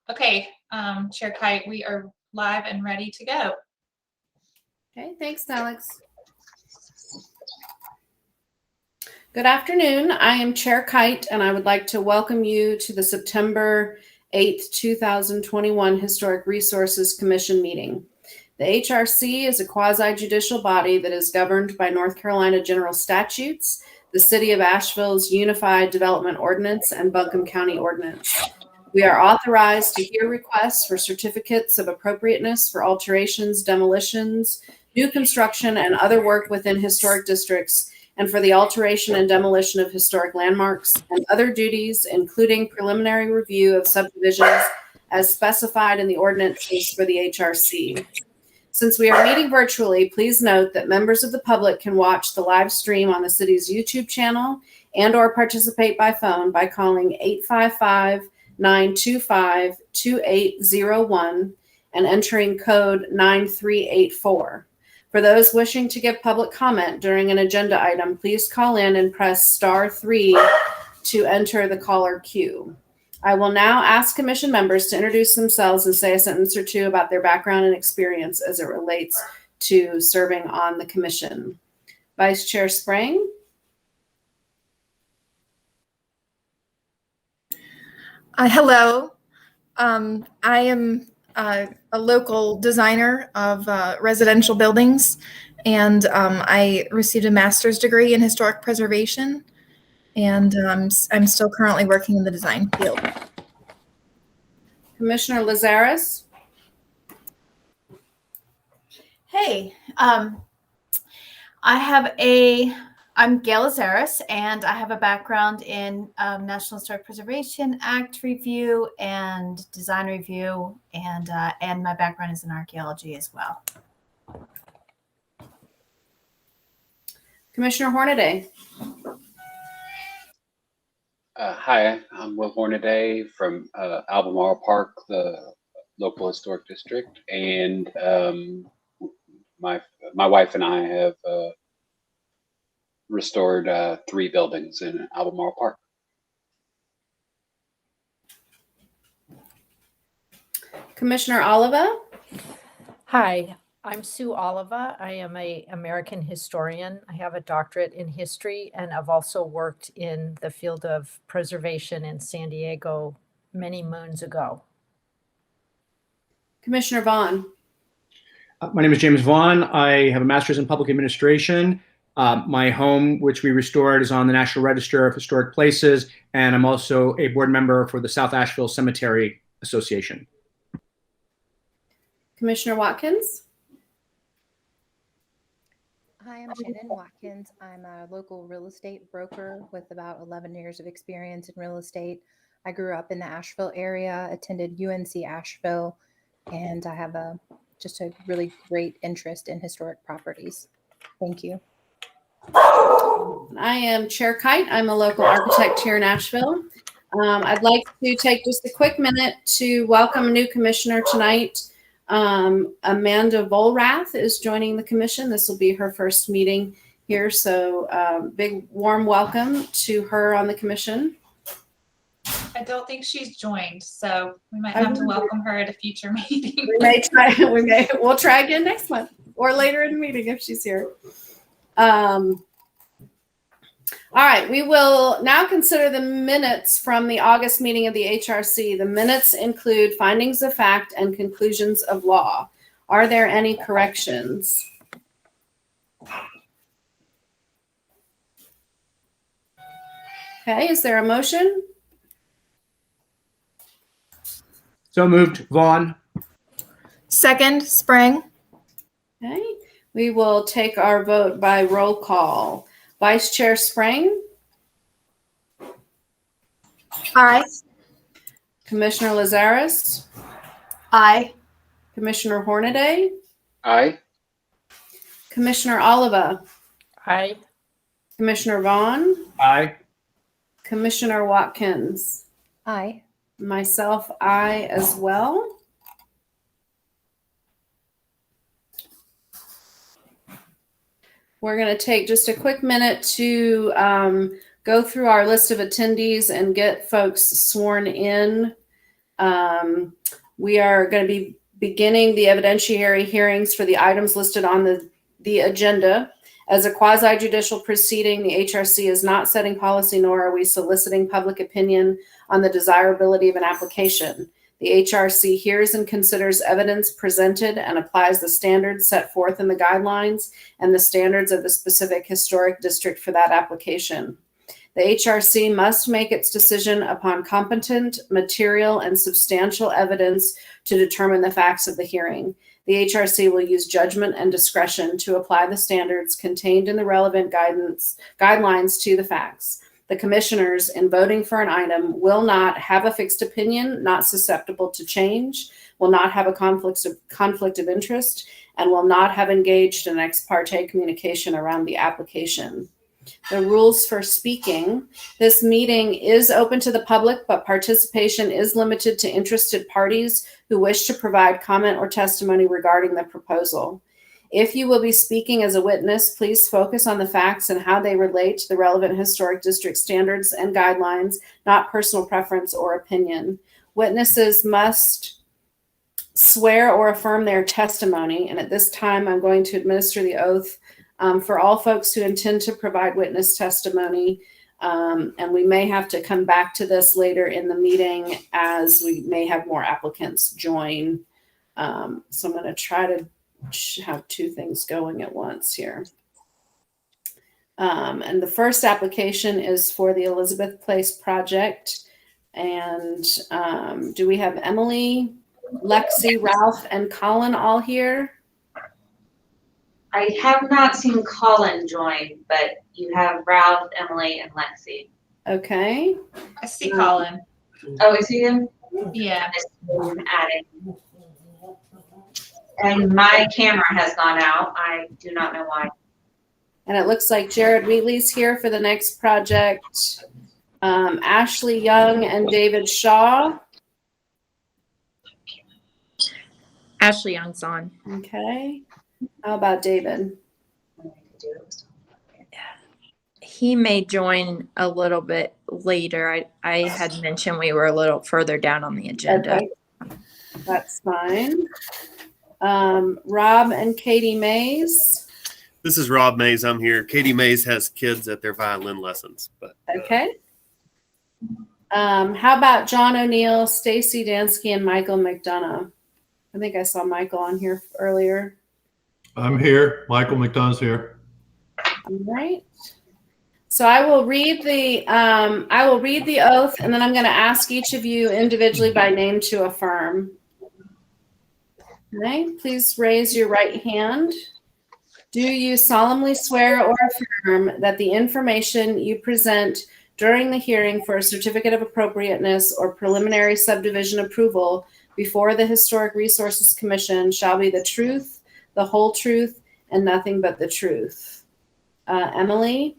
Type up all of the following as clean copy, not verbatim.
Okay, Chair Kite, we are live and ready to go. Okay, thanks, Alex. Good afternoon. I am Chair Kite, and I would like to welcome you to the September 8th, 2021 Historic Resources Commission meeting. The HRC is a quasi-judicial body that is governed by North Carolina general statutes, the City of Asheville's Unified Development Ordinance, and Buncombe County Ordinance. We are authorized to hear requests for certificates of appropriateness for alterations, demolitions, new construction, and other work within historic districts, and for the alteration and demolition of historic landmarks and other duties, including preliminary review of subdivisions as specified in the ordinances for the HRC. Since we are meeting virtually, please note that members of the public can watch the live stream on the city's YouTube channel and/or participate by phone by calling 855-925-2801 and entering code 9384. For those wishing to give public comment during an agenda item, please call in and press *3 to enter the caller queue. I will now ask commission members to introduce themselves and say a sentence or two about their background and experience as it relates to serving on the commission. Vice Chair Sprang. Hello. I am a local designer of residential buildings, and I received a master's degree in historic preservation, and I'm still currently working in the design field. Commissioner Lazaris. Hey, I'm Gail Lazaris, and I have a background in National Historic Preservation Act review and design review, and my background is in archaeology as well. Commissioner Hornaday. Hi, I'm Will Hornaday from Albemarle Park, the local historic district, and my wife and I have restored 3 buildings in Albemarle Park. Commissioner Oliva. Hi, I'm Sue Oliva. I am an American historian. I have a doctorate in history, and I've also worked in the field of preservation in San Diego many moons ago. Commissioner Vaughn. My name is James Vaughn. I have a master's in public administration. My home, which we restored, is on the National Register of Historic Places, and I'm also a board member for the South Asheville Cemetery Association. Commissioner Watkins. Hi, I'm Shannon Watkins. I'm a local real estate broker with about 11 years of experience in real estate. I grew up in the Asheville area, attended UNC Asheville, and I have just a really great interest in historic properties. Thank you. I am Chair Kite. I'm a local architect here in Asheville. I'd like to take just a quick minute to welcome a new commissioner tonight. Amanda Volrath is joining the commission. This will be her first meeting here, so big warm welcome to her on the commission. I don't think she's joined, so we might have to welcome her at a future meeting. We'll try again next month or later in the meeting if she's here. All right, we will now consider the minutes from the August meeting of the HRC. The minutes include findings of fact and conclusions of law. Are there any corrections? Okay, is there a motion? So moved. Vaughn. Second, Sprang. Okay, we will take our vote by roll call. Vice Chair Sprang. Aye. Commissioner Lazaris. Aye. Commissioner Hornaday. Aye. Commissioner Oliva. Aye. Commissioner Vaughn. Aye. Commissioner Watkins. Aye. Myself, aye as well. We're going to take just a quick minute to go through our list of attendees and get folks sworn in. We are going to be beginning the evidentiary hearings for the items listed on the agenda. As a quasi-judicial proceeding, the HRC is not setting policy, nor are we soliciting public opinion on the desirability of an application. The HRC hears and considers evidence presented and applies the standards set forth in the guidelines and the standards of the specific historic district for that application. The HRC must make its decision upon competent, material, and substantial evidence to determine the facts of the hearing. The HRC will use judgment and discretion to apply the standards contained in the relevant guidelines to the facts. The commissioners, in voting for an item, will not have a fixed opinion, not susceptible to change, will not have a conflict of interest, and will not have engaged in ex parte communication around the application. The rules for speaking. This meeting is open to the public, but participation is limited to interested parties who wish to provide comment or testimony regarding the proposal. If you will be speaking as a witness, please focus on the facts and how they relate to the relevant historic district standards and guidelines, not personal preference or opinion. Witnesses must swear or affirm their testimony, and at this time I'm going to administer the oath for all folks who intend to provide witness testimony, and we may have to come back to this later in the meeting as we may have more applicants join. So I'm going to try to have two things going at once here. And the first application is for the Elizabeth Place project. And do we have Emily, Lexi, Ralph, and Colin all here? I have not seen Colin join, but you have Ralph, Emily, and Lexi. Okay. I see Colin. Oh, is he in? Yeah. I'm adding. And my camera has gone out. I do not know why. And it looks like Jared Wheatley's here for the next project. Ashley Young and David Shaw. Ashley Young's on. Okay. How about David? He may join a little bit later. I had mentioned we were a little further down on the agenda. Okay. That's fine. Rob and Katie Mays. This is Rob Mays. I'm here. Katie Mays has kids at their violin lessons. But Okay. How about John O'Neill, Stacy Dansky, and Michael McDonough? I think I saw Michael on here earlier. I'm here. Michael McDonough's here. All right. So I will read the oath, and then I'm going to ask each of you individually by name to affirm. Okay, please raise your right hand. Do you solemnly swear or affirm that the information you present during the hearing for a certificate of appropriateness or preliminary subdivision approval before the Historic Resources Commission shall be the truth, the whole truth, and nothing but the truth? Emily?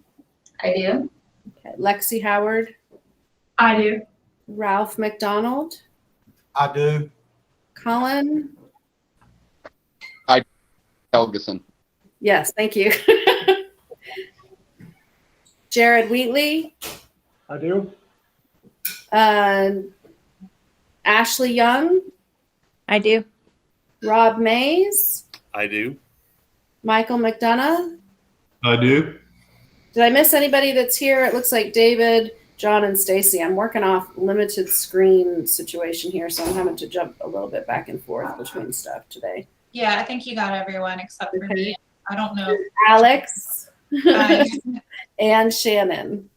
I do. Okay. Lexi Howard? I do. Ralph McDonald? I do. Colin? Helgeson. Yes, thank you. Jared Wheatley? I do. Ashley Young? I do. Rob Mays? I do. Michael McDonough? I do. Did I miss anybody that's here? It looks like David, John, and Stacy. I'm working off limited screen situation here, so I'm having to jump a little bit back and forth between stuff today. Yeah, I think you got everyone except for me. I don't know. Alex Hi. and Shannon.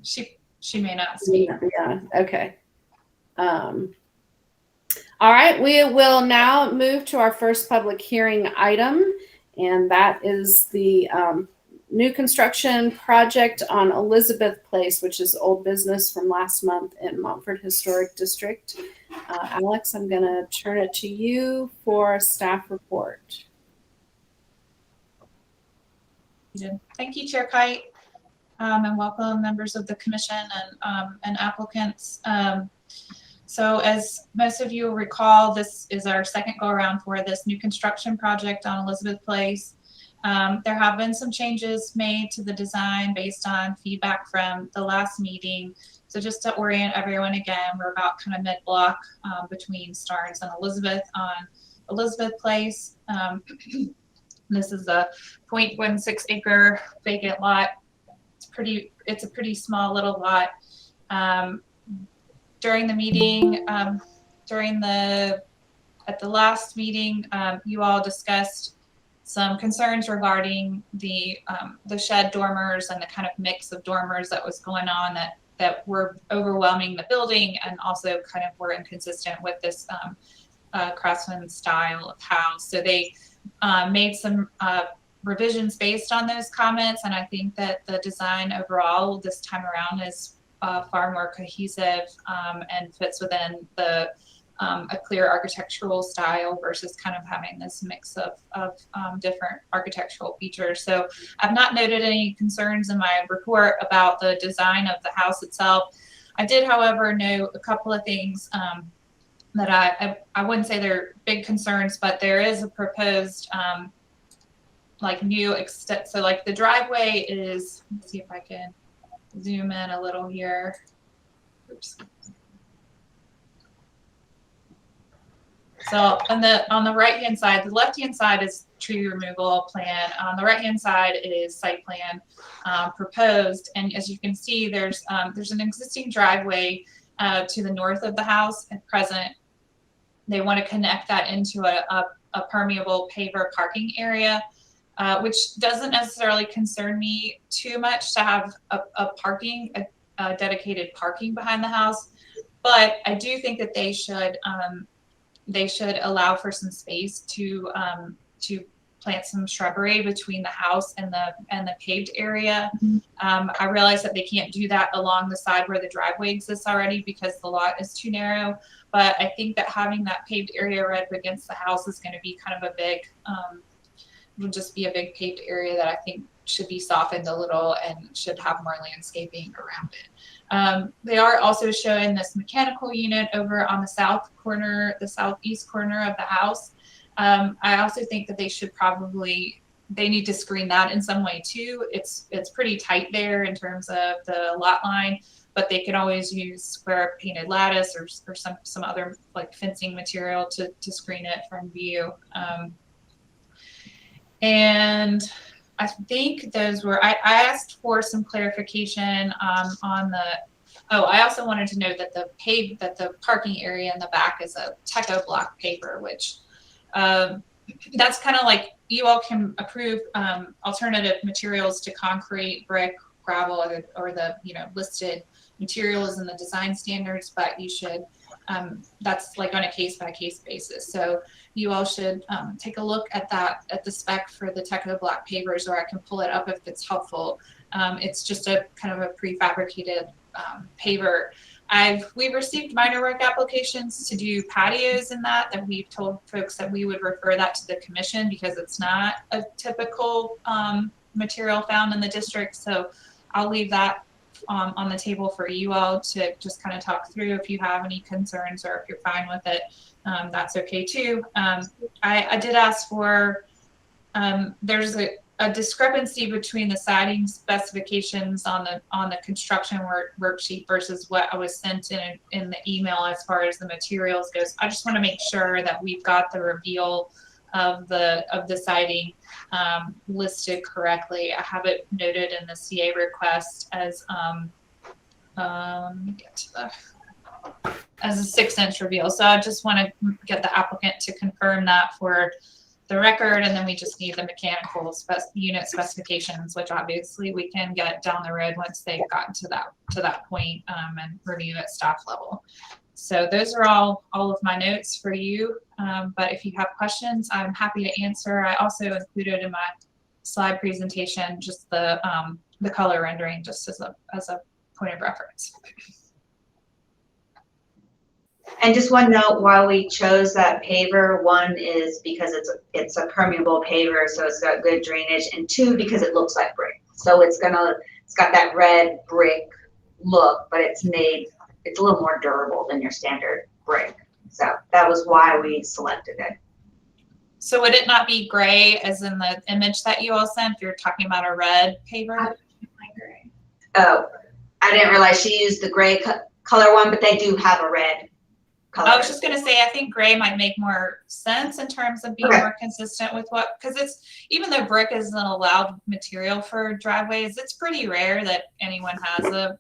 She may not speak. Yeah, okay. All right, we will now move to our first public hearing item, and that is the new construction project on Elizabeth Place, which is old business from last month in Montford Historic District. Alex, I'm going to turn it to you for a staff report. Thank you, Chair Kite, and welcome members of the commission and applicants. So as most of you will recall, this is our second go around for this new construction project on Elizabeth Place. There have been some changes made to the design based on feedback from the last meeting. So just to orient everyone again, we're about kind of mid-block between Starnes and Elizabeth on Elizabeth Place. This is a 0.16 acre vacant lot. It's a pretty small little lot. During the meeting, at the last meeting, you all discussed some concerns regarding the shed dormers and the kind of mix of dormers that was going on that were overwhelming the building and also kind of were inconsistent with this craftsman style of house. So they made some revisions based on those comments, and I think that the design overall this time around is far more cohesive and fits within a clear architectural style versus kind of having this mix of different architectural features. So I've not noted any concerns in my report about the design of the house itself. I did, however, note a couple of things that I wouldn't say they're big concerns, but there is a proposed like new extent. So like the driveway is, let's see if I can zoom in a little here. Oops. So on the right hand side, the left hand side is tree removal plan. On the right hand side is site plan proposed. And as you can see, there's an existing driveway to the north of the house at present. They want to connect that into a permeable paver parking area, which doesn't necessarily concern me too much to have a dedicated parking behind the house. But I do think that they should allow for some space to plant some shrubbery between the house and the paved area. I realize that they can't do that along the side where the driveway exists already because the lot is too narrow. But I think that having that paved area right up against the house is going to be kind of a big, will just be a big paved area that I think should be softened a little and should have more landscaping around it. They are also showing this mechanical unit over on the southeast corner of the house. I also think that they need to screen that in some way too. It's pretty tight there in terms of the lot line, but they can always use square painted lattice or some other like fencing material to screen it from view. And I think those were, I asked for some clarification on I also wanted to note that the parking area in the back is a Teco block paver, which that's kind of like you all can approve alternative materials to concrete, brick, gravel, or the listed materials in the design standards, but you should that's like on a case-by-case basis. So you all should take a look at the spec for the Teco block pavers, or I can pull it up if it's helpful. It's just a kind of a prefabricated paver. We've received minor work applications to do patios in that we've told folks that we would refer that to the commission because it's not a typical material found in the district. So I'll leave that on the table for you all to just kind of talk through. If you have any concerns or if you're fine with it, that's okay too. I did ask for, there's a discrepancy between the siding specifications on the construction worksheet versus what I was sent in the email as far as the materials goes. I just want to make sure that we've got the reveal of the siding listed correctly. I have it noted in the CA request as as a 6-inch reveal. So I just want to get the applicant to confirm that for the record, and then we just need the mechanical unit specifications, which obviously we can get down the road once they've gotten to that point and review at staff level. So those are all of my notes for you. But if you have questions, I'm happy to answer. I also included in my slide presentation just the color rendering, just as a point of reference. And just one note, why we chose that paver, one is because it's a permeable paver, so it's got good drainage, and two, because it looks like brick. So it's got that red brick look, but it's a little more durable than your standard brick. So that was why we selected it. So would it not be gray as in the image that you all sent? You're talking about a red paver? Oh, I didn't realize she used the gray color one, but they do have a red color. I was just gonna say, I think gray might make more sense in terms of being Okay. more consistent with what, because it's, even though brick is an allowed material for driveways, it's pretty rare that anyone has a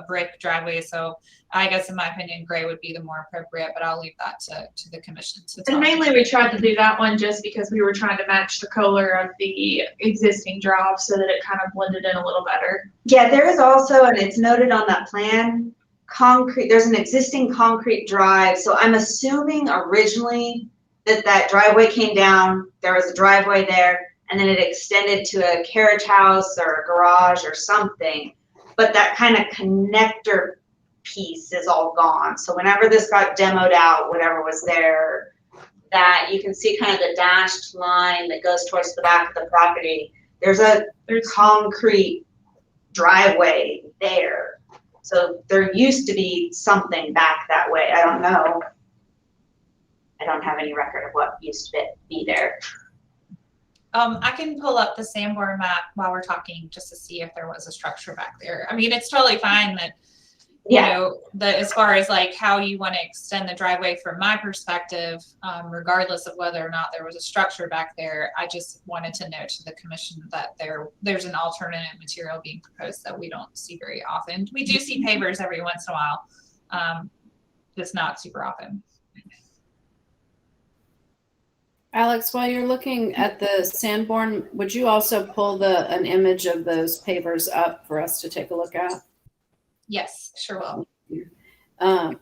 brick driveway. So I guess in my opinion, gray would be the more appropriate, but I'll leave that to the commission to And talk. mainly we tried to do that one just because we were trying to match the color of the existing drive so that it kind of blended in a little better. Yeah, there is also, and it's noted on that plan, there's an existing concrete drive. So I'm assuming originally that driveway came down, there was a driveway there, and then it extended to a carriage house or a garage or something. But that kind of connector piece is all gone. So whenever this got demoed out, whatever was there, that you can see kind of the dashed line that goes towards the back of the property. There's concrete driveway there. So there used to be something back that way. I don't know. I don't have any record of what used to be there. I can pull up the Sanborn map while we're talking just to see if there was a structure back there. I mean, it's totally fine that, you know, that as far as like how you want to extend the driveway from my perspective, regardless of whether or not there was a structure back there, I just wanted to note to the commission that there's an alternative material being proposed that we don't see very often. We do see pavers every once in a while, just not super often. Alex, while you're looking at the Sanborn, would you also pull an image of those pavers up for us to take a look at? Yes, sure will.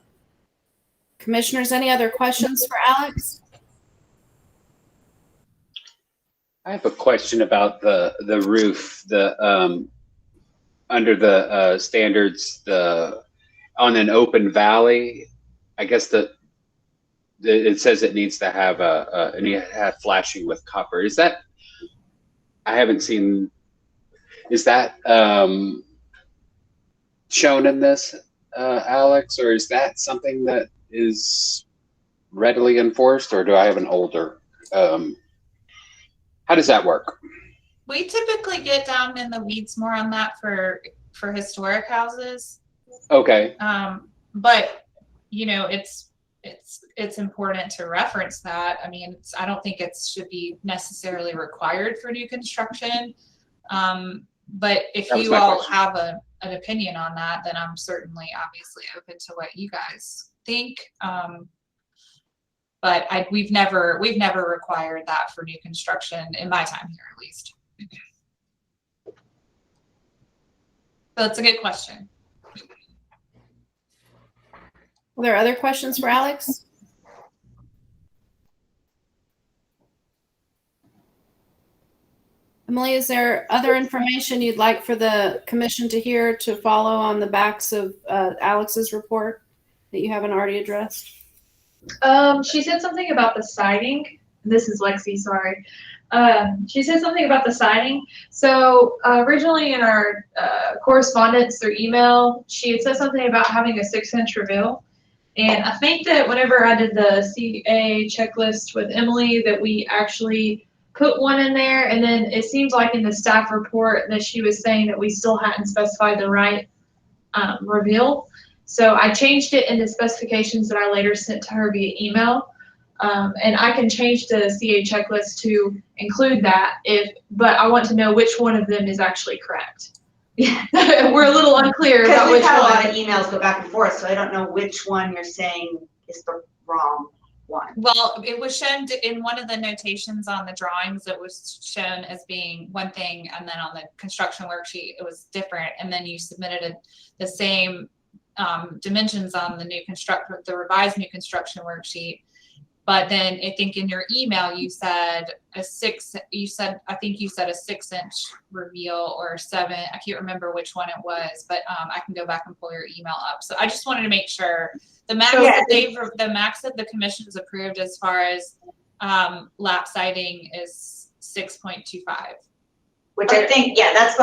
Commissioners, any other questions for Alex? I have a question about the roof, under the standards, on an open valley, I guess it says it needs to have flashing with copper. Is that, I haven't seen, is that shown in this, Alex, or is that something that is readily enforced, or do I have an older, how does that work? We typically get down in the weeds more on that for historic houses. Okay. But you know, it's important to reference that. I mean, I don't think it should be necessarily required for new construction. But if you all have an opinion on that, then I'm certainly obviously open to what you guys think. But we've never required that for new construction in my time here, at least. So it's a good question. Are there other questions for Alex? Emily, is there other information you'd like for the commission to hear to follow on the backs of Alex's report that you haven't already addressed? She said something about the siding. This is Lexi, sorry. She said something about the siding. So originally in our correspondence through email, she had said something about having a 6-inch reveal. And I think that whenever I did the CA checklist with Emily, that we actually put one in there. And then it seems like in the staff report that she was saying that we still hadn't specified the right reveal. So I changed it in the specifications that I later sent to her via email. And I can change the CA checklist to include that but I want to know which one of them is actually correct. We're a little unclear about which one. Because we've had a lot of emails go back and forth, so I don't know which one you're saying is the wrong one. Well, it was shown in one of the notations on the drawings. It was shown as being one thing, and then on the construction worksheet, it was different. And then you submitted the same dimensions on the revised new construction worksheet. But then I think in your email you said I think you said a 6-inch reveal or 7. I can't remember which one it was, but I can go back and pull your email up. So I just wanted to make sure the max that the commission has approved as far as lap siding is 6.25. Which I think, that's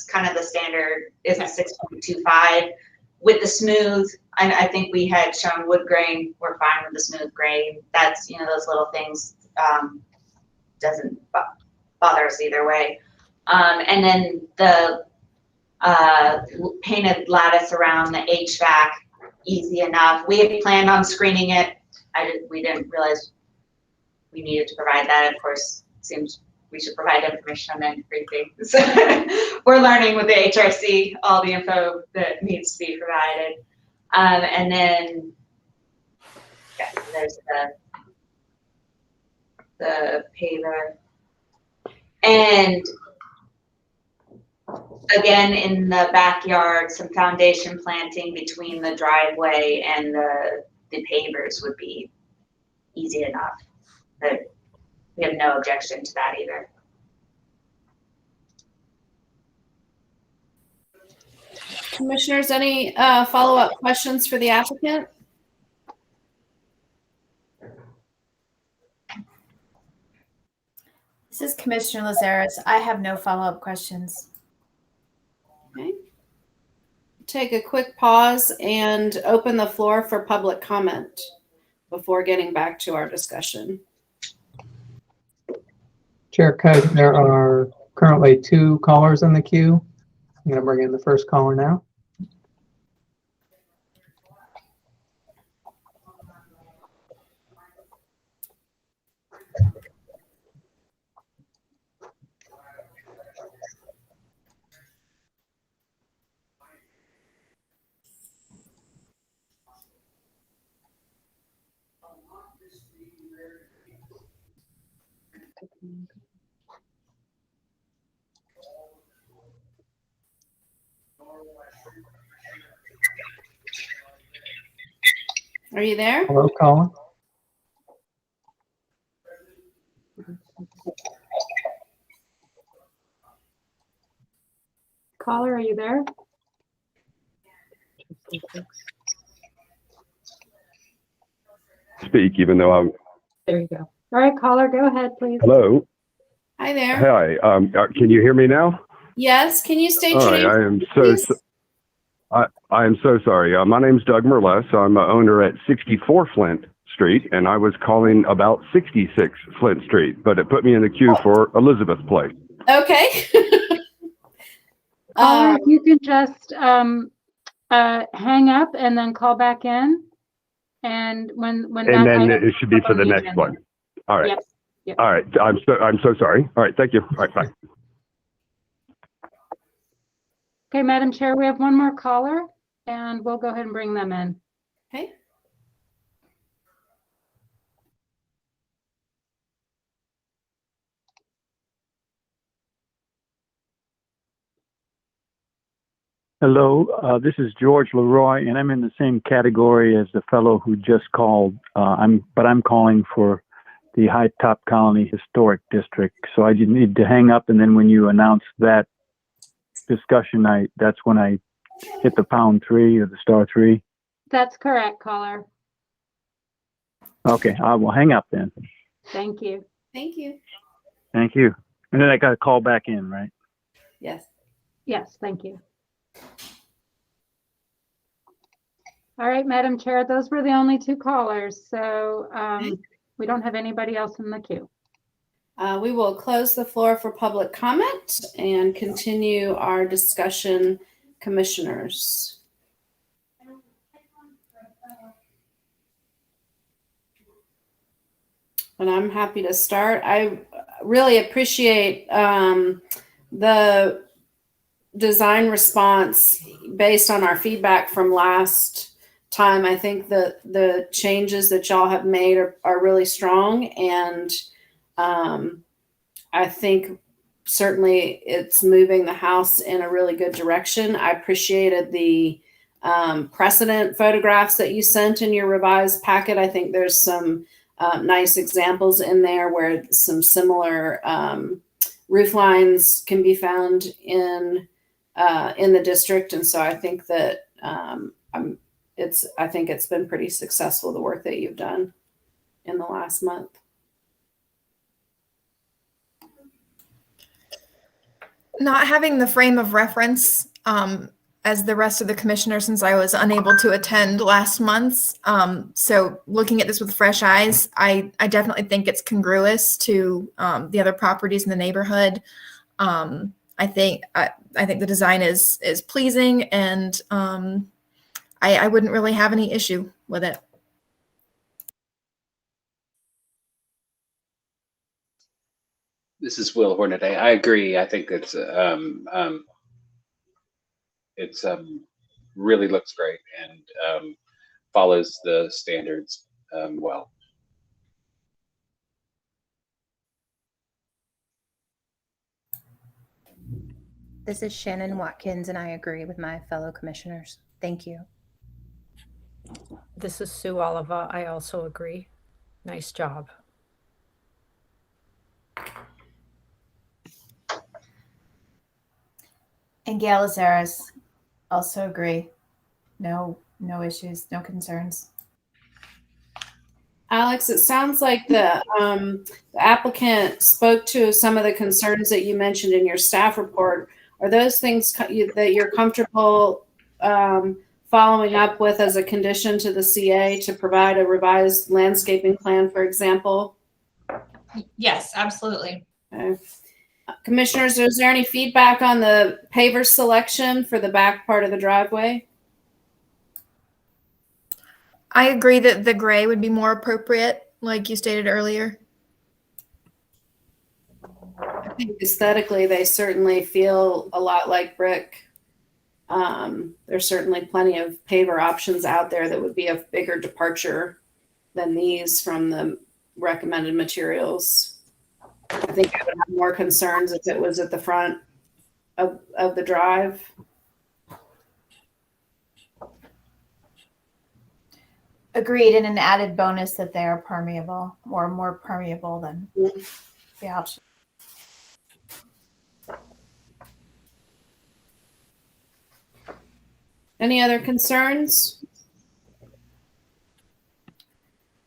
kind of the standard is 6.25. with the smooth, I think we had shown wood grain, we're fine with the smooth grain. That's, you know, those little things, doesn't bother us either way. And then the painted lattice around the HVAC, easy enough. We had planned on screening it. We didn't realize we needed to provide that. Of course, it seems we should provide information on everything. So we're learning with the HRC all the info that needs to be provided. And then, yeah, there's the paver. And again, in the backyard, some foundation planting between the driveway and the pavers would be easy enough. But we have no objection to that either. Commissioners, any follow-up questions for the applicant? This is Commissioner Lazares. I have no follow-up questions. Okay. Take a quick pause and open the floor for public comment before getting back to our discussion. Chair Kite, there are currently 2 callers in the queue. I'm going to bring in the first caller now. Are you there? Hello, caller. Caller, are you there? Speak, even though I'm. There you go. All right, caller, go ahead, please. Hello. Hi there. Hi. Can you hear me now? Yes. Can you state All your right. name? I am please? I am so sorry. My name's Doug Merles. I'm an owner at 64 Flint Street, and I was calling about 66 Flint Street, but it put me in the queue for Elizabeth Place. Okay. Caller, if you can just hang up and then call back in, and when And that then item it should be comes for up the on next agenda. one. All right. Yep. Yep. All right. I'm so sorry. All right. Thank you. All right. Bye. Okay, Madam Chair, we have one more caller, and we'll go ahead and bring them in. Okay. Hello, this is George Leroy, and I'm in the same category as the fellow who just called. I'm calling for the High Top Colony Historic District. So I just need to hang up, and then when you announce that discussion, that's when I hit the #3 or the *3. That's correct, caller. Okay, I will hang up then. Thank you. Thank you. Thank you. And then I got to call back in, right? Yes. Yes, thank you. All right, Madam Chair, those were the only 2 callers. So we don't have anybody else in the queue. We will close the floor for public comment and continue our discussion, commissioners. And I'm happy to start. I really appreciate the design response based on our feedback from last time. I think that the changes that y'all have made are really strong, and I think certainly it's moving the house in a really good direction. I appreciated the precedent photographs that you sent in your revised packet. I think there's some nice examples in there where some similar roof lines can be found in the district, and so I think that I think it's been pretty successful, the work that you've done in the last month. Not having the frame of reference as the rest of the commissioners since I was unable to attend last month. So looking at this with fresh eyes, I definitely think it's congruous to the other properties in the neighborhood. I think the design is pleasing, and I wouldn't really have any issue with it. This is Will Hornaday. I agree. I think it's really looks great and follows the standards well. This is Shannon Watkins, and I agree with my fellow commissioners. Thank you. This is Sue Oliva. I also agree. Nice job. And Gail Azaris, also agree. No issues, no concerns. Alex, it sounds like the applicant spoke to some of the concerns that you mentioned in your staff report. Are those things that you're comfortable following up with as a condition to the CA to provide a revised landscaping plan, for example? Yes, absolutely. Okay. Commissioners, is there any feedback on the paver selection for the back part of the driveway? I agree that the gray would be more appropriate, like you stated earlier. I think aesthetically, they certainly feel a lot like brick. There's certainly plenty of paver options out there that would be a bigger departure than these from the recommended materials. I think I would have more concerns if it was at the front of the drive. Agreed, and an added bonus that they are permeable, or more permeable than the option. Any other concerns?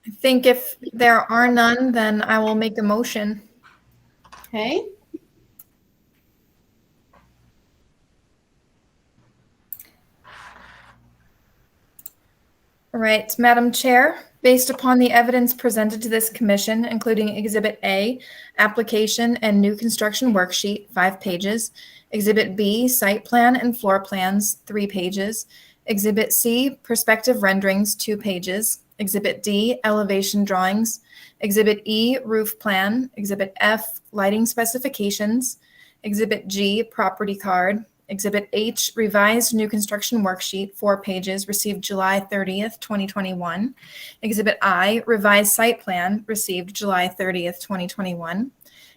I think if there are none, then I will make a motion. Okay. All right, Madam Chair, based upon the evidence presented to this commission, including Exhibit A, application and new construction worksheet, 5 pages, Exhibit B, site plan and floor plans, 3 pages, Exhibit C, perspective renderings, 2 pages, Exhibit D, elevation drawings, Exhibit E, roof plan, Exhibit F, lighting specifications, Exhibit G, property card, Exhibit H, revised new construction worksheet, 4 pages, received July 30th, 2021. Exhibit I, revised site plan, received July 30th, 2021.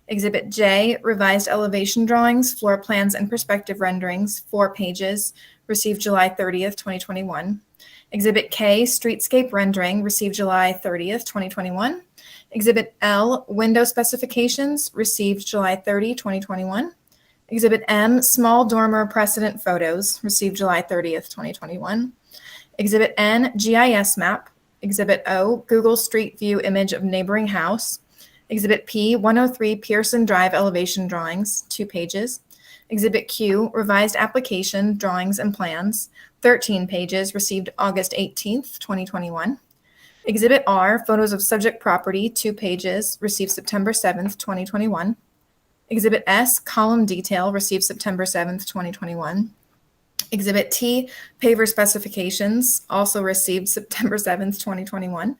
Exhibit J, revised elevation drawings, floor plans, and perspective renderings, 4 pages, received July 30th, 2021. Exhibit K, streetscape rendering, received July 30th, 2021. Exhibit L, window specifications, received July 30, 2021. Exhibit M, small dormer precedent photos, received July 30th, 2021. Exhibit N, GIS map. Exhibit O, Google Street View image of neighboring house. Exhibit P, 103 Pearson Drive elevation drawings, 2 pages. Exhibit Q, revised application, drawings and plans, 13 pages, received August 18th, 2021. Exhibit R, photos of subject property, 2 pages, received September 7th, 2021. Exhibit S, column detail, received September 7th, 2021. Exhibit T, paver specifications, also received September 7th, 2021.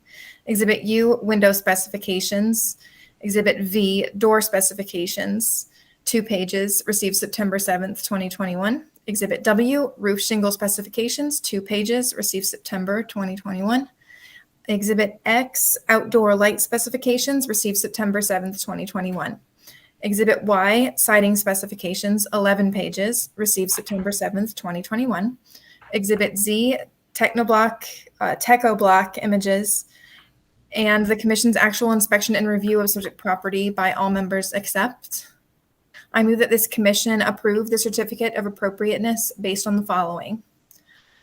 Exhibit U, window specifications. Exhibit V, door specifications, 2 pages, received September 7th, 2021. Exhibit W, roof shingle specifications, 2 pages, received September 2021. Exhibit X, outdoor light specifications, received September 7th, 2021. Exhibit Y, siding specifications, 11 pages, received September 7th, 2021. Exhibit Z, Techoblock images, and the Commission's actual inspection and review of subject property by all members except. I move that this Commission approve the certificate of appropriateness based on the following.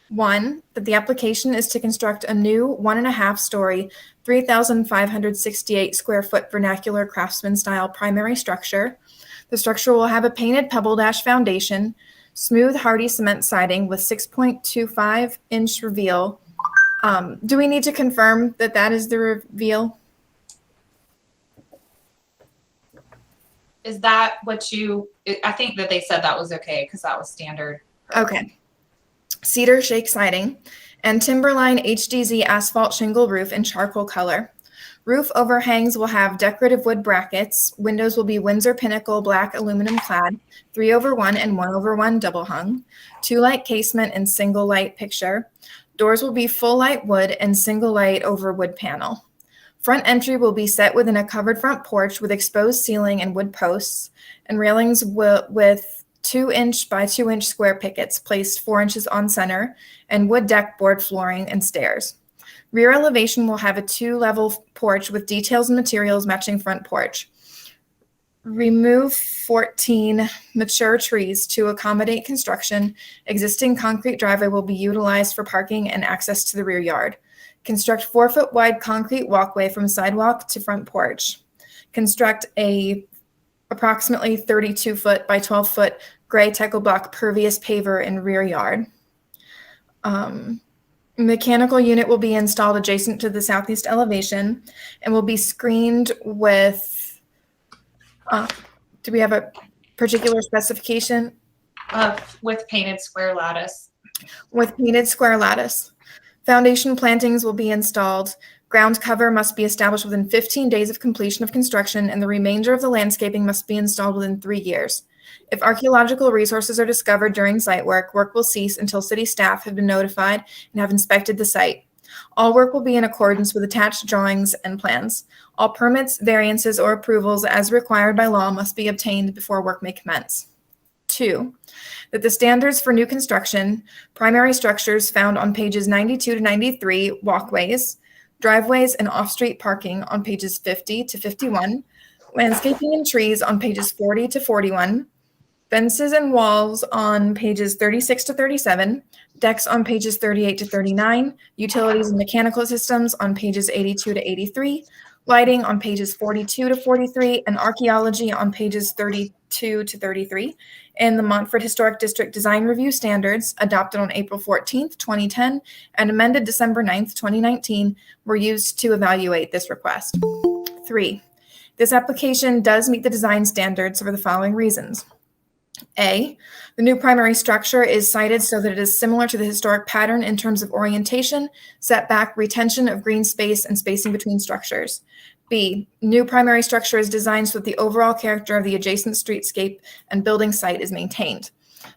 1, that the application is to construct a new 1.5-story, 3,568 square foot vernacular craftsman style primary structure. The structure will have a painted pebble dash foundation, smooth hardy cement siding with 6.25-inch reveal. Do we need to confirm that that is the reveal? Is that what I think that they said that was okay because that was standard. Okay. Cedar shake siding and Timberline HDZ asphalt shingle roof in charcoal color. Roof overhangs will have decorative wood brackets. Windows will be Windsor Pinnacle black aluminum clad, 3/1 and 1/1 double hung. 2 light casement and single light picture. Doors will be full light wood and single light over wood panel. Front entry will be set within a covered front porch with exposed ceiling and wood posts, and railings with 2-inch by 2-inch square pickets placed 4 inches on center, and wood deck board flooring and stairs. Rear elevation will have a 2-level porch with details and materials matching front porch. Remove 14 mature trees to accommodate construction. Existing concrete driveway will be utilized for parking and access to the rear yard. Construct 4-foot wide concrete walkway from sidewalk to front porch. Construct a approximately 32-foot by 12-foot gray Techo block pervious paver in rear yard. Mechanical unit will be installed adjacent to the southeast elevation and will be screened with, do we have a particular specification? With painted square lattice. With painted square lattice. Foundation plantings will be installed. Ground cover must be established within 15 days of completion of construction, and the remainder of the landscaping must be installed within 3 years. If archaeological resources are discovered during site work, work will cease until city staff have been notified and have inspected the site. All work will be in accordance with attached drawings and plans. All permits, variances, or approvals as required by law must be obtained before work may commence. 2, that the standards for new construction, primary structures found on pages 92 to 93, walkways, driveways, and off-street parking on pages 50 to 51, landscaping and trees on pages 40 to 41, fences and walls on pages 36 to 37, decks on pages 38 to 39, utilities and mechanical systems on pages 82 to 83, lighting on pages 42 to 43, and archaeology on pages 32 to 33, and the Montfort Historic District Design Review Standards, adopted on April 14th, 2010, and amended December 9th, 2019, were used to evaluate this request. 3, this application does meet the design standards for the following reasons. A, the new primary structure is sited so that it is similar to the historic pattern in terms of orientation, setback, retention of green space, and spacing between structures. B, new primary structure is designed so that the overall character of the adjacent streetscape and building site is maintained.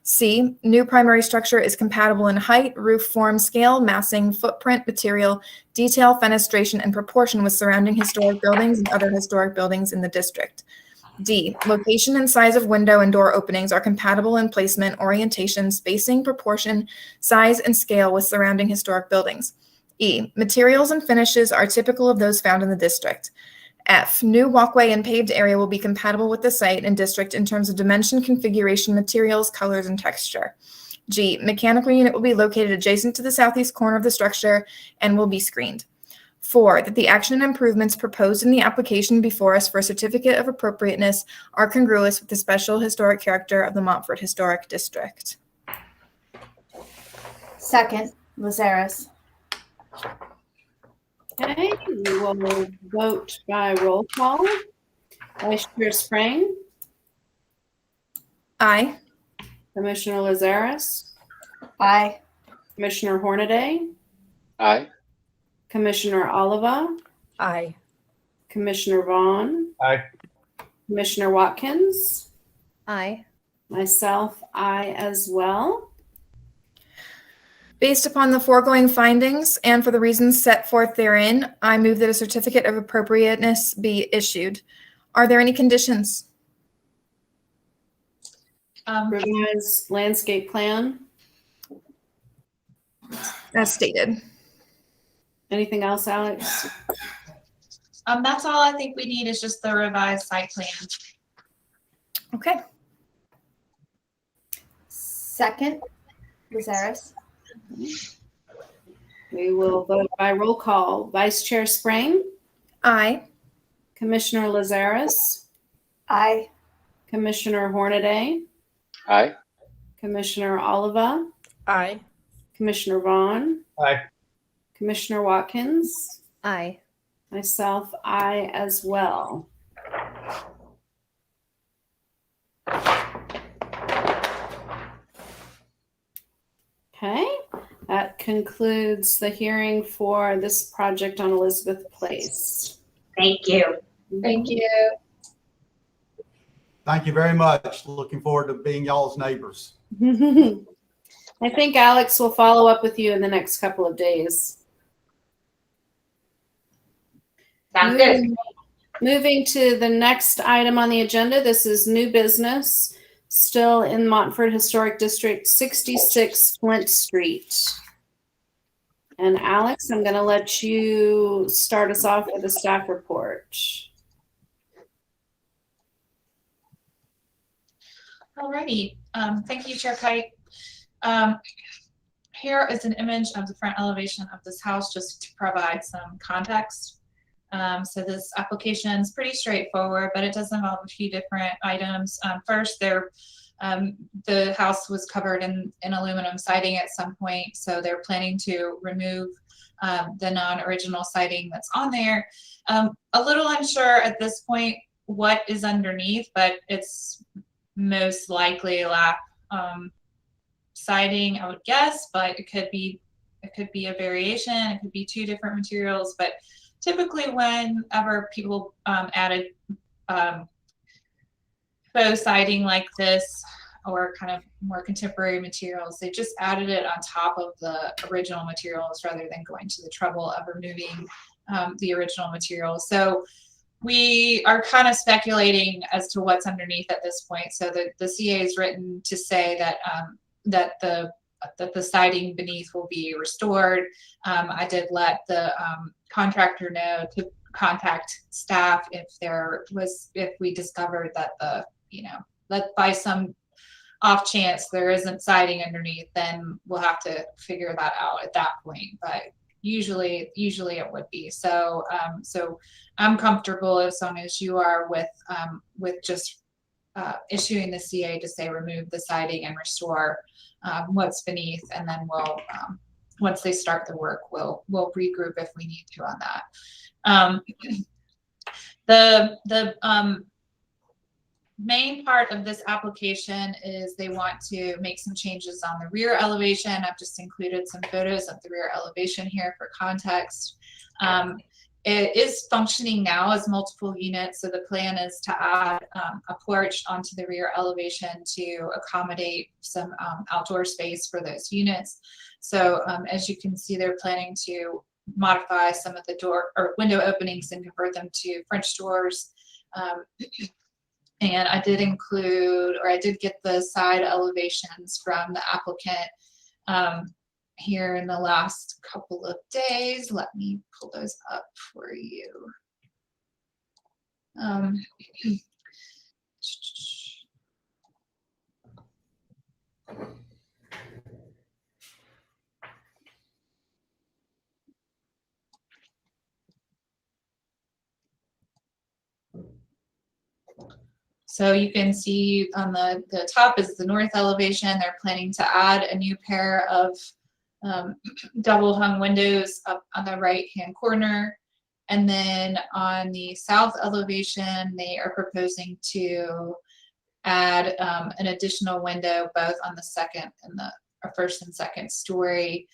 C, new primary structure is compatible in height, roof form, scale, massing, footprint, material, detail, fenestration, and proportion with surrounding historic buildings and other historic buildings in the district. D, location and size of window and door openings are compatible in placement, orientation, spacing, proportion, size, and scale with surrounding historic buildings. E, materials and finishes are typical of those found in the district. F, new walkway and paved area will be compatible with the site and district in terms of dimension, configuration, materials, colors, and texture. G, mechanical unit will be located adjacent to the southeast corner of the structure and will be screened. 4, that the action and improvements proposed in the application before us for a certificate of appropriateness are congruous with the special historic character of the Montfort Historic District. Second, Lazaris. Okay, we will vote by roll call. Vice Chair Sprang. Aye. Commissioner Lazaris. Aye. Commissioner Hornaday. Aye. Commissioner Oliva. Aye. Commissioner Vaughn. Aye. Commissioner Watkins. Aye. Myself, aye as well. Based upon the foregoing findings and for the reasons set forth therein, I move that a certificate of appropriateness be issued. Are there any conditions? Revised landscape plan. As stated. Anything else, Alex? That's all I think we need is just the revised site plan. Okay. Second, Lazaris. We will vote by roll call. Vice Chair Sprang. Aye. Commissioner Lazaris. Aye. Commissioner Hornaday. Aye. Commissioner Oliva, Aye. Commissioner Vaughn, Aye. Commissioner Watkins, Aye. myself, aye as well. Okay, that concludes the hearing for this project on Elizabeth Place. Thank you. Thank you. Thank you very much. Looking forward to being y'all's neighbors. I think Alex will follow up with you in the next couple of days. Sounds good. Moving to the next item on the agenda, this is new business, still in Montford Historic District, 66 Flint Street. And Alex, I'm going to let you start us off with a staff report. Alrighty, thank you, Chair Kite. Here is an image of the front elevation of this house just to provide some context. So this application is pretty straightforward, but it does involve a few different items. First, the house was covered in aluminum siding at some point, so they're planning to remove the non-original siding that's on there. A little unsure at this point what is underneath, but it's most likely lap siding, I would guess, but it could be a variation. It could be two different materials, but typically whenever people added faux siding like this or kind of more contemporary materials, they just added it on top of the original materials rather than going to the trouble of removing the original materials. So we are kind of speculating as to what's underneath at this point. So the CA is written to say that that the siding beneath will be restored. I did let the contractor know to contact staff if we discovered that that by some off chance there isn't siding underneath, then we'll have to figure that out at that point. But usually it would be. So so I'm comfortable as long as you are with just issuing the CA to say remove the siding and restore what's beneath, and then we'll once they start the work, we'll regroup if we need to on that. The main part of this application is they want to make some changes on the rear elevation. I've just included some photos of the rear elevation here for context. It is functioning now as multiple units, so the plan is to add a porch onto the rear elevation to accommodate some outdoor space for those units. So as you can see, they're planning to modify some of the door or window openings and convert them to French doors. And I did include, or I did get the side elevations from the applicant here in the last couple of days. Let me pull those up for you. So you can see on the top is the north elevation. They're planning to add a new pair of double hung windows up on the right hand corner. And then on the south elevation, they are proposing to add an additional window both on the second and the first and second story,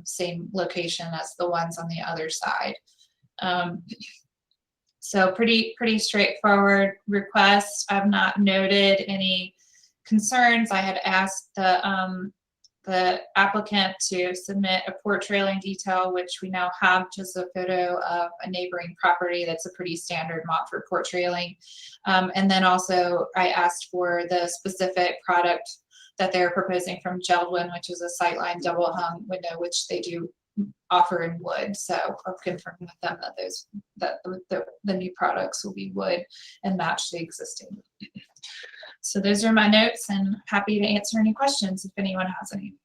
same location as the ones on the other side. So pretty straightforward request. I've not noted any concerns. I had asked the applicant to submit a port railing detail, which we now have just a photo of a neighboring property that's a pretty standard Montford port railing. And then also I asked for the specific product that they're proposing from Geldwin, which is a sightline double hung window, which they do offer in wood. So I've confirmed with them that the new products will be wood and match the existing. So those are my notes, and happy to answer any questions if anyone has any.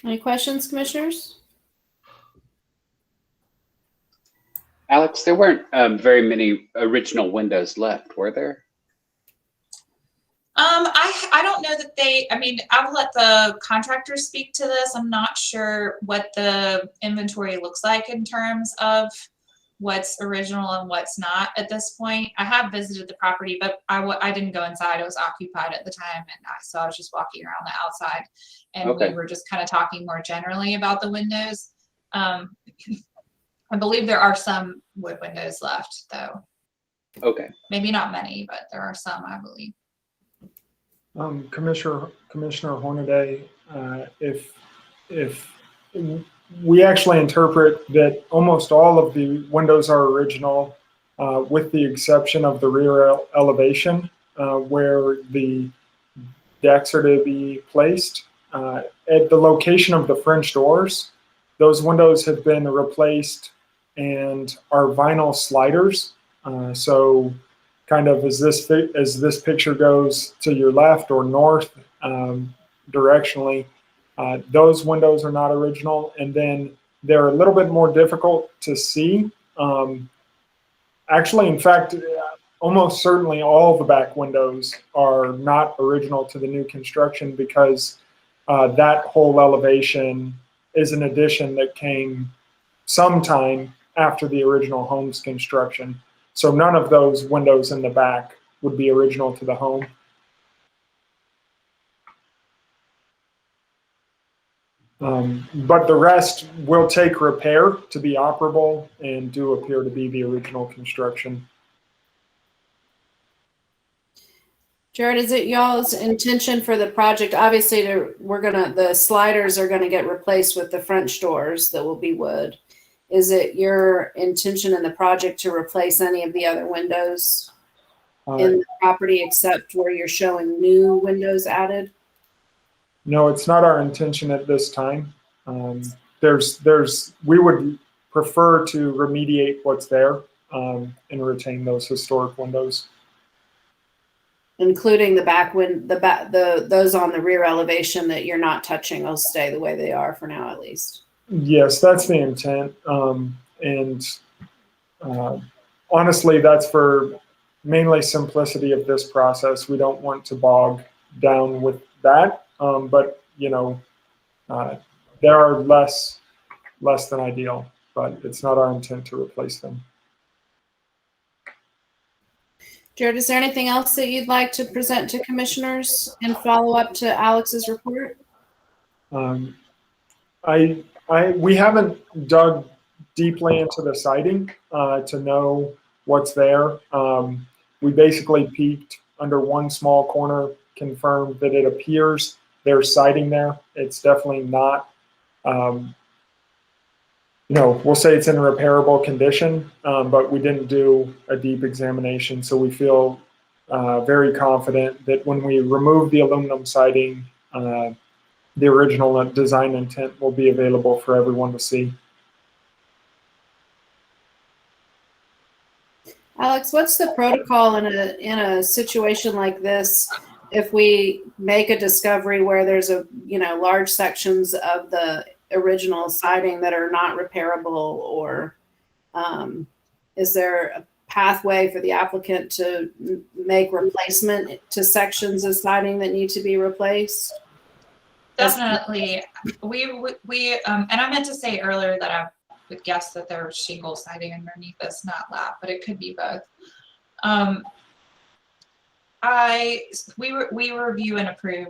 Any questions, commissioners? Alex, there weren't very many original windows left, were there? I don't know that I mean, I'll let the contractors speak to this. I'm not sure what the inventory looks like in terms of what's original and what's not at this point. I have visited the property, but I didn't go inside. It was occupied at the time, and so I was just walking around the outside, and Okay. we were just kind of talking more generally about the windows. I believe there are some wood windows left, though. Okay. Maybe not many, but there are some, I believe. Commissioner Hornaday, if we actually interpret that almost all of the windows are original, with the exception of the rear elevation, where the decks are to be placed. At the location of the French doors, those windows have been replaced and are vinyl sliders. So kind of as this picture goes to your left or north directionally, those windows are not original, and then they're a little bit more difficult to see. Actually, in fact, almost certainly all the back windows are not original to the new construction, because that whole elevation is an addition that came sometime after the original home's construction. So none of those windows in the back would be original to the home. But the rest will take repair to be operable and do appear to be the original construction. Jared, is it y'all's intention for the project? Obviously, the sliders are gonna get replaced with the French doors that will be wood. Is it your intention in the project to replace any of the other windows in the property except where you're showing new windows added? No, it's not our intention at this time. We would prefer to remediate what's there and retain those historic windows. Including the back those on the rear elevation that you're not touching will stay the way they are for now, at least. Yes, that's the intent. Honestly, that's for mainly simplicity of this process. We don't want to bog down with that. But there are less than ideal, but it's not our intent to replace them. Jared, is there anything else that you'd like to present to commissioners and follow up to Alex's report? We haven't dug deeply into the siding to know what's there. We basically peeked under one small corner, confirmed that it appears there's siding there. It's definitely not, we'll say it's in repairable condition, but we didn't do a deep examination. So we feel very confident that when we remove the aluminum siding, the original design intent will be available for everyone to see. Alex, what's the protocol in a situation like this if we make a discovery where there's large sections of the original siding that are not repairable, or is there a pathway for the applicant to make replacement to sections of siding that need to be replaced? Definitely. We and I meant to say earlier that I would guess that there's shingle siding underneath this, not lap, but it could be both. We review and approve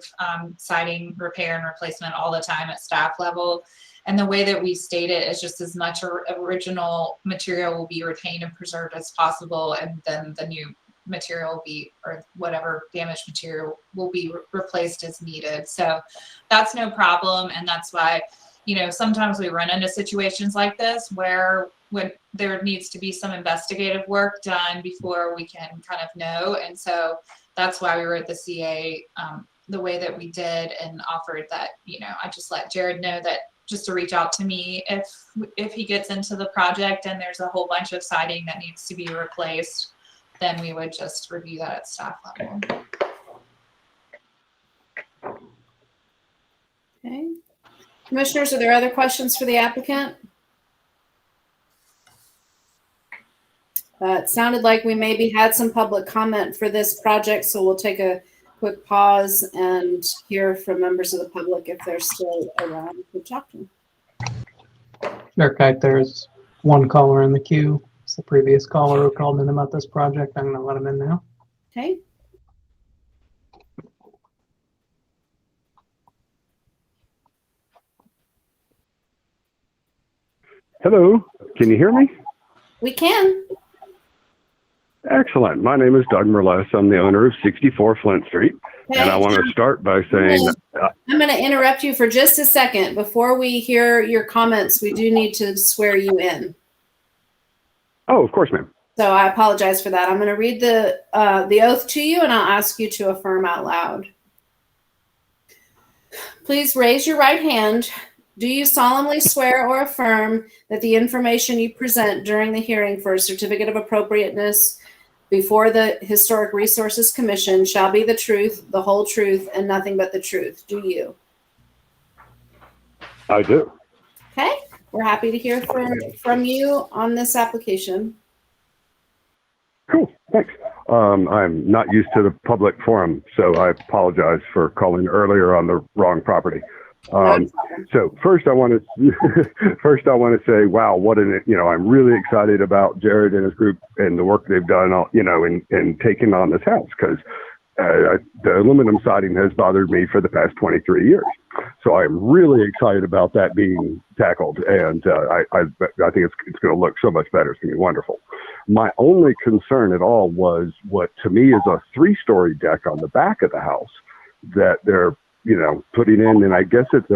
siding repair and replacement all the time at staff level. And the way that we state it is just as much original material will be retained and preserved as possible, and then the new material will be, or whatever damaged material will be replaced as needed. So that's no problem. And that's why, sometimes we run into situations like this where when there needs to be some investigative work done before we can kind of know. And so that's why we wrote the CA the way that we did, and offered that, I just let Jared know that just to reach out to me if he gets into the project and there's a whole bunch of siding that needs to be replaced, then we would just review that at staff level. Okay. Commissioners, are there other questions for the applicant? It sounded like we maybe had some public comment for this project, so we'll take a quick pause and hear from members of the public if they're still around to talk to them. Chair Kite, there's one caller in the queue. It's the previous caller who called in about this project. I'm going to let him in now. Okay. Hello, can you hear me? We can. Excellent. My name is Doug Merles. I'm the owner of 64 Flint Street. Okay. And I want to start by saying, I'm going to interrupt you for just a second. Before we hear your comments, we do need to swear you in. oh, of course, ma'am. So I apologize for that. I'm going to read the oath to you, and I'll ask you to affirm out loud. Please raise your right hand. Do you solemnly swear or affirm that the information you present during the hearing for a certificate of appropriateness before the Historic Resources Commission shall be the truth, the whole truth, and nothing but the truth? Do you? I do. Okay. We're happy to hear from you on this application. Cool, thanks. I'm not used to the public forum, so I apologize for calling earlier on the wrong property. So first I want to say, wow, what I'm really excited about Jared and his group and the work they've done, in taking on this house, because the aluminum siding has bothered me for the past 23 years. So I'm really excited about that being tackled, and I think it's going to look so much better. It's going to be wonderful. My only concern at all was what to me is a 3-story deck on the back of the house that they're putting in, and I guess it's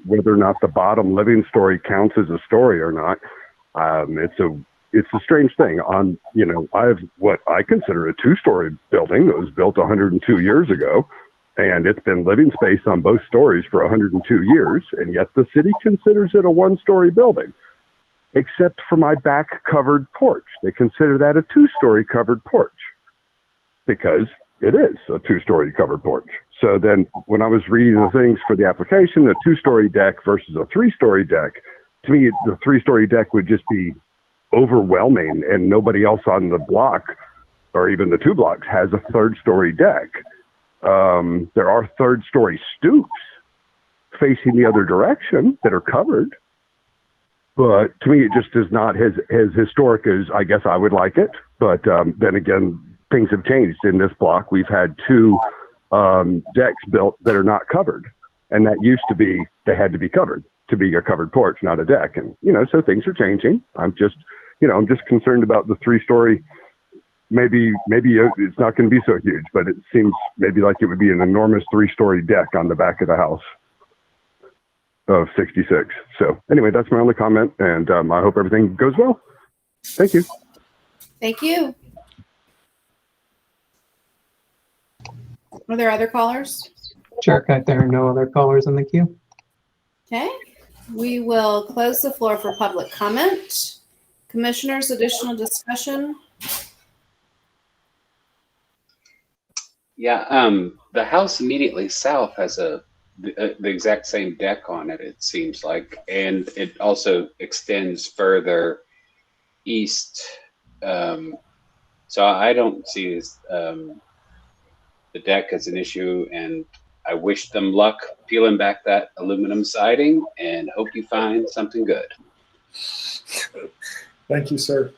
whether or not the bottom living story counts as a story or not. It's a strange thing. I have what I consider a 2-story building that was built 102 years ago, and it's been living space on both stories for 102 years, and yet the city considers it a 1-story building, except for my back covered porch. They consider that a 2-story covered porch because it is a 2-story covered porch. So then when I was reading the things for the application, a 2-story deck versus a 3-story deck, to me, the 3-story deck would just be overwhelming, and nobody else on the block or even the 2 blocks has a 3rd-story deck. There are 3rd-story stoops facing the other direction that are covered. But to me, it just is not as historic as I guess I would like it. But then again, things have changed in this block. We've had 2 decks built that are not covered, and that used to be they had to be covered to be a covered porch, not a deck. And so things are changing. I'm just concerned about the 3-story. Maybe it's not going to be so huge, but it seems maybe like it would be an enormous 3-story deck on the back of the house of 66. So anyway, that's my only comment, and I hope everything goes well. Thank you. Thank you. Are there other callers? Chair Kite, there are no other callers in the queue. Okay. We will close the floor for public comment. Commissioners, additional discussion? Yeah, the house immediately south has the exact same deck on it, it seems like, and it also extends further east. So I don't see this, the deck as an issue, and I wish them luck peeling back that aluminum siding and hope you find something good. Thank you, sir.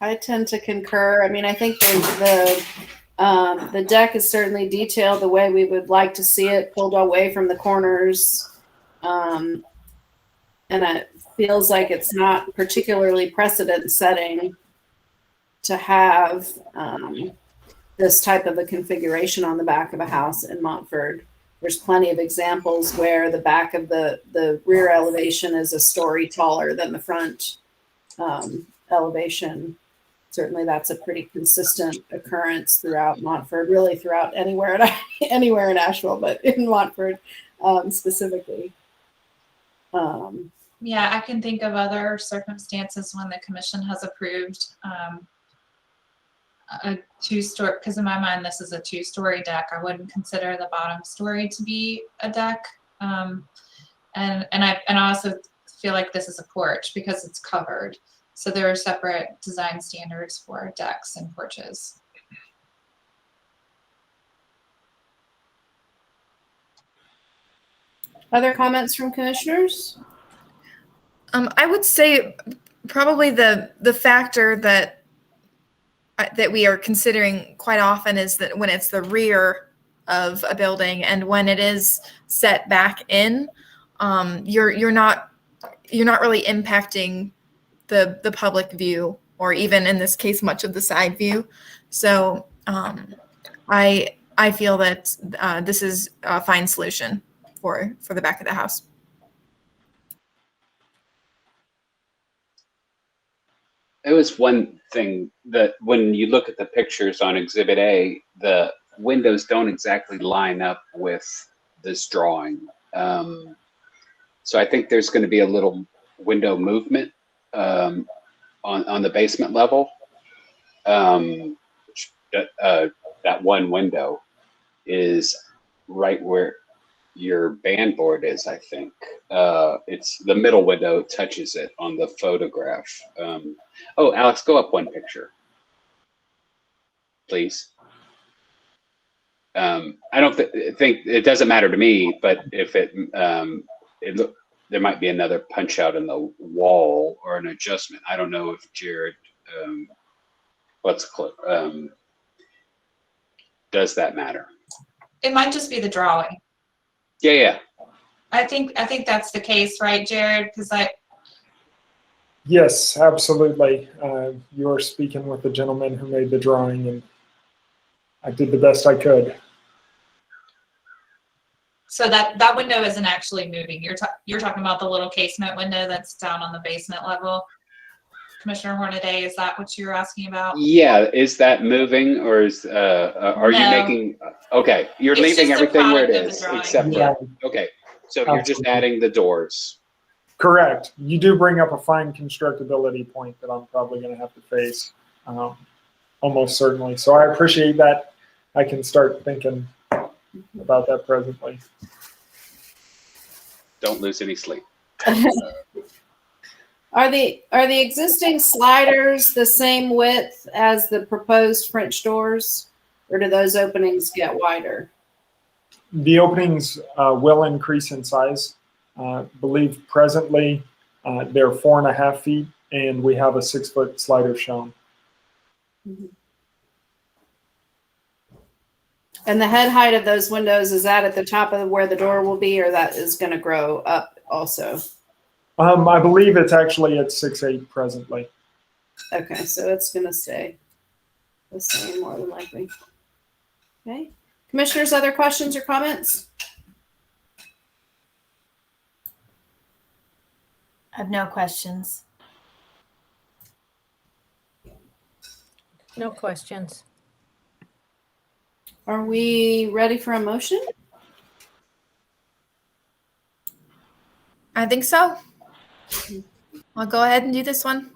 I tend to concur. I mean, I think the deck is certainly detailed the way we would like to see it, pulled away from the corners. And it feels like it's not particularly precedent setting to have this type of a configuration on the back of a house in Montford. There's plenty of examples where the back of the rear elevation is a story taller than the front elevation. Certainly that's a pretty consistent occurrence throughout Montford, really throughout anywhere in Asheville, but in Montford specifically. Yeah, I can think of other circumstances when the commission has approved a 2-story, because in my mind this is a 2-story deck. I wouldn't consider the bottom story to be a deck, and I also feel like this is a porch because it's covered. So there are separate design standards for decks and porches. Other comments from commissioners? I would say probably the factor that we are considering quite often is that when it's the rear of a building and when it is set back in, you're not really impacting the public view, or even in this case, much of the side view. So I feel that this is a fine solution for the back of the house. It was one thing that when you look at the pictures on Exhibit A, the windows don't exactly line up with this drawing. So I think there's going to be a little window movement on the basement level. That one window is right where your band board is, I think. It's the middle window touches it on the photograph. Oh, Alex, go up one picture, please. I don't think it doesn't matter to me, but if there might be another punch out in the wall or an adjustment. I don't know if Jared, does that matter? It might just be the drawing. Yeah. I think that's the case, right, Jared? Because Yes, absolutely. You are speaking with the gentleman who made the drawing, and I did the best I could. so that window isn't actually moving. You're talking about the little casement window that's down on the basement level. Commissioner Hornaday, is that what you're asking about? Yeah, is that moving, or is are you No. making? Okay, you're It's leaving just a everything where it product of the is, drawing. except Yeah. okay. So you're just adding the doors. Correct. You do bring up a fine constructability point that I'm probably going to have to face, almost certainly. So I appreciate that. I can start thinking about that presently. Don't lose any sleep. Are the existing sliders the same width as the proposed French doors, or do those openings get wider? The openings will increase in size. Believe presently they're 4.5 feet, and we have a 6-foot slider shown. And the head height of those windows, is that at the top of where the door will be, or that is going to grow up also? I believe it's actually at 6'8" presently. Okay, so it's going to stay the same more than likely. Okay. Commissioners, other questions or comments? I have no questions. No questions. Are we ready for a motion? I think so. I'll go ahead and do this one.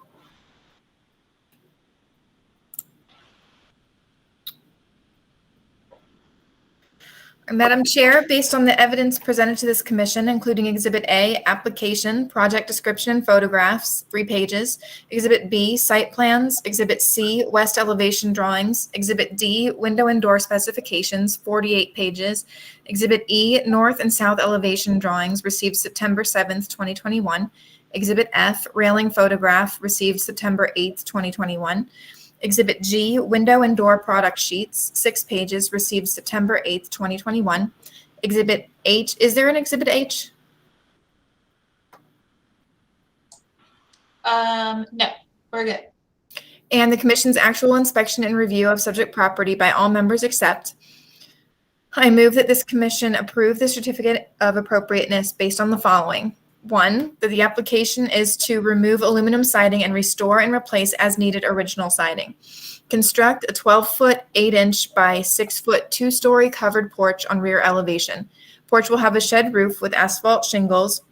Madam Chair, based on the evidence presented to this commission, including Exhibit A, application, project description and photographs, 3 pages, Exhibit B, site plans, Exhibit C, west elevation drawings, Exhibit D, window and door specifications, 48 pages, Exhibit E, north and south elevation drawings, received September 7th, 2021, Exhibit F, railing photograph, received September 8th, 2021, Exhibit G, window and door product sheets, 6 pages, received September 8th, 2021. Exhibit H, is there an Exhibit H? No, we're good. And the commission's actual inspection and review of subject property by all members except. I move that this commission approve the certificate of appropriateness based on the following. 1, that the application is to remove aluminum siding and restore and replace as needed original siding. Construct a 12-foot, 8-inch by 6-foot, 2-story covered porch on rear elevation. Porch will have a shed roof with asphalt shingles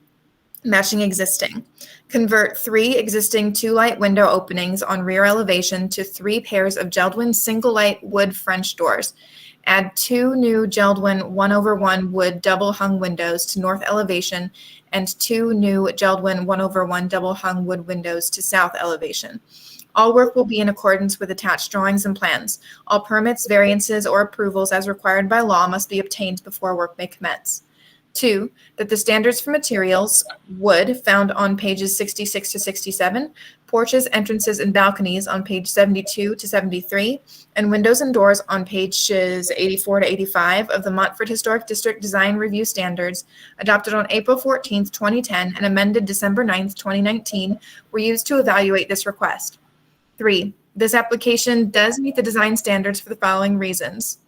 matching existing. Convert 3 existing 2-light window openings on rear elevation to 3 pairs of JELD-WIN single-light wood French doors. Add 2 new JELD-WEN 1/1 wood double hung windows to north elevation and 2 new JELD-WEN 1/1 double hung wood windows to south elevation. All work will be in accordance with attached drawings and plans. All permits, variances, or approvals as required by law must be obtained before work may commence. 2, that the standards for materials, wood, found on pages 66 to 67, porches, entrances, and balconies on page 72 to 73, and windows and doors on pages 84 to 85 of the Montford Historic District Design Review Standards, adopted on April 14, 2010, and amended December 9, 2019, were used to evaluate this request. 3, this application does meet the design standards for the following reasons.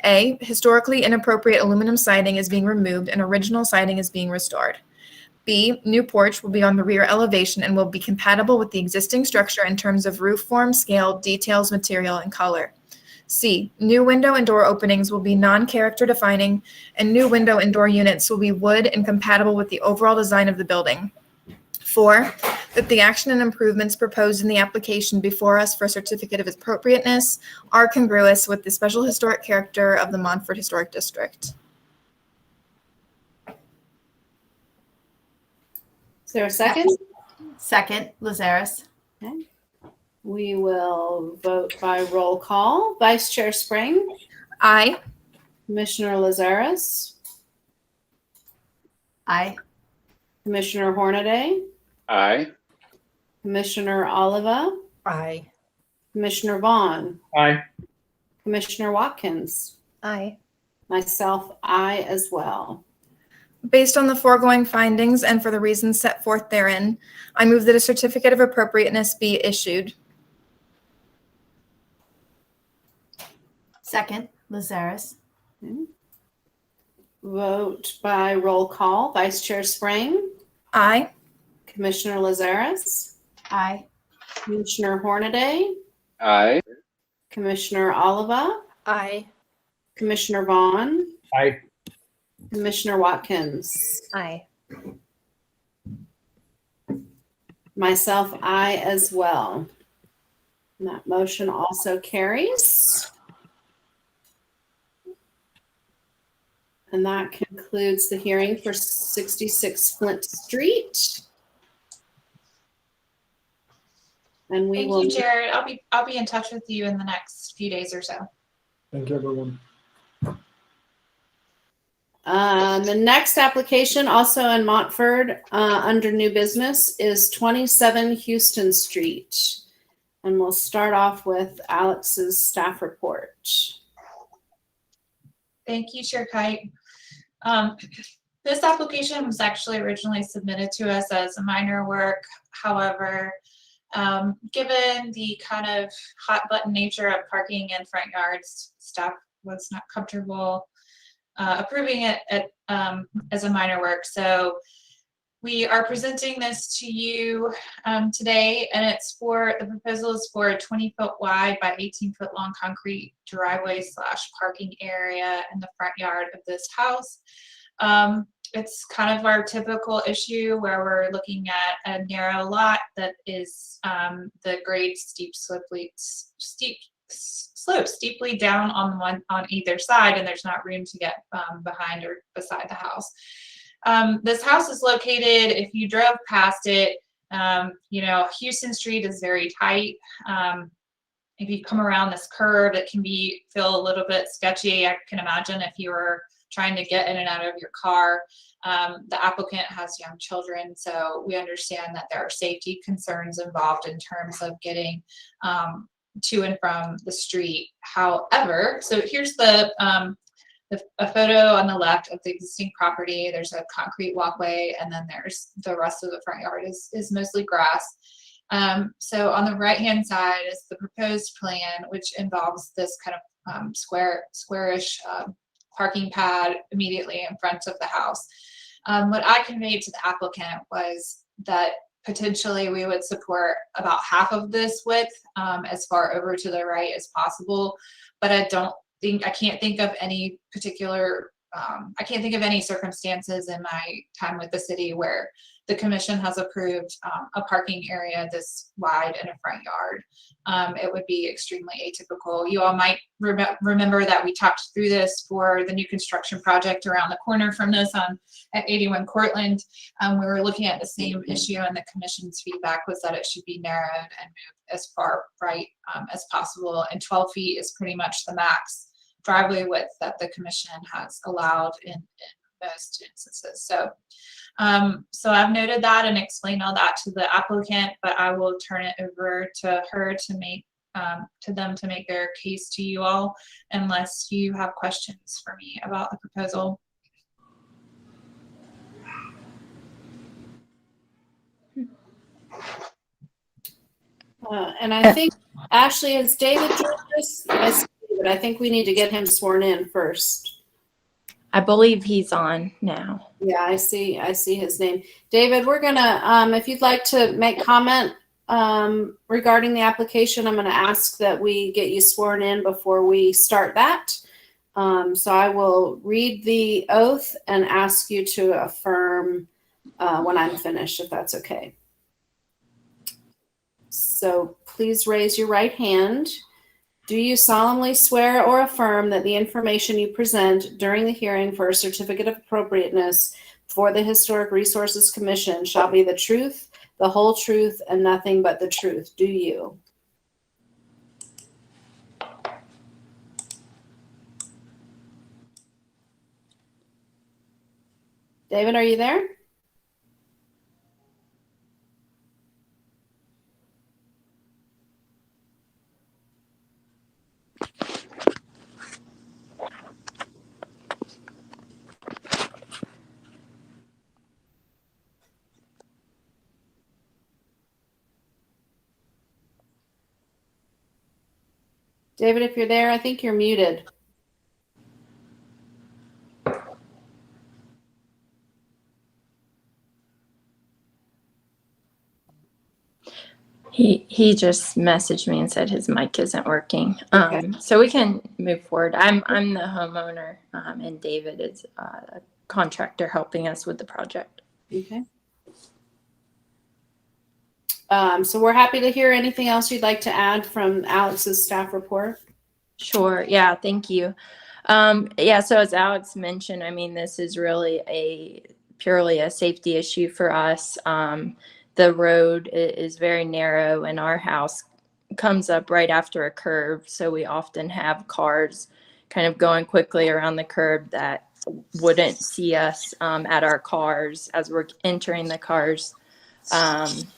A, historically inappropriate aluminum siding is being removed and original siding is being restored. B, new porch will be on the rear elevation and will be compatible with the existing structure in terms of roof form, scale, details, material, and color. C, new window and door openings will be non-character defining, and new window and door units will be wood and compatible with the overall design of the building. 4, that the action and improvements proposed in the application before us for a certificate of appropriateness are congruous with the special historic character of the Montford Historic District. Is there a second? Second, Lazaris. Okay. We will vote by roll call. Vice Chair Spring? Aye. Commissioner Lazaris? Aye. Commissioner Hornaday? Aye. Commissioner Oliva? Aye. Commissioner Vaughn? Aye. Commissioner Watkins? Aye. Myself, aye as well. Based on the foregoing findings and for the reasons set forth therein, I move that a certificate of appropriateness be issued. Second, Lazaris. Okay. Vote by roll call. Vice Chair Spring? Aye. Commissioner Lazaris? Aye. Commissioner Hornaday? Aye. Commissioner Oliva? Aye. Commissioner Vaughn? Aye. Commissioner Watkins? Aye. Myself, aye as well. And that motion also carries. And that concludes the hearing for 66 Flint Street. And we Thank will. you, Jared. I'll be in touch with you in the next few days or so. Thank you, everyone. The next application, also in Montford, under new business, is 27 Houston Street. And we'll start off with Alex's staff report. Thank you, Chair Kite. This application was actually originally submitted to us as a minor work. However, given the kind of hot button nature of parking in front yards, staff was not comfortable approving it as a minor work. So we are presenting this to you today, and the proposal is for a 20-foot wide by 18-foot long concrete driveway / parking area in the front yard of this house. It's kind of our typical issue where we're looking at a narrow lot that is the grade slopes steeply down on either side, and there's not room to get behind or beside the house. This house is located, if you drove past it, Houston Street is very tight. If you come around this curve, it can feel a little bit sketchy. I can imagine if you were trying to get in and out of your car. The applicant has young children, so we understand that there are safety concerns involved in terms of getting to and from the street. However, so here's a photo on the left of the existing property. There's a concrete walkway, and then there's the rest of the front yard is mostly grass. So on the right-hand side is the proposed plan, which involves this kind of squarish parking pad immediately in front of the house. What I conveyed to the applicant was that potentially we would support about half of this width as far over to the right as possible, but I can't think of any particular, I can't think of any circumstances in my time with the city where the commission has approved a parking area this wide in a front yard. it would be extremely atypical. You all might remember that we talked through this for the new construction project around the corner from this at 81 Cortland. We were looking at the same issue, and the commission's feedback was that it should be narrowed and moved as far right as possible. And 12 feet is pretty much the max driveway width that the commission has allowed in most instances. So I've noted that and explained all that to the applicant, but I will turn it over to her to them to make their case to you all, unless you have questions for me about the proposal. And I think, Ashley, has David joined us? I see, but I think we need to get him sworn in first. I believe he's on now. Yeah, I see his name. David, we're gonna, if you'd like to make comment regarding the application, I'm gonna ask that we get you sworn in before we start that. So I will read the oath and ask you to affirm when I'm finished, if that's okay. So please raise your right hand. Do you solemnly swear or affirm that the information you present during the hearing for a certificate of appropriateness for the Historic Resources Commission shall be the truth, the whole truth, and nothing but the truth? Do you? David, are you there? David, if you're there, I think you're muted. He just messaged me and said his mic isn't working. Okay. So we can move forward. I'm the homeowner, and David is a contractor helping us with the project. Okay. So we're happy to hear anything else you'd like to add from Alex's staff report. Sure. Yeah. Thank you. Yeah. So as Alex mentioned, I mean, this is really purely a safety issue for us. The road is very narrow, and our house comes up right after a curve. So we often have cars kind of going quickly around the curb that wouldn't see us at our cars as we're entering the cars.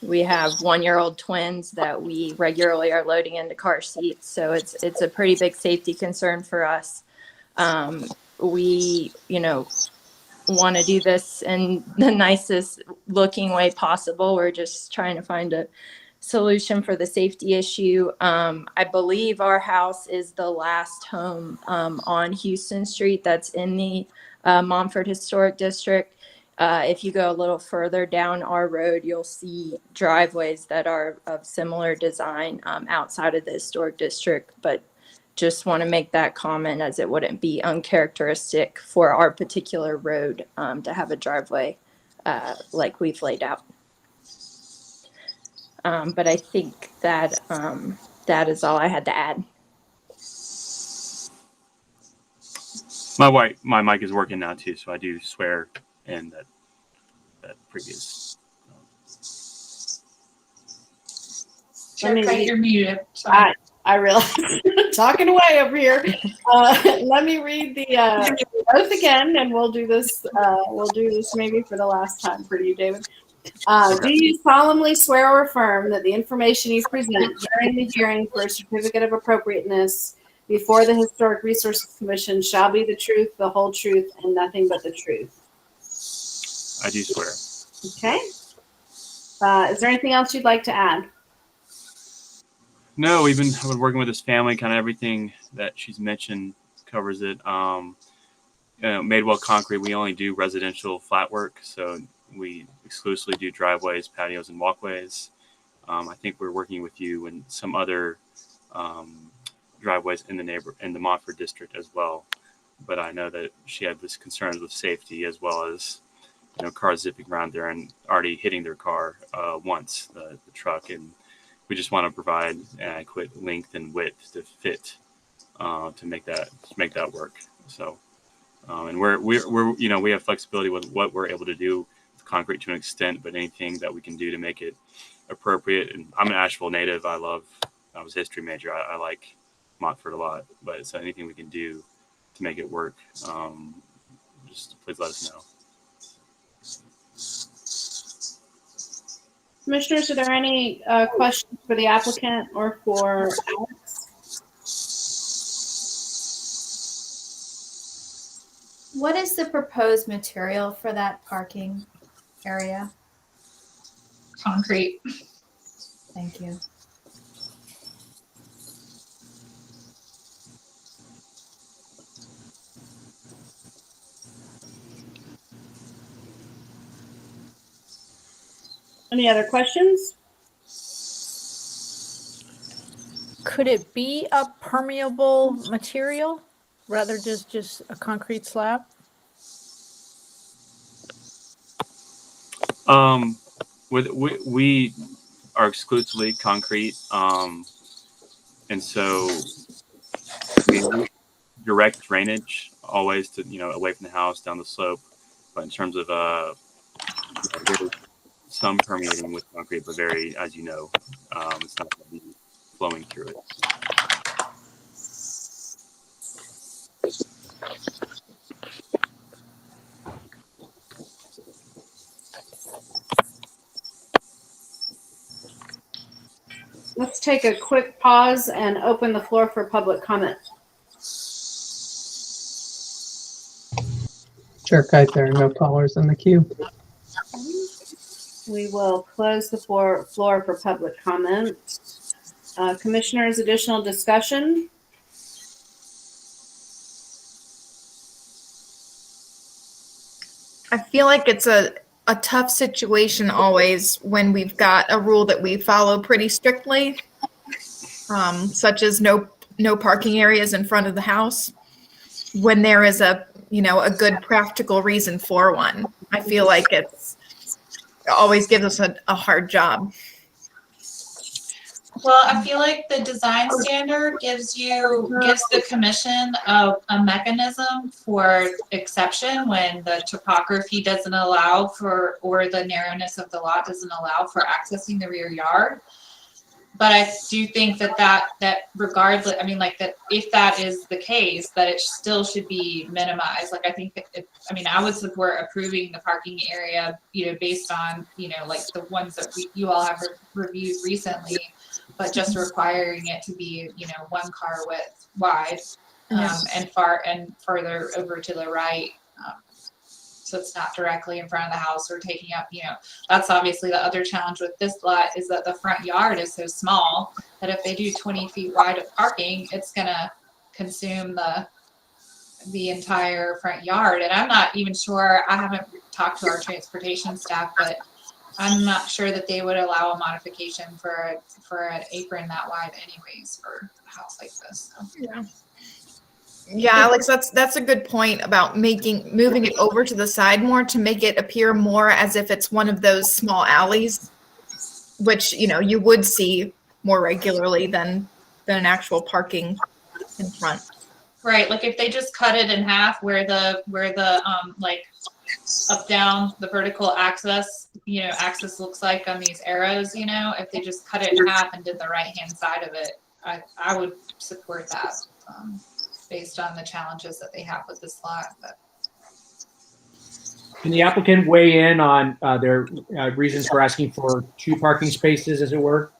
We have 1-year-old twins that we regularly are loading into car seats. So it's a pretty big safety concern for us. We, want to do this in the nicest looking way possible. We're just trying to find a solution for the safety issue. I believe our house is the last home on Houston Street that's in the Montford Historic District. If you go a little further down our road, you'll see driveways that are of similar design outside of the historic district, but just want to make that comment, as it wouldn't be uncharacteristic for our particular road to have a driveway like we've laid out. But I think that that is all I had to add. My mic is working now too, so I do swear in that previous. Chair Kite, you're muted. Sorry. I realize talking away over here. Let me read the oath again, and we'll do this. We'll do this maybe for the last time for you, David. Do you solemnly swear or affirm that the information you present during the hearing for a certificate of appropriateness before the Historic Resources Commission shall be the truth, the whole truth, and nothing but the truth? I do swear. Okay. Is there anything else you'd like to add? No, I've been working with this family. Kind of everything that she's mentioned covers it. Madewell Concrete, we only do residential flat work, so we exclusively do driveways, patios, and walkways. I think we're working with you and some other driveways in the Montford district as well. But I know that she had this concerns with safety, as well as cars zipping around there and already hitting their car once, the truck, and we just want to provide adequate length and width to fit to make that work. So, and we're we have flexibility with what we're able to do with concrete to an extent, but anything that we can do to make it appropriate. And I'm an Asheville native. I was a history major. I like Montfort a lot, but so anything we can do to make it work, just please let us know. Commissioners, are there any questions for the applicant or for Alex? What is the proposed material for that parking area? Concrete. Thank you. Any other questions? Could it be a permeable material rather just a concrete slab? We are exclusively concrete, and so we direct drainage always to away from the house down the slope. But in terms of there's some permeating with concrete, but very, as you know, it's not going to be flowing through it. Let's take a quick pause and open the floor for public comment. Chair Kite, there are no callers in the queue. We will close the floor for public comment. Commissioners, additional discussion? I feel like it's a tough situation always when we've got a rule that we follow pretty strictly, such as no parking areas in front of the house, when there is a good practical reason for one. I feel like it always gives us a hard job. Well, I feel like the design standard gives the commission a mechanism for exception when the topography doesn't allow for, or the narrowness of the lot doesn't allow for accessing the rear yard. But I do think that regardless, I mean, like that, if that is the case, that it still should be minimized. Like I think, I would support approving the parking area, based on, like the ones that you all have reviewed recently, but just requiring it to be, 1 car width wide, and further over to the right. So it's not directly in front of the house or taking up, that's obviously the other challenge with this lot is that the front yard is so small that if they do 20 feet wide of parking, it's gonna consume the entire front yard. And I'm not even sure, I haven't talked to our transportation staff, but I'm not sure that they would allow a modification for an apron that wide anyways for a house like this. So. Yeah, Alex, that's a good point about moving it over to the side more to make it appear more as if it's one of those small alleys, which you would see more regularly than an actual parking in front. Right, like if they just cut it in half where the like up down the vertical axis looks like on these arrows, if they just cut it in half and did the right hand side of it, I would support that. Based on the challenges that they have with this lot. But. Can the applicant weigh in on their reasons for asking for 2 parking spaces, as it were?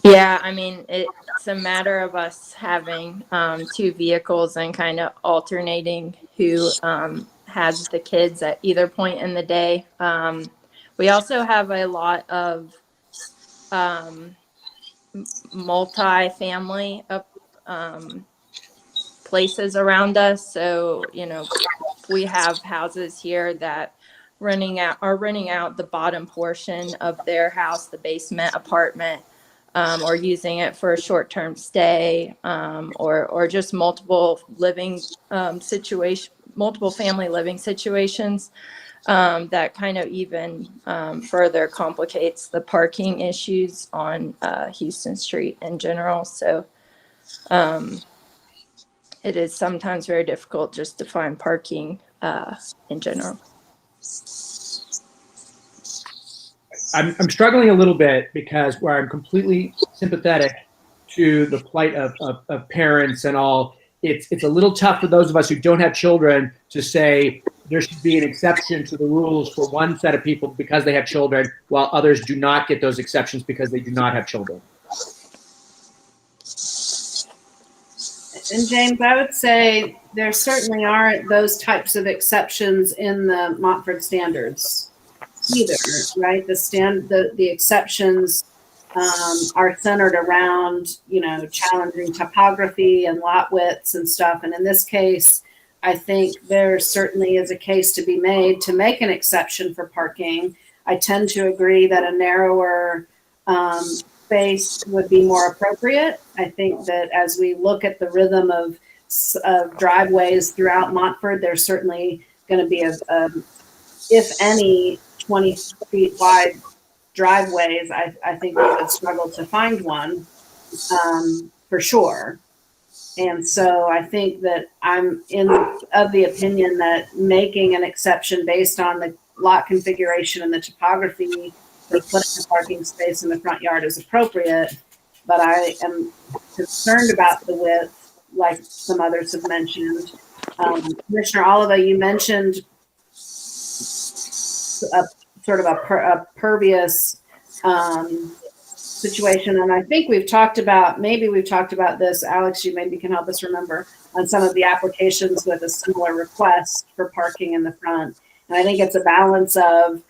Yeah, it's a matter of us having 2 vehicles and kind of alternating who has the kids at either point in the day. We also have a lot of multi-family places around us. So, we have houses here that are renting out the bottom portion of their house, the basement apartment, or using it for a short-term stay, or just multiple family living situations. that kind of even further complicates the parking issues on Houston Street in general. So it is sometimes very difficult just to find parking in general. I'm struggling a little bit because where I'm completely sympathetic to the plight of parents and all, it's a little tough for those of us who don't have children to say there should be an exception to the rules for one set of people because they have children, while others do not get those exceptions because they do not have children. And James, I would say there certainly aren't those types of exceptions in the Montford standards either, right? The exceptions are centered around, challenging topography and lot widths and stuff. And in this case, I think there certainly is a case to be made to make an exception for parking. I tend to agree that a narrower space would be more appropriate. I think that as we look at the rhythm of driveways throughout Montford, there's certainly going to be if any, 20 feet wide driveways. I think we would struggle to find one for sure. And so I think that I'm of the opinion that making an exception based on the lot configuration and the topography for putting a parking space in the front yard is appropriate. But I am concerned about the width, like some others have mentioned. Commissioner Oliva, you mentioned a sort of a pervious situation. And I think we've talked about this. Alex, you maybe can help us remember on some of the applications with a similar request for parking in the front. And I think it's a balance of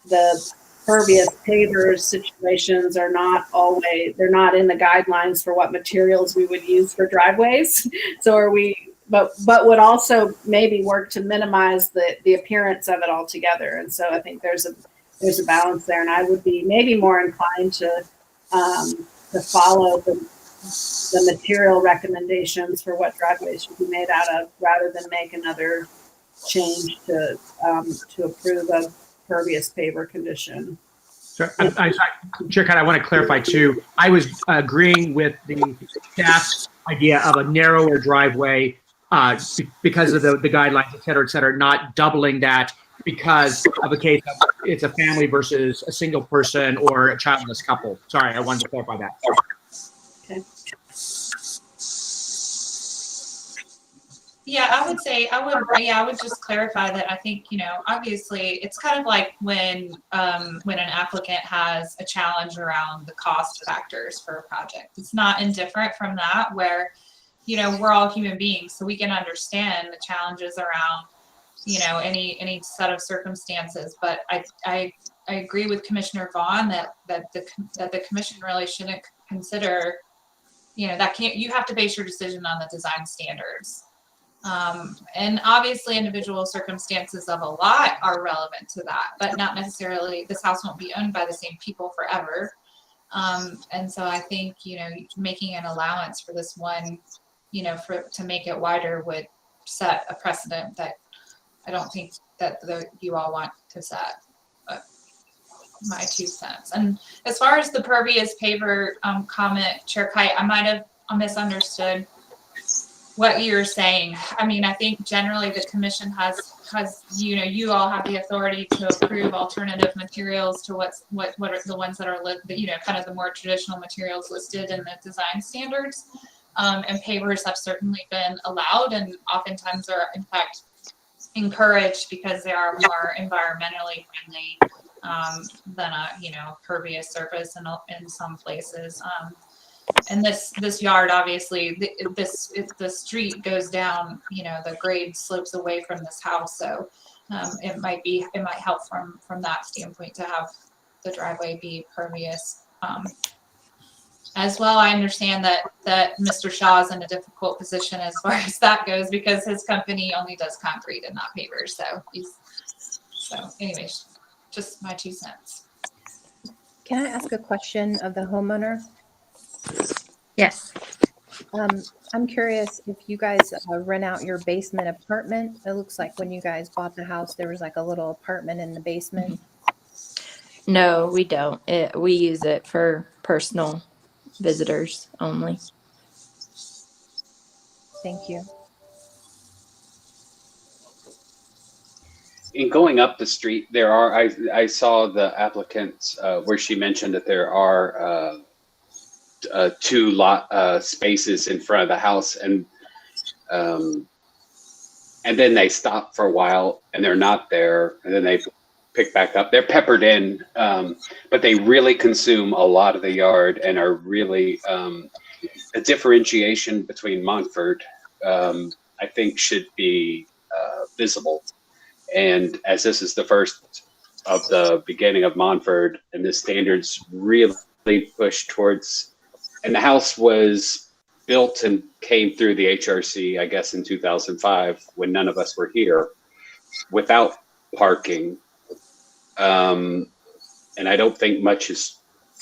the pervious pavers situations they're not in the guidelines for what materials we would use for driveways. So but would also maybe work to minimize the appearance of it altogether. And so I think there's a balance there, and I would be maybe more inclined to follow the material recommendations for what driveways should be made out of, rather than make another change to approve a pervious paver condition. So, Chair Kite, I want to clarify too. I was agreeing with the staff's idea of a narrower driveway because of the guidelines, et cetera, not doubling that because of a case of it's a family versus a single person or a childless couple. Sorry, I wanted to clarify that. Okay. Yeah, I would just clarify that I think, obviously it's kind of like when an applicant has a challenge around the cost factors for a project. It's not indifferent from that, where, we're all human beings, so we can understand the challenges around, any set of circumstances. But I agree with Commissioner Vaughn that the commission really shouldn't consider, you have to base your decision on the design standards. And obviously individual circumstances of a lot are relevant to that, but not necessarily. This house won't be owned by the same people forever. And so I think, making an allowance for this one, to make it wider would set a precedent that I don't think that you all want to set. But my 2 cents. And as far as the pervious paver comment, Chair Kite, I might have misunderstood what you're saying. I mean, I think generally the commission has you all have the authority to approve alternative materials to what are the ones that are kind of the more traditional materials listed in the design standards. And pavers have certainly been allowed and oftentimes are in fact encouraged because they are more environmentally friendly than a pervious surface in some places. And this yard, obviously, the street goes down, the grade slopes away from this house. So it might help from that standpoint to have the driveway be pervious. As well, I understand that Mr. Shaw is in a difficult position as far as that goes because his company only does concrete and not pavers. So anyways, just my 2 cents. Can I ask a question of the homeowner? Yes. I'm curious if you guys rent out your basement apartment. It looks like when you guys bought the house, there was like a little apartment in the basement. No, we don't. We use it for personal visitors only. Thank you. In going up the street, there are, I saw the applicants where she mentioned that there are 2 lot spaces in front of the house, and then they stop for a while and they're not there, and then they pick back up. They're peppered in, but they really consume a lot of the yard and are really a differentiation between Montford, I think, should be visible. And as this is the first of the beginning of Montford, and the standards really push towards, and the house was built and came through the HRC, I guess, in 2005, when none of us were here, without parking. And I don't think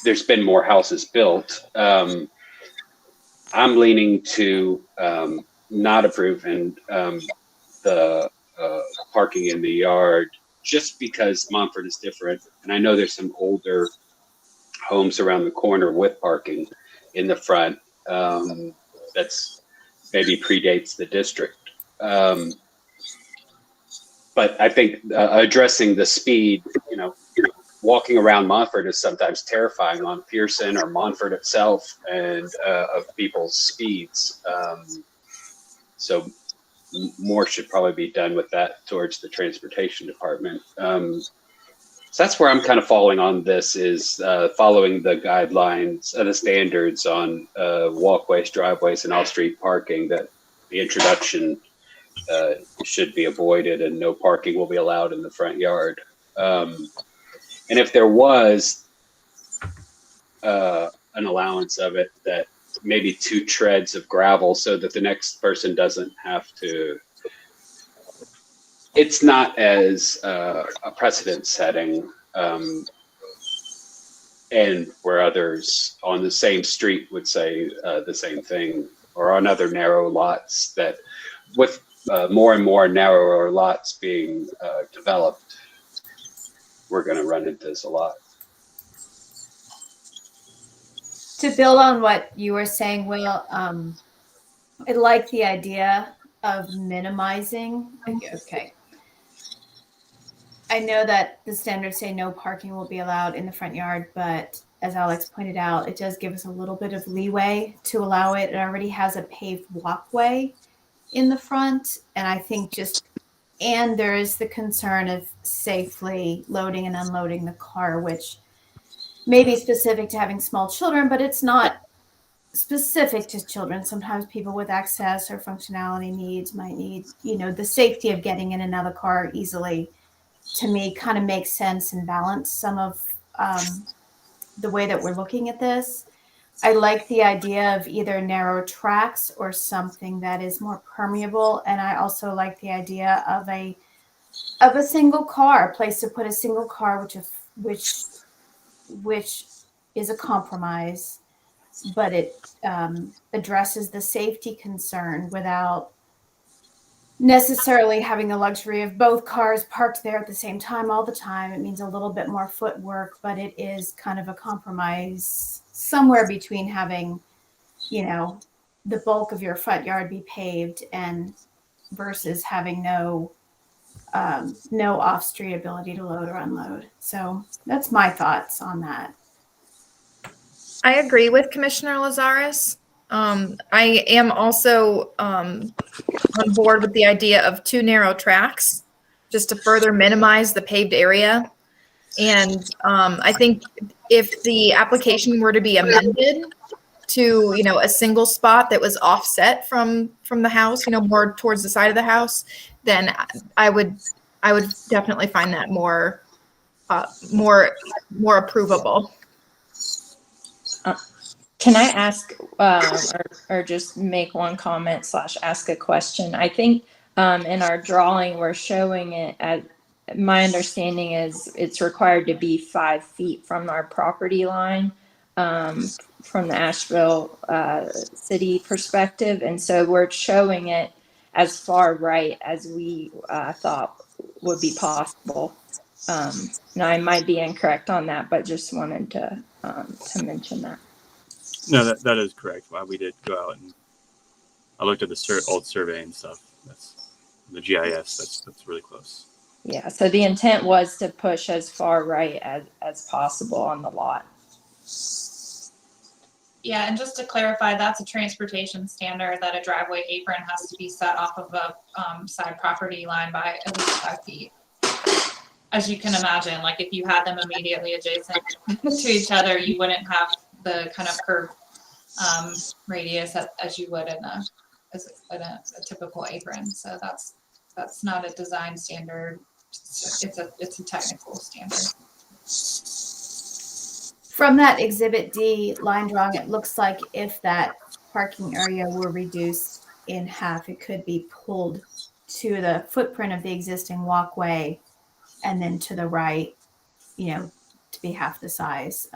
there's been more houses built. I'm leaning to not approve and the parking in the yard, just because Montford is different. And I know there's some older homes around the corner with parking in the front that's maybe predates the district. But I think addressing the speed, walking around Montford is sometimes terrifying on Pearson or Montford itself, and of people's speeds. So more should probably be done with that towards the transportation department. So that's where I'm kind of falling on this, is following the guidelines, the standards on walkways, driveways, and off-street parking, that the introduction should be avoided and no parking will be allowed in the front yard. And if there was an allowance of it, that maybe 2 treads of gravel, so that the next person doesn't have to. It's not as a precedent setting, and where others on the same street would say the same thing, or on other narrow lots, that with more and more narrower lots being developed, we're going to run into this a lot. To build on what you were saying, Will, I like the idea of minimizing. Okay. I know that the standards say no parking will be allowed in the front yard, but as Alex pointed out, it does give us a little bit of leeway to allow it. It already has a paved walkway in the front, and I think and there is the concern of safely loading and unloading the car, which may be specific to having small children, but it's not specific to children. Sometimes people with access or functionality needs might need, the safety of getting in another car easily, to me, kind of makes sense and balance some of the way that we're looking at this. I like the idea of either narrow tracks or something that is more permeable. And I also like the idea of a single car, a place to put a single car, which is a compromise, but it addresses the safety concern without necessarily having the luxury of both cars parked there at the same time all the time. It means a little bit more footwork, but it is kind of a compromise somewhere between having, the bulk of your front yard be paved and versus having no off-street ability to load or unload. So that's my thoughts on that. I agree with Commissioner Lazarus. I am also on board with the idea of 2 narrow tracks, just to further minimize the paved area. And I think if the application were to be amended to, a single spot that was offset from the house, more towards the side of the house, then I would definitely find that more approvable. Can I ask or just make one comment / ask a question? I think in our drawing, we're showing it at, my understanding is it's required to be 5 feet from our property line. from the Asheville city perspective. And so we're showing it as far right as we thought would be possible. Now I might be incorrect on that, but just wanted to mention that. No, that is correct. Well, we did go out and I looked at the old survey and stuff. That's the GIS. That's really close. Yeah. So the intent was to push as far right as possible on the lot. Yeah, and just to clarify, that's a transportation standard that a driveway apron has to be set off of a side property line by at least 5 feet. As you can imagine, like if you had them immediately adjacent to each other, you wouldn't have the kind of curved radius as you would in a typical apron. So that's not a design standard. It's a technical standard. From that Exhibit D line drawing, it looks like if that parking area were reduced in half, it could be pulled to the footprint of the existing walkway and then to the right, to be half the size.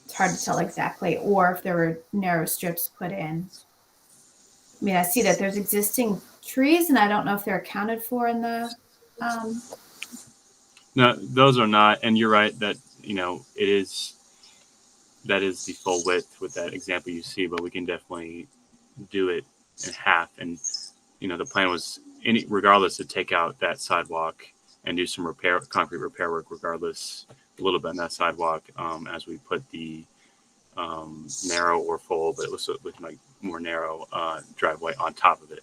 It's hard to tell exactly, or if there were narrow strips put in. I mean, I see that there's existing trees, and I don't know if they're accounted for in the. No, those are not. And you're right that that is the full width with that example you see, but we can definitely do it in half. And the plan was regardless to take out that sidewalk and do some concrete repair work regardless, a little bit on that sidewalk as we put the narrow or full, but it was looking like more narrow driveway on top of it.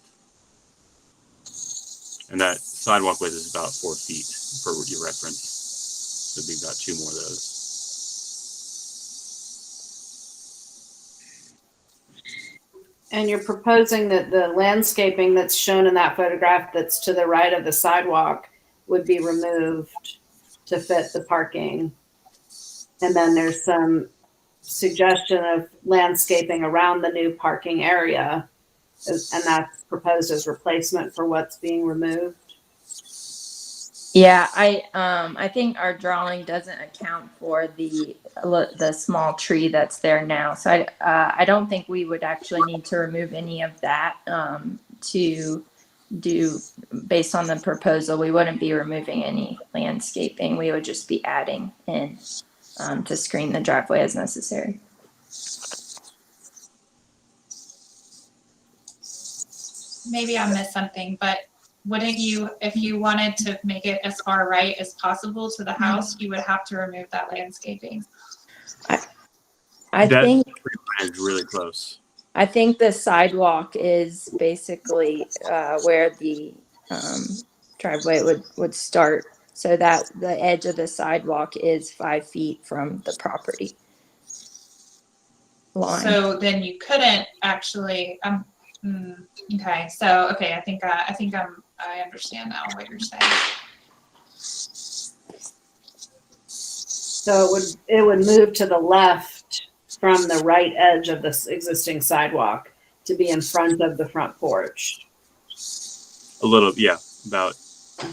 And that sidewalk width is about 4 feet for your reference. So it'd be about 2 more of those. And you're proposing that the landscaping that's shown in that photograph that's to the right of the sidewalk would be removed to fit the parking. And then there's some suggestion of landscaping around the new parking area, and that's proposed as replacement for what's being removed. Yeah, I think our drawing doesn't account for the small tree that's there now. So I don't think we would actually need to remove any of that to do based on the proposal. We wouldn't be removing any landscaping. We would just be adding in to screen the driveway as necessary. Maybe I missed something, but wouldn't you, if you wanted to make it as far right as possible to the house, you would have to remove that landscaping? I think is really close. I think the sidewalk is basically where the driveway would start, so that the edge of the sidewalk is 5 feet from the property line. So then you couldn't actually. Okay. So I think I understand now what you're saying. So it would move to the left from the right edge of this existing sidewalk to be in front of the front porch. A little, yeah, about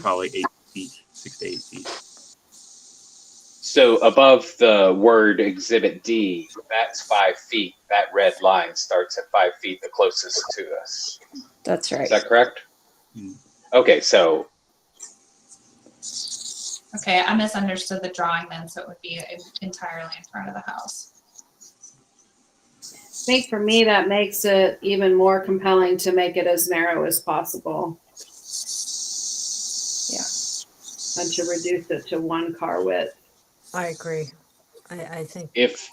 probably 8 feet, 6 to 8 feet. So above the word Exhibit D, that's 5 feet. That red line starts at 5 feet, the closest to us. That's right. Is that correct? Okay, so. Okay, I misunderstood the drawing then, so it would be entirely in front of the house. I think for me, that makes it even more compelling to make it as narrow as possible. Yeah. And to reduce it to 1 car width. I agree. I think If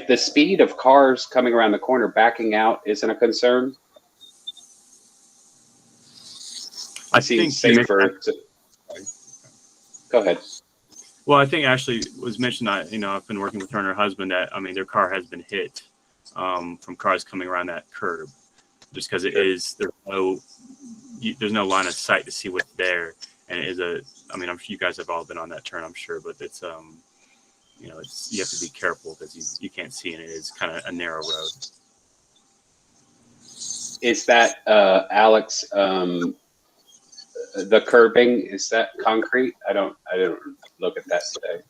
the speed of cars coming around the corner backing out isn't a concern, I seem think safer to. Go ahead. Well, I think Ashley was mentioned that, I've been working with her and her husband that, their car has been hit from cars coming around that curb, just because there's no line of sight to see what's there. And it is I'm sure you guys have all been on that turn, I'm sure, but it's, you have to be careful because you can't see, and it is kind of a narrow road. Is that, Alex, the curbing, is that concrete? I don't look at that today.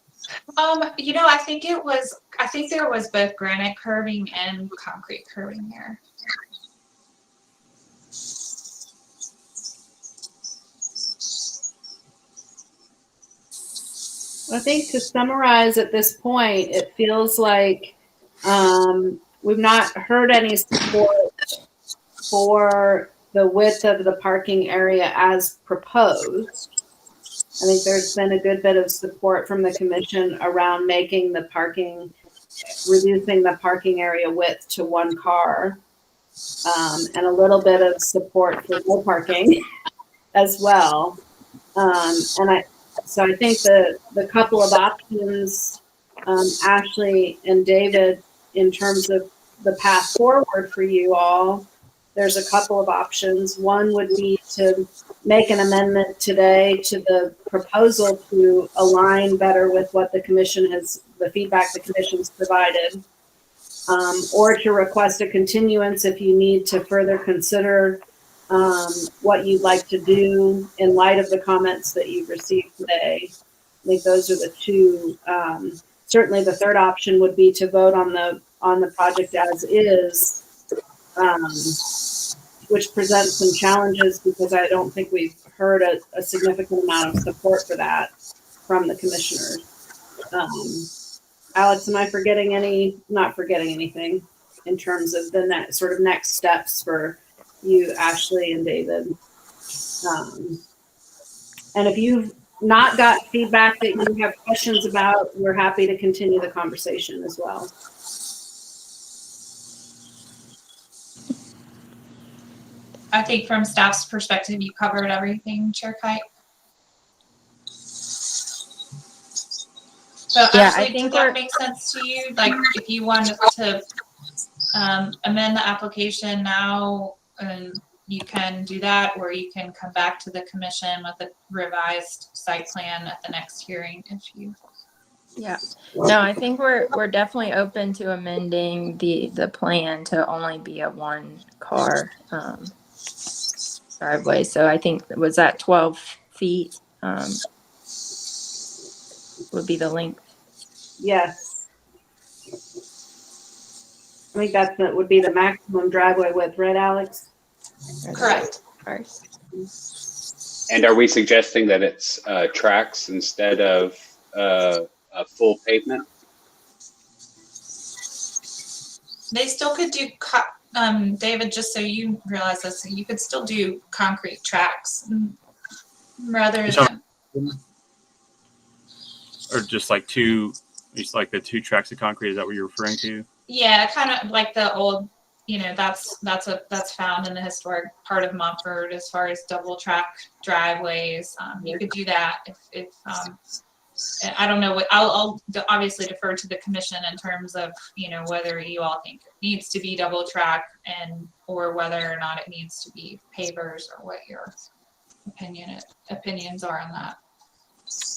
I think there was both granite curving and concrete curving there. I think to summarize at this point, it feels like we've not heard any support for the width of the parking area as proposed. I think there's been a good bit of support from the commission around reducing the parking area width to one car, and a little bit of support for no parking as well. So I think the couple of options, Ashley and David, in terms of the path forward for you all, there's a couple of options. One would be to make an amendment today to the proposal to align better with what the feedback the commission's provided, or to request a continuance if you need to further consider what you'd like to do in light of the comments that you've received today. I think those are the two. Certainly the third option would be to vote on the project as is, which presents some challenges because I don't think we've heard a significant amount of support for that from the commissioners. Alex, am I not forgetting anything in terms of the next steps for you, Ashley and David? And if you've not got feedback that you have questions about, we're happy to continue the conversation as well. I think from staff's perspective, you covered everything, Chair Kite. So Yeah, Ashley, I think does that make sense to you? Like if you wanted to amend the application now, you can do that, or you can come back to the commission with a revised site plan at the next hearing if you. Yeah, no, I think we're definitely open to amending the plan to only be a one car driveway. So I think, was that 12 feet would be the length? Yes. I think that would be the maximum driveway width, right, Alex? Correct. And are we suggesting that it's tracks instead of a full pavement? They still could do, David, just so you realize this, you could still do concrete tracks rather than. Or just like the two tracks of concrete, is that what you're referring to? Yeah, kind of like the old, that's found in the historic part of Montford as far as double track driveways. You could do that if I don't know what, I'll obviously defer to the commission in terms of, whether you all think it needs to be double track or whether or not it needs to be pavers, or what your opinions are on that.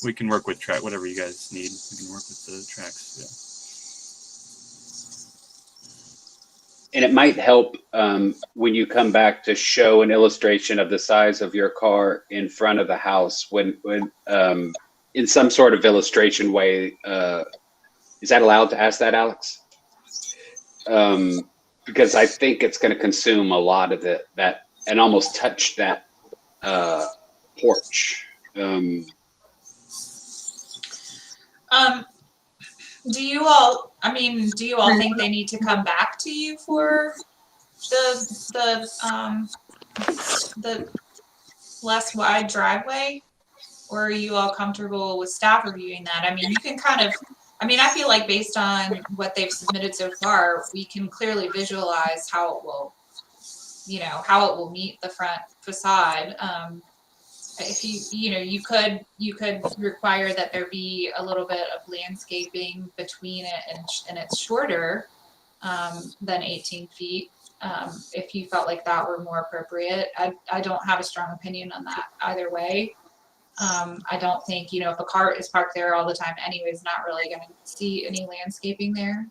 We can work with track, whatever you guys need. We can work with the tracks. Yeah. And it might help when you come back to show an illustration of the size of your car in front of the house when in some sort of illustration way. Is that allowed to ask that, Alex? Because I think it's going to consume a lot of that and almost touch that porch. Do you all think they need to come back to you for the less wide driveway, or are you all comfortable with staff reviewing that? I mean, you can I feel like based on what they've submitted so far, we can clearly visualize how it will meet the front facade. If you could require that there be a little bit of landscaping between it and it's shorter than 18 feet. If you felt like that were more appropriate, I don't have a strong opinion on that either way. I don't think, if a car is parked there all the time anyways, not really going to see any landscaping there.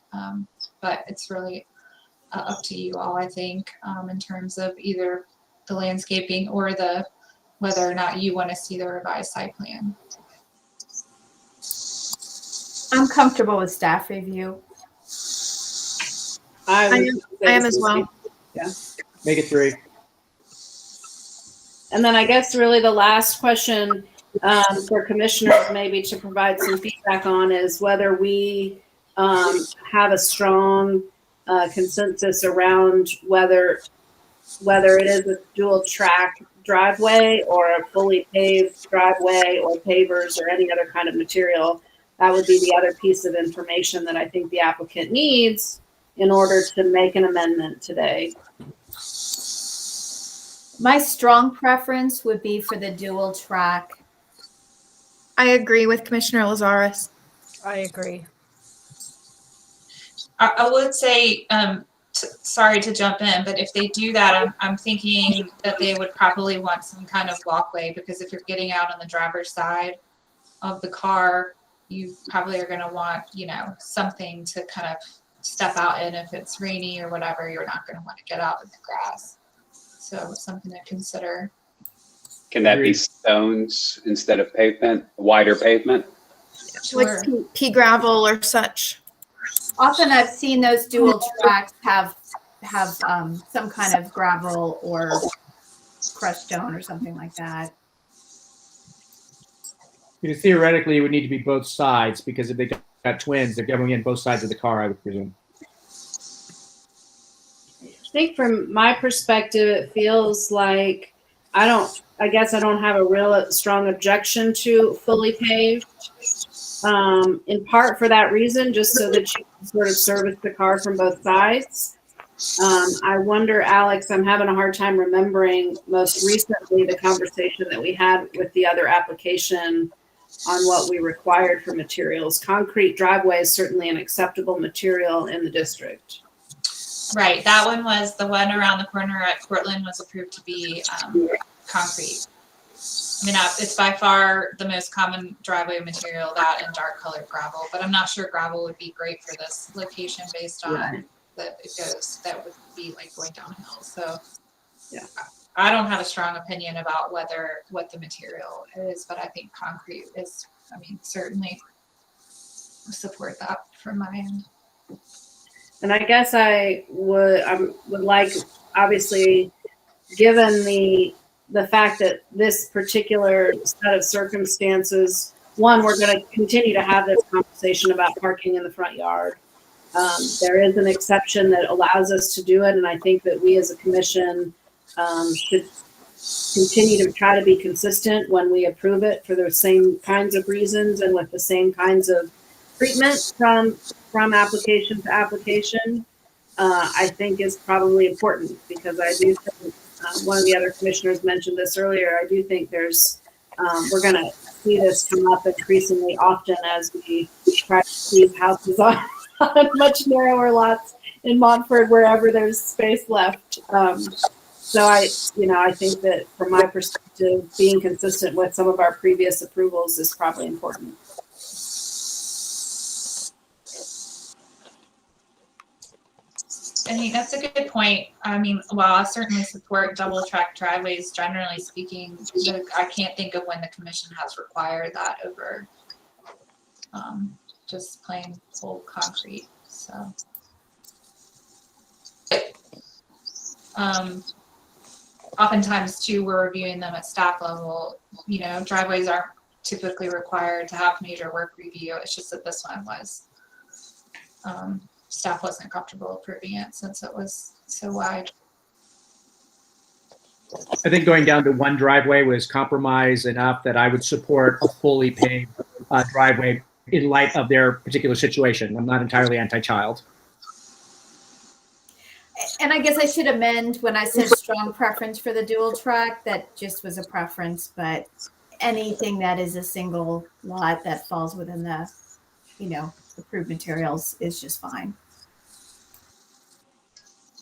But it's really up to you all, I think, in terms of either the landscaping or whether or not you want to see the revised site plan. I'm comfortable with staff review. I am as well. Yeah. Make it 3. And then I guess really the last question for commissioners maybe to provide some feedback on is whether we have a strong consensus around whether it is a dual track driveway or a fully paved driveway or pavers or any other kind of material. That would be the other piece of information that I think the applicant needs in order to make an amendment today. My strong preference would be for the dual track. I agree with Commissioner Lazarus. I agree. I would say, sorry to jump in, but if they do that, I'm thinking that they would probably want some kind of walkway, because if you're getting out on the driver's side of the car, you probably are going to want, something to kind of step out in. If it's rainy or whatever, you're not going to want to get out in the grass. So something to consider. Can that be stones instead of pavement, wider pavement? Like pea gravel or such. Often I've seen those dual tracks have some kind of gravel or crushed stone or something like that. Because theoretically, it would need to be both sides, because if they got twins, they're going in both sides of the car, I would presume. I think from my perspective, it feels like I guess I don't have a real strong objection to fully paved. In part for that reason, just so that you can sort of service the car from both sides. I wonder, Alex, I'm having a hard time remembering most recently the conversation that we had with the other application on what we required for materials. Concrete driveway is certainly an acceptable material in the district. Right, that one was the one around the corner at Cortland was approved to be concrete. I mean, it's by far the most common driveway material, that and dark colored gravel, but I'm not sure gravel would be great for this location based on that that would be like going downhill. So yeah, I don't have a strong opinion about what the material is, but I think concrete is, certainly support that from my end. And I guess I would like, obviously, given the fact that this particular set of circumstances, one, we're going to continue to have this conversation about parking in the front yard. There is an exception that allows us to do it, and I think that we as a commission should continue to try to be consistent when we approve it for the same kinds of reasons and with the same kinds of treatment from application to application. I think is probably important, because I do think one of the other commissioners mentioned this earlier. I do think there's we're going to see this come up increasingly often as we try to squeeze houses on much narrower lots in Montford wherever there's space left. So I think that from my perspective, being consistent with some of our previous approvals is probably important. I think that's a good point. While I certainly support double track driveways, generally speaking, I can't think of when the commission has required that over just plain full concrete. So, oftentimes too, we're reviewing them at staff level. Driveways aren't typically required to have major work review. It's just that this one was. Staff wasn't comfortable approving it since it was so wide. I think going down to one driveway was compromise enough that I would support a fully paved driveway in light of their particular situation. I'm not entirely anti-child. And I guess I should amend when I said strong preference for the dual track, that just was a preference, but anything that is a single lot that falls within the, approved materials is just fine.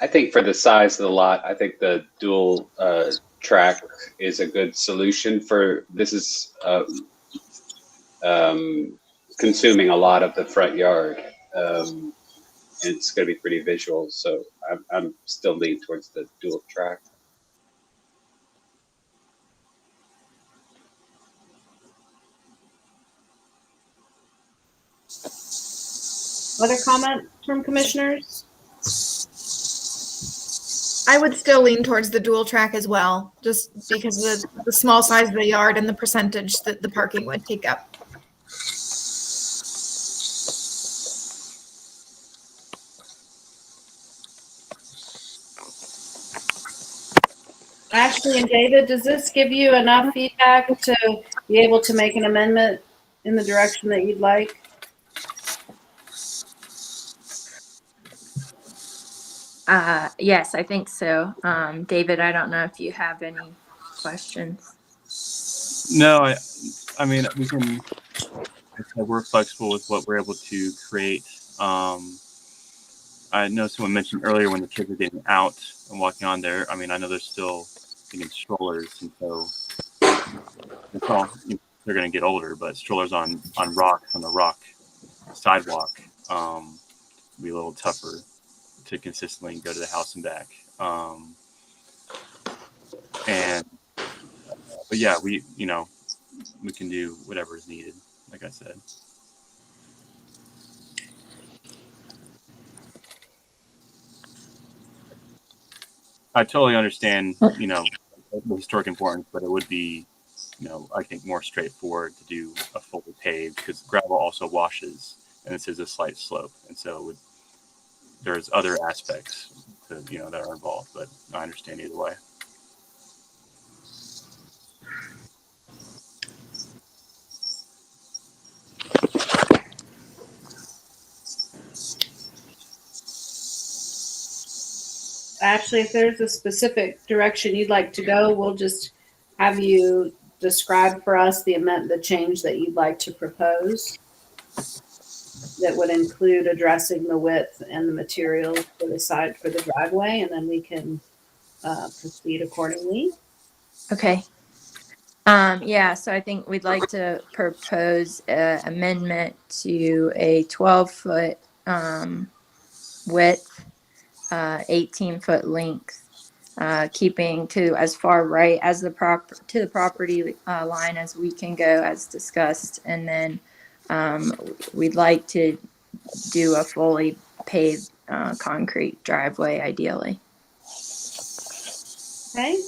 I think for the size of the lot, I think the dual track is a good solution for this. Is consuming a lot of the front yard. It's going to be pretty visual, so I'm still leaning towards the dual track. Other comment from commissioners? I would still lean towards the dual track as well, just because of the small size of the yard and the percentage that the parking would take up. Ashley and David, does this give you enough feedback to be able to make an amendment in the direction that you'd like? Yes, I think so. David, I don't know if you have any questions. No, I mean, we can, we're flexible with what we're able to create. I know someone mentioned earlier when the kids are getting out and walking on there. I mean, I know they're still getting strollers, and so it's all, they're going to get older, but strollers on rocks, on the rock sidewalk, be a little tougher to consistently go to the house and back. But yeah, we can do whatever is needed, like I said. I totally understand, the historic importance, but it would be, I think more straightforward to do a fully paved, because gravel also washes, and this is a slight slope, and so there's other aspects to, that are involved, but I understand either way. Actually, if there's a specific direction you'd like to go, we'll just have you describe for us the change that you'd like to propose that would include addressing the width and the materials for the driveway, and then we can proceed accordingly. Okay. Yeah, so I think we'd like to propose an amendment to a 12-foot width, 18-foot length, keeping to as far right as the property line as we can go, as discussed, and then we'd like to do a fully paved concrete driveway, ideally. Okay.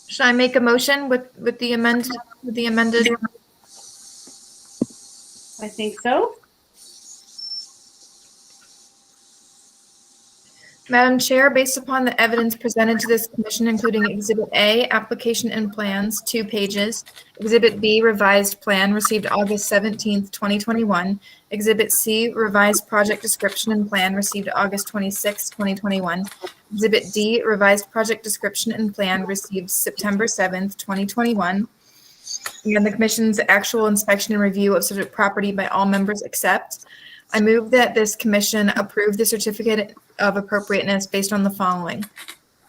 Should I make a motion with the amended? I think so. Madam Chair, based upon the evidence presented to this commission, including Exhibit A, application and plans, 2 pages, Exhibit B, revised plan received August 17th, 2021, Exhibit C, revised project description and plan received August 26th, 2021, Exhibit D, revised project description and plan received September 7th, 2021, and the commission's actual inspection and review of subject property by all members except. I move that this commission approve the certificate of appropriateness based on the following: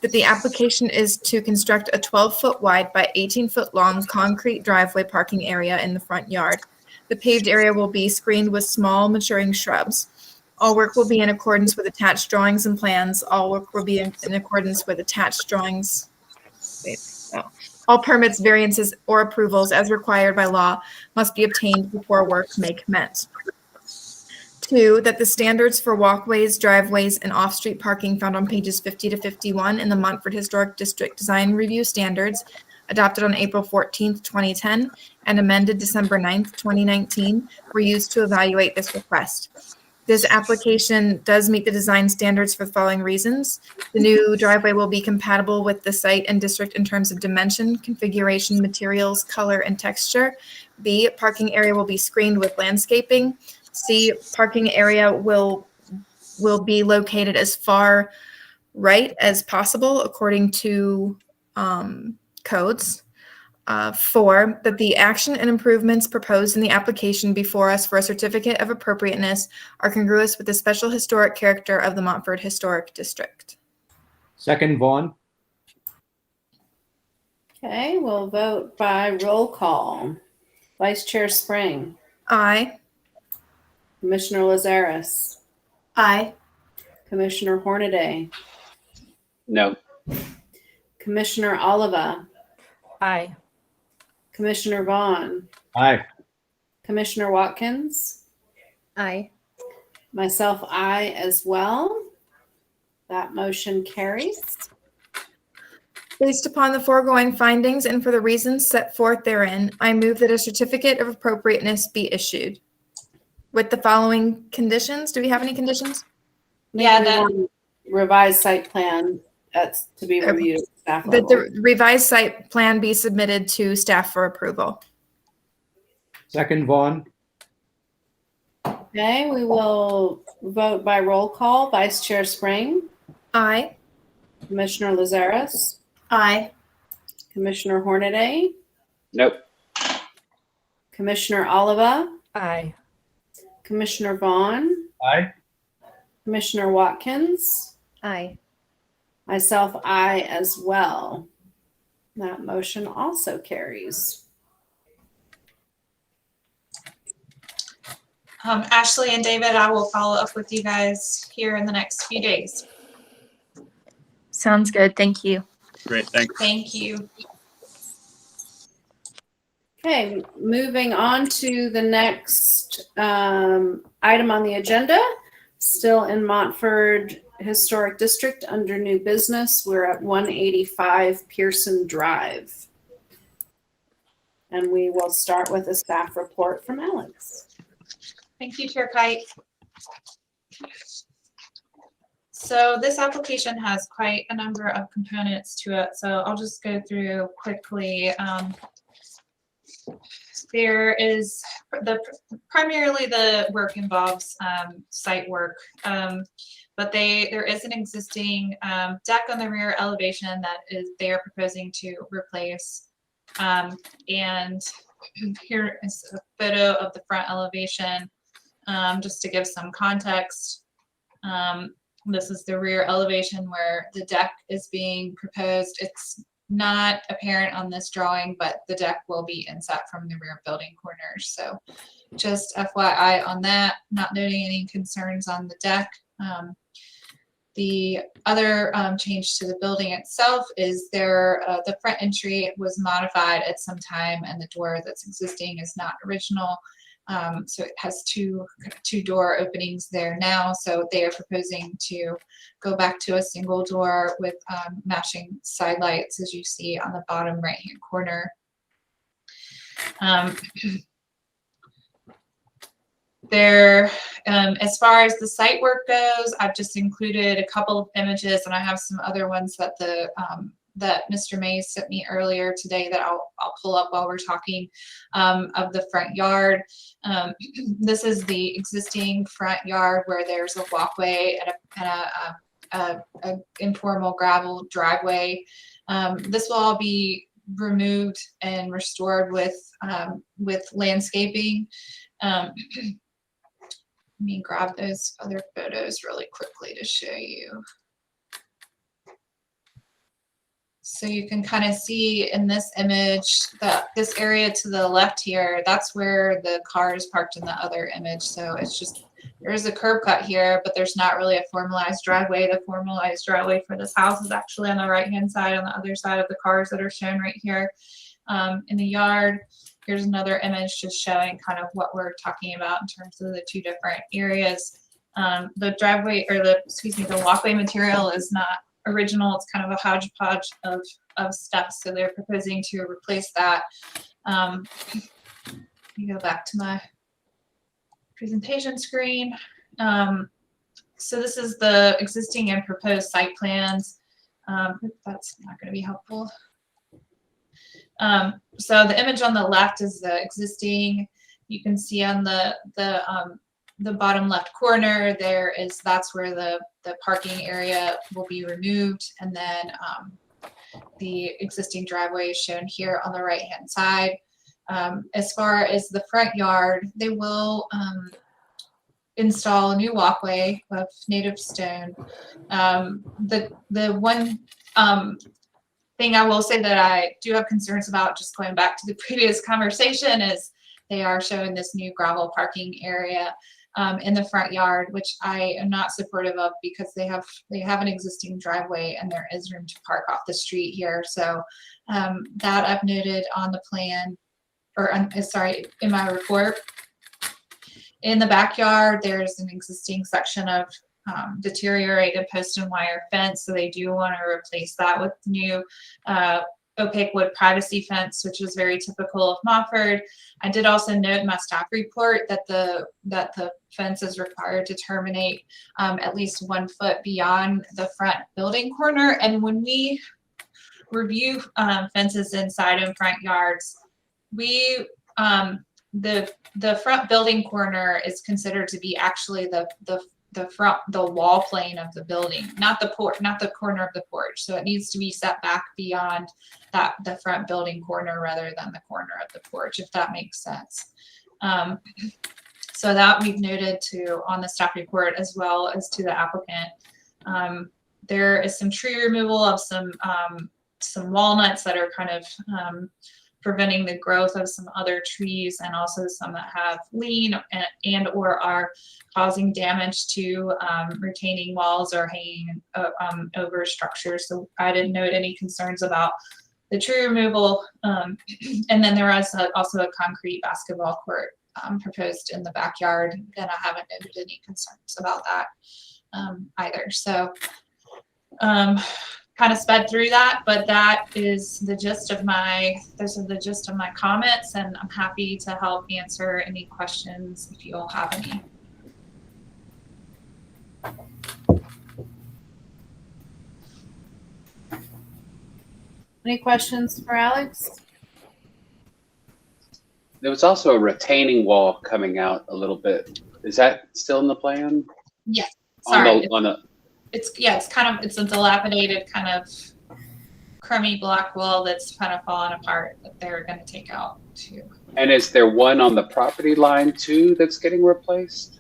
that the application is to construct a 12-foot wide by 18-foot long concrete driveway parking area in the front yard. The paved area will be screened with small maturing shrubs. All work will be in accordance with attached drawings and plans. All work will be in accordance with attached drawings. All permits, variances, or approvals as required by law must be obtained before work may commence. 2, that the standards for walkways, driveways, and off-street parking found on pages 50 to 51 in the Montford Historic District Design Review Standards, adopted on April 14th, 2010, and amended December 9th, 2019, were used to evaluate this request. This application does meet the design standards for the following reasons. The new driveway will be compatible with the site and district in terms of dimension, configuration, materials, color, and texture. B, parking area will be screened with landscaping. C, parking area will be located as far right as possible according to codes. 4, that the action and improvements proposed in the application before us for a certificate of appropriateness are congruous with the special historic character of the Montford Historic District. Second, Vaughn. Okay, we'll vote by roll call. Vice Chair Spring. Aye. Commissioner Lazarus. Aye. Commissioner Hornaday. No. Commissioner Oliva. Aye. Commissioner Vaughn. Aye. Commissioner Watkins? Aye. Myself, aye as well. That motion carries. Based upon the foregoing findings and for the reasons set forth therein, I move that a certificate of appropriateness be issued. With the following conditions, do we have any conditions? Yeah, We that- want revised site plan that's to be reviewed at staff That level. the revised site plan be submitted to staff for approval. Second, Vaughn. Okay, we will vote by roll call. Vice Chair Spring, Aye. Commissioner Lazarus, Aye. Commissioner Hornaday, Nope. Commissioner Oliva, Aye. Commissioner Vaughn, Aye. Commissioner Watkins, Aye. myself, aye as well. That motion also carries. Ashley and David, I will follow up with you guys here in the next few days. Sounds good. Thank you. Great, thanks. Thank you. Okay, moving on to the next item on the agenda. Still in Montford Historic District under new business. We're at 185 Pearson Drive. And we will start with a staff report from Alex. Thank you, Chair Kite. So this application has quite a number of components to it, so I'll just go through quickly. There is primarily the work involves site work, but there is an existing deck on the rear elevation that they are proposing to replace. And here is a photo of the front elevation, just to give some context. This is the rear elevation where the deck is being proposed. It's not apparent on this drawing, but the deck will be inset from the rear building corners. So just FYI on that, not noting any concerns on the deck. The other change to the building itself is the front entry was modified at some time, and the door that's existing is not original. So it has two door openings there now. So they are proposing to go back to a single door with matching side lights, as you see on the bottom right-hand corner. As far as the site work goes, I've just included a couple of images, and I have some other ones that that Mr. Mays sent me earlier today that I'll pull up while we're talking, of the front yard. This is the existing front yard where there's a walkway and a informal gravel driveway. This will all be removed and restored with landscaping. Let me grab those other photos really quickly to show you. So you can kind of see in this image that this area to the left here, that's where the car is parked in the other image. So it's just, there's a curb cut here, but there's not really a formalized driveway. The formalized driveway for this house is actually on the right-hand side, on the other side of the cars that are shown right here in the yard. Here's another image just showing kind of what we're talking about in terms of the two different areas. The driveway, or the walkway material is not original. It's kind of a hodgepodge of stuff. So they're proposing to replace that. Let me go back to my presentation screen. So this is the existing and proposed site plans. That's not going to be helpful. So the image on the left is the existing. You can see on the bottom left corner that's where the parking area will be removed, and then the existing driveway is shown here on the right hand side. As far as the front yard, they will install a new walkway of native stone. The one thing I will say that I do have concerns about, just going back to the previous conversation, is they are showing this new gravel parking area in the front yard, which I am not supportive of, because they have an existing driveway and there is room to park off the street here. So that I've noted on the plan, in my report. In the backyard, there's an existing section of deteriorated post and wire fence, so they do want to replace that with new opaque wood privacy fence, which is very typical of Mofford. I did also note in my staff report that the fence is required to terminate at least 1 foot beyond the front building corner. And when we review fences inside and front yards, we the front building corner is considered to be actually the wall plane of the building, not the corner of the porch. So it needs to be set back beyond the front building corner rather than the corner of the porch, if that makes sense. So that we've noted on the staff report as well as to the applicant. There is some tree removal of some walnuts that are kind of preventing the growth of some other trees, and also some that have lean and or are causing damage to retaining walls or hanging over structures. So I didn't note any concerns about the tree removal. And then there was also a concrete basketball court proposed in the backyard, and I haven't noted any concerns about that either. So kind of sped through that, but that is the gist of my comments, and I'm happy to help answer any questions if you all have any. Any questions for Alex? There was also a retaining wall coming out a little bit. Is that still in the plan? Yes. Sorry. It's it's a dilapidated kind of crummy block wall that's kind of fallen apart that they're going to take out too. And is there one on the property line too that's getting replaced?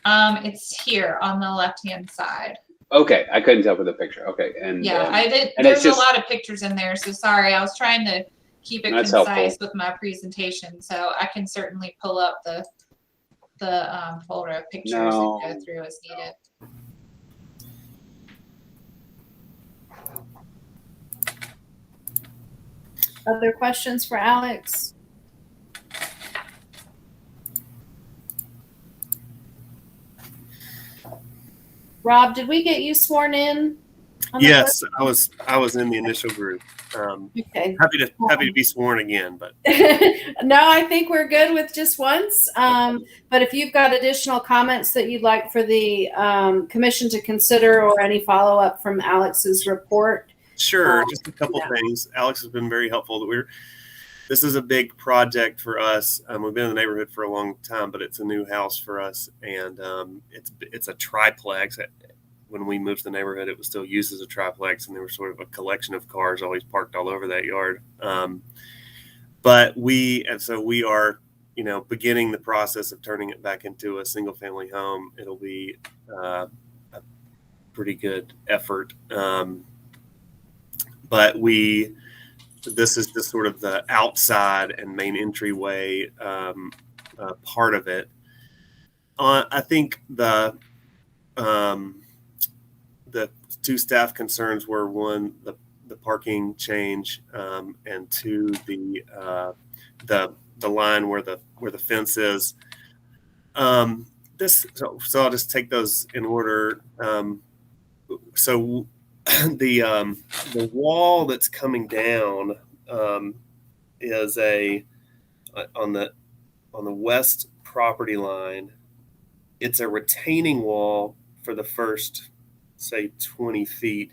It's here on the left-hand side. Okay, I couldn't tell from the picture. Okay, and yeah, I did. And There's a lot of pictures in there, so sorry. I was trying to keep it concise helpful with my presentation, so I can certainly pull up the folder of pictures and go through as needed. Other questions for Alex? Rob, did we get you sworn in? Yes, I was in the initial group. Okay. Happy to be sworn again, but no, I think we're good with just once. But if you've got additional comments that you'd like for the commission to consider, or any follow-up from Alex's report. sure. Just a couple things. Alex has been very helpful. This is a big project for us. We've been in the neighborhood for a long time, but it's a new house for us, and it's a triplex. When we moved to the neighborhood, it was still used as a triplex, and there was sort of a collection of cars always parked all over that yard. But we are, beginning the process of turning it back into a single family home. It'll be a pretty good effort. But this is the sort of the outside and main entryway part of it. I think the two staff concerns were, one, the parking change, and two, the line where the fence is. So I'll just take those in order. So the wall that's coming down is on the west property line. It's a retaining wall for the first, say, 20 feet,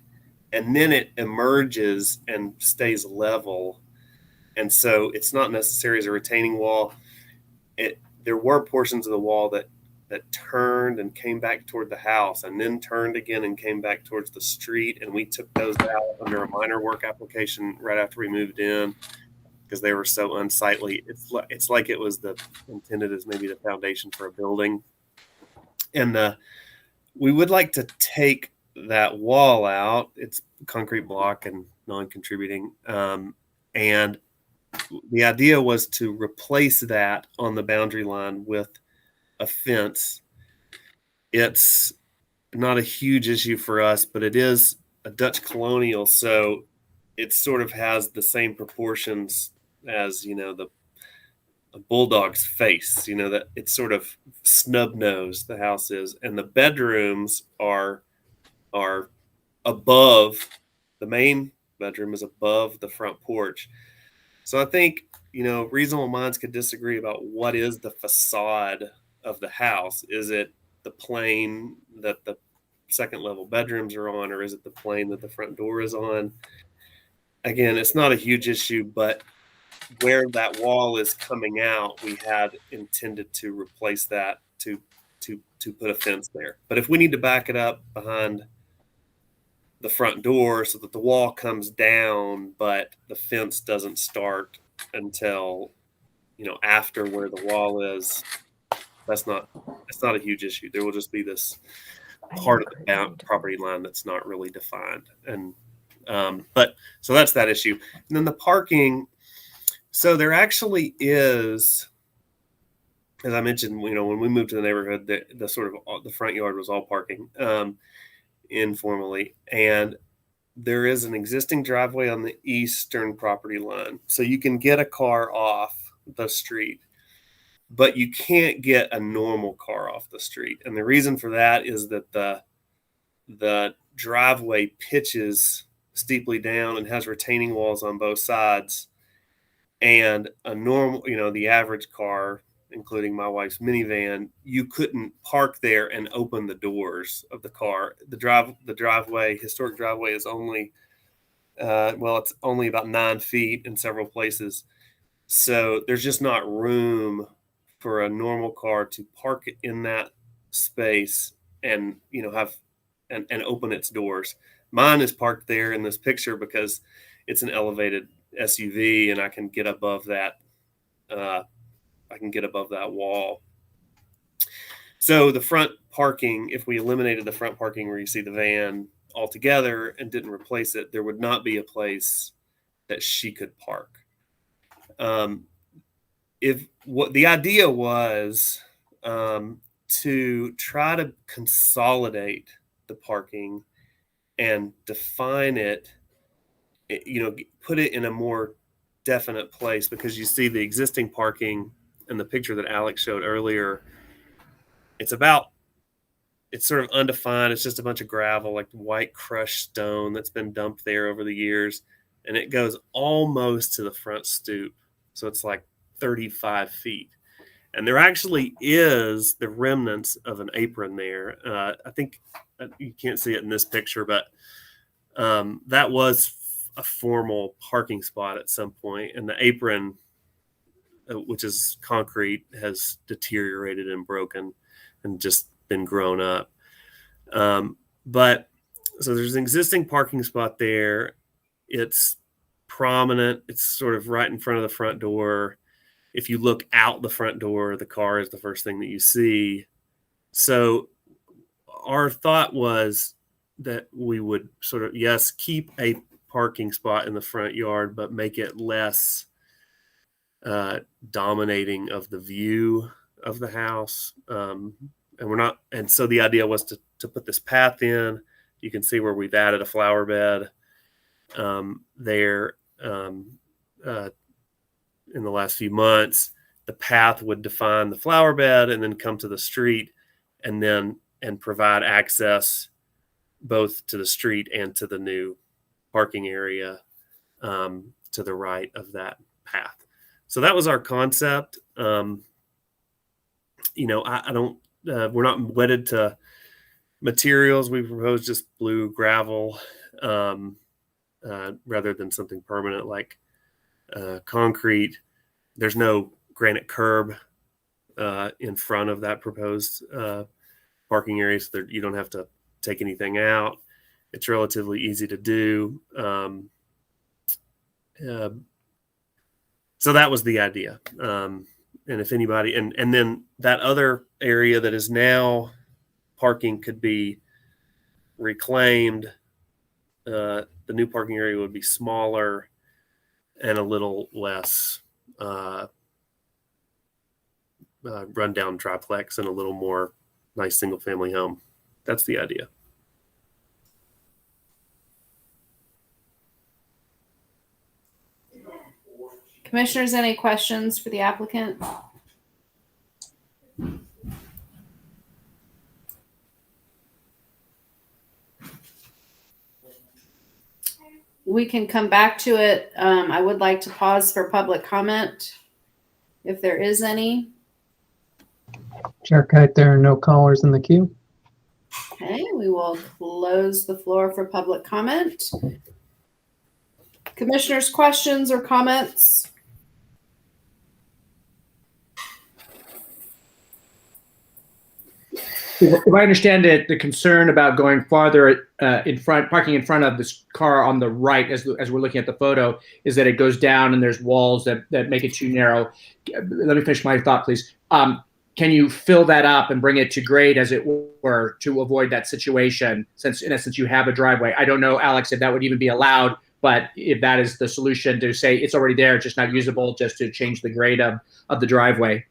and then it emerges and stays level. And so it's not necessary as a retaining wall. There were portions of the wall that turned and came back toward the house, and then turned again and came back towards the street. And we took those out under a minor work application right after we moved in because they were so unsightly. It's like it was intended as maybe the foundation for a building. And we would like to take that wall out. It's concrete block and non-contributing. And the idea was to replace that on the boundary line with a fence. It's not a huge issue for us, but it is a Dutch colonial, so it sort of has the same proportions as the bulldog's face, that it's sort of snub nosed, the house is, and the bedrooms are above. The main bedroom is above the front porch. So I think, reasonable minds could disagree about what is the facade of the house. Is it the plane that the second level bedrooms are on, or is it the plane that the front door is on? Again, it's not a huge issue, but where that wall is coming out, we had intended to replace that to put a fence there. But if we need to back it up behind the front door so that the wall comes down, but the fence doesn't start until, after where the wall is, it's not a huge issue. There will just be this part of the property line that's not really defined. And, but so that's that issue. And then the parking. So there actually is, as I mentioned, when we moved to the neighborhood, the sort of the front yard was all parking, informally. And there is an existing driveway on the eastern property line. So you can get a car off the street, but you can't get a normal car off the street. And the reason for that is that the driveway pitches steeply down and has retaining walls on both sides. And a normal, the average car, including my wife's minivan, you couldn't park there and open the doors of the car. The driveway, historic driveway, is only, it's only about 9 feet in several places. So there's just not room for a normal car to park in that space and, have and open its doors. Mine is parked there in this picture because it's an elevated SUV and I can get above that. I can get above that wall. So the front parking, if we eliminated the front parking where you see the van altogether and didn't replace it, there would not be a place that she could park. If what the idea was to try to consolidate the parking and define it, put it in a more definite place, because you see the existing parking in the picture that Alex showed earlier. It's sort of undefined. It's just a bunch of gravel, like white crushed stone that's been dumped there over the years. And it goes almost to the front stoop. So it's like 35 feet. And there actually is the remnants of an apron there. I think you can't see it in this picture, but that was a formal parking spot at some point. And the apron, which is concrete, has deteriorated and broken and just been grown up. But so there's an existing parking spot there. It's prominent. It's sort of right in front of the front door. If you look out the front door, the car is the first thing that you see. So our thought was that we would sort of, yes, keep a parking spot in the front yard, but make it less dominating of the view of the house. And so the idea was to put this path in. You can see where we've added a flower bed there in the last few months. The path would define the flower bed and then come to the street and provide access both to the street and to the new parking area to the right of that path. So that was our concept. I don't, we're not wedded to materials. We proposed just blue gravel rather than something permanent like concrete. There's no granite curb in front of that proposed parking area, so you don't have to take anything out. It's relatively easy to do. So that was the idea. And if anybody, and then that other area that is now parking could be reclaimed. The new parking area would be smaller and a little less rundown triplex and a little more nice single family home. That's the idea. Commissioners, any questions for the applicant? We can come back to it. I would like to pause for public comment if there is any. Chair Kite, there are no callers in the queue. Okay, we will close the floor for public comment. Commissioners, questions or comments? If I understand it, the concern about going farther parking in front of this car on the right, as we're looking at the photo, is that it goes down and there's walls that make it too narrow. Let me finish my thought, please. Can you fill that up and bring it to grade, as it were, to avoid that situation? Since in essence you have a driveway. I don't know, Alex, if that would even be allowed, but if that is the solution, to say it's already there, just not usable, just to change the grade of the driveway.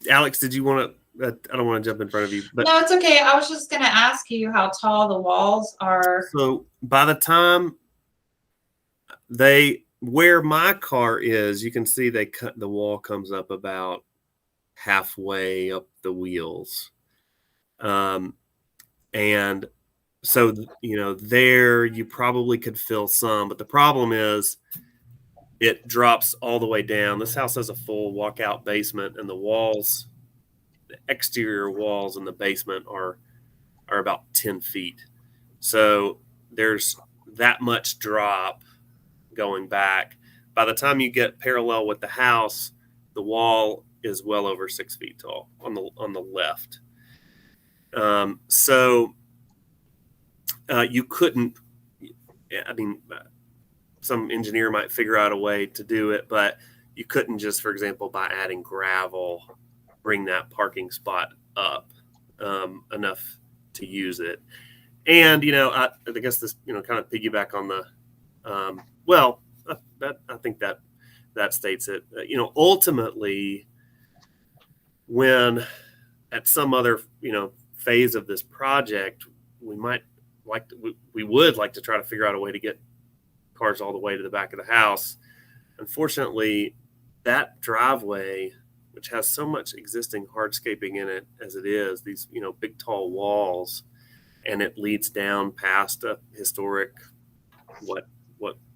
Alex, did you want to? I don't want to jump in front of you, but No, it's okay. I was just going to ask you how tall the walls are. so by the time where my car is, you can see the wall comes up about halfway up the wheels, and so there you probably could fill some, but the problem is it drops all the way down. This house has a full walkout basement, and the exterior walls in the basement are about 10 feet. So there's that much drop going back. By the time you get parallel with the house, the wall is well over 6 feet tall on the left. So you couldn't, I mean, some engineer might figure out a way to do it, but you couldn't just, for example, by adding gravel, bring that parking spot up enough to use it. And, I guess this, kind of piggyback on the, I think that states it. Ultimately, when at some other, phase of this project, we would like to try to figure out a way to get cars all the way to the back of the house. Unfortunately, that driveway, which has so much existing hardscaping in it as it is, these big tall walls, and it leads down past a historic what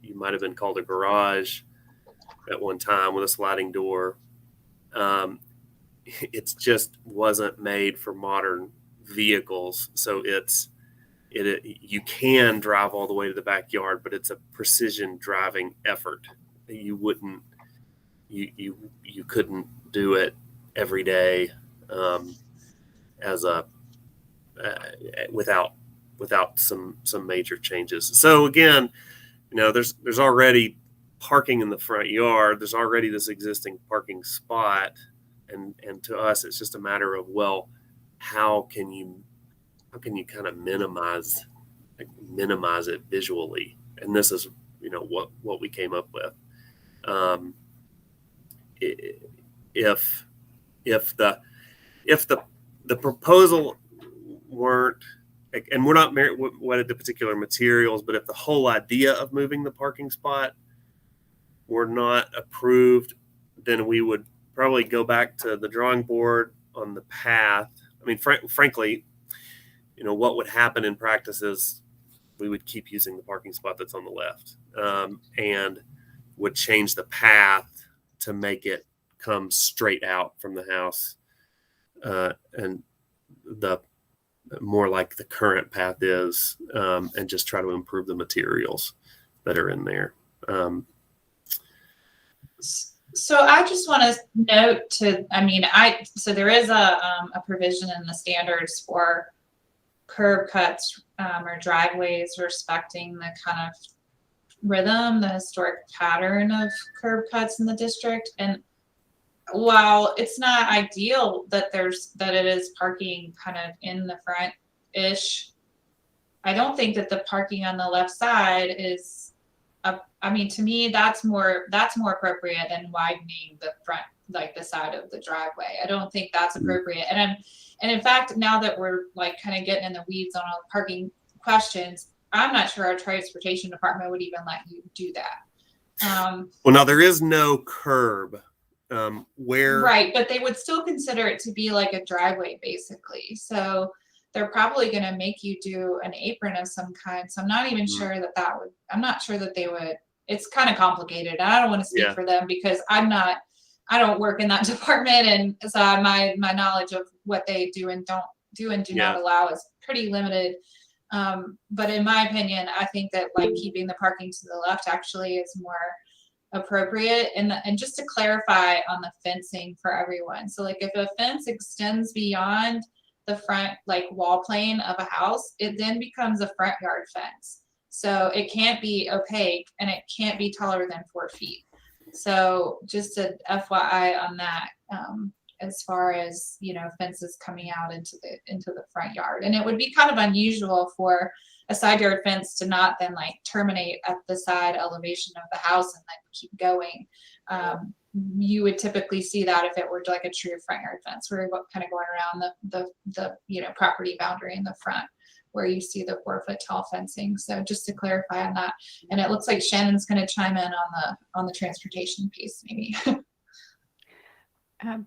you might have been called a garage at one time with a sliding door. It just wasn't made for modern vehicles, so you can drive all the way to the backyard, but it's a precision driving effort. You couldn't do it every day without some major changes. So again, there's already parking in the front yard. There's already this existing parking spot, and to us, it's just a matter of, well, how can you kind of minimize it visually? And this is, what we came up with. If the proposal weren't, and we're not wedded to particular materials, but if the whole idea of moving the parking spot were not approved, then we would probably go back to the drawing board on the path. I mean, frankly, what would happen in practice is we would keep using the parking spot that's on the left, and would change the path to make it come straight out from the house, and the more like the current path is, and just try to improve the materials that are in there. So I just want to note so there is a provision in the standards for curb cuts or driveways respecting the kind of rhythm, the historic pattern of curb cuts in the district. And while it's not ideal that it is parking kind of in the front-ish, I don't think that the parking on the left side is, to me, that's more appropriate than widening the front, like the side of the driveway. I don't think that's appropriate. And in fact, now that we're like kind of getting in the weeds on all the parking questions, I'm not sure our transportation department would even let you do that. Well, now there is no curb where. Right, but they would still consider it to be like a driveway, basically. So they're probably going to make you do an apron of some kind. So I'm not even sure that would. I'm not sure that they would. It's kind of complicated. I don't want to speak for them because I don't work in that department, and so my knowledge of what they do and don't do and do not allow is pretty limited. But in my opinion, I think that like keeping the parking to the left actually is more appropriate. And just to clarify on the fencing for everyone. So like if a fence extends beyond the front like wall plane of a house, it then becomes a front yard fence. So it can't be opaque and it can't be taller than 4 feet. So just a FYI on that, as far as, you know, fences coming out into the front yard. And it would be kind of unusual for a side yard fence to not then like terminate at the side elevation of the house and then keep going. You would typically see that if it were like a true front yard fence, where you're kind of going around the you know, property boundary in the front, where you see the 4 foot tall fencing. So just to clarify on that. And it looks like Shannon's going to chime in on the transportation piece, maybe.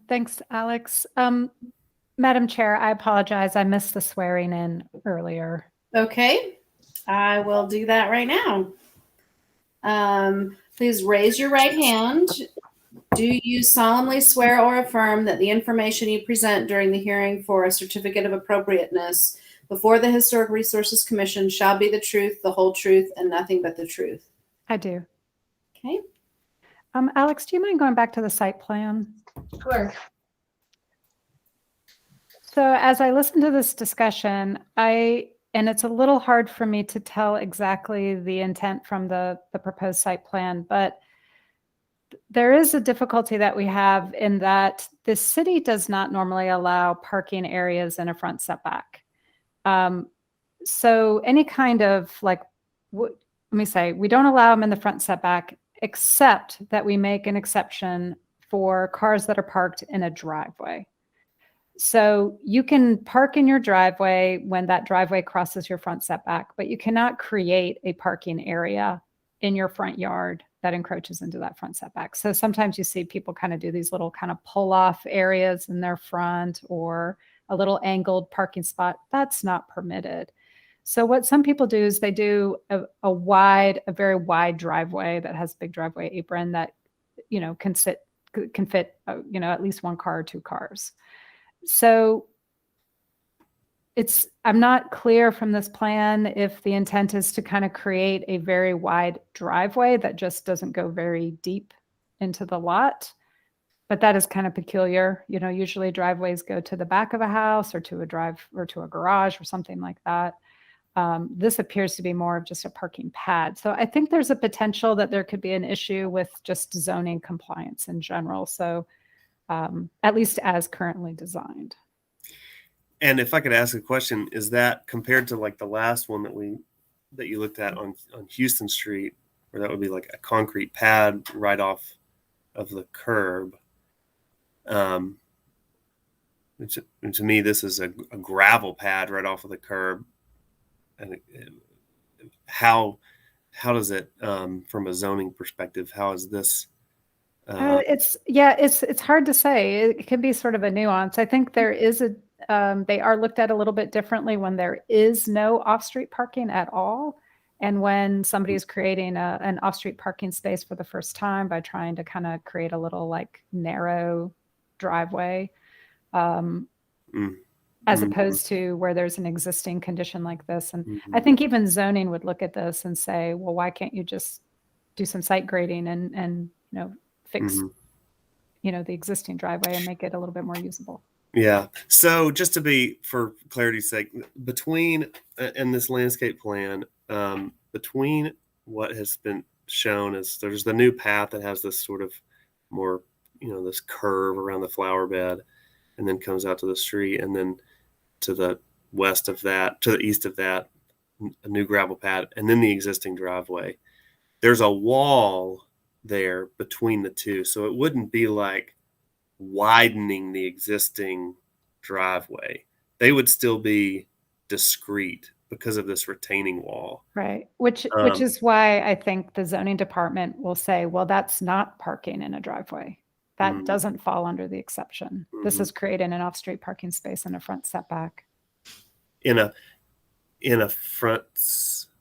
Thanks, Alex. Madam Chair, I apologize. I missed the swearing in earlier. Okay, I will do that right now. Please raise your right hand. Do you solemnly swear or affirm that the information you present during the hearing for a certificate of appropriateness before the Historic Resources Commission shall be the truth, the whole truth, and nothing but the truth? I do. Okay. Alex, do you mind going back to the site plan? Sure. So as I listen to this discussion, and it's a little hard for me to tell exactly the intent from the proposed site plan, but there is a difficulty that we have in that the city does not normally allow parking areas in a front setback. So any kind of like, let me say, we don't allow them in the front setback, except that we make an exception for cars that are parked in a driveway. So you can park in your driveway when that driveway crosses your front setback, but you cannot create a parking area in your front yard that encroaches into that front setback. So sometimes you see people kind of do these little kind of pull off areas in their front or a little angled parking spot. That's not permitted. So what some people do is they do a very wide driveway that has a big driveway apron that, you know, can fit, you know, at least one car or 2 cars. So I'm not clear from this plan if the intent is to kind of create a very wide driveway that just doesn't go very deep into the lot, but that is kind of peculiar. You know, usually driveways go to the back of a house or to a garage or something like that. This appears to be more of just a parking pad. So I think there's a potential that there could be an issue with just zoning compliance in general. So at least as currently designed. And if I could ask a question, is that compared to like the last one that you looked at on Houston Street, where that would be like a concrete pad right off of the curb? To me, this is a gravel pad right off of the curb. And how does it, from a zoning perspective, how is this? It's hard to say. It can be sort of a nuance. I think there is they are looked at a little bit differently when there is no off-street parking at all. And when somebody is creating an off-street parking space for the first time by trying to kind of create a little like narrow driveway, as opposed to where there's an existing condition like this. And I think even zoning would look at this and say, well, why can't you just do some site grading and you know, fix, you know, the existing driveway and make it a little bit more usable. Yeah. So just to be, for clarity's sake, between in this landscape plan, between what has been shown is there's the new path that has this sort of more, you know, this curve around the flower bed and then comes out to the street. And then to the west of that, to the east of that, a new gravel pad, and then the existing driveway. There's a wall there between the two. So it wouldn't be like widening the existing driveway. They would still be discrete because of this retaining wall. Right. Which is why I think the zoning department will say, well, that's not parking in a driveway. That doesn't fall under the exception. This is creating an off-street parking space in a front setback. In a front,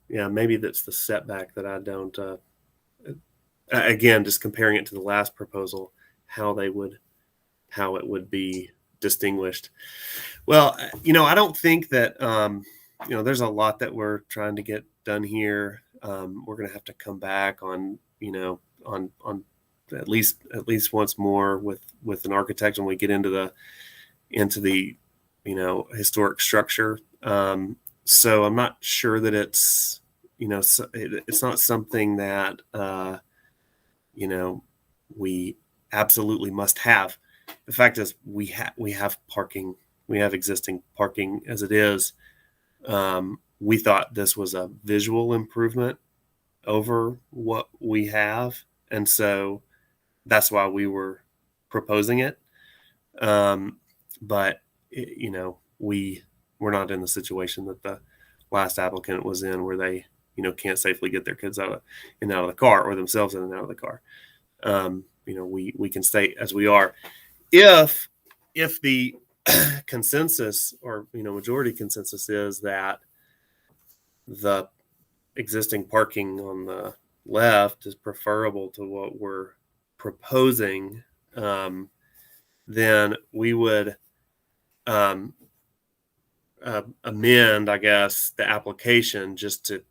yeah, maybe that's the setback that I don't, again, just comparing it to the last proposal, how it would be distinguished. Well, I don't think that, there's a lot that we're trying to get done here. We're going to have to come back on at least once more with an architect when we get into the historic structure. So I'm not sure that it's not something that we absolutely must have. The fact is we have parking, we have existing parking as it is. We thought this was a visual improvement over what we have, and so that's why we were proposing it. But we're not in the situation that the last applicant was in, where they can't safely get their kids out of the car, or themselves in and out of the car. We can stay as we are. If the consensus or majority consensus is that the existing parking on the left is preferable to what we're proposing, then we would amend, I guess, the application just to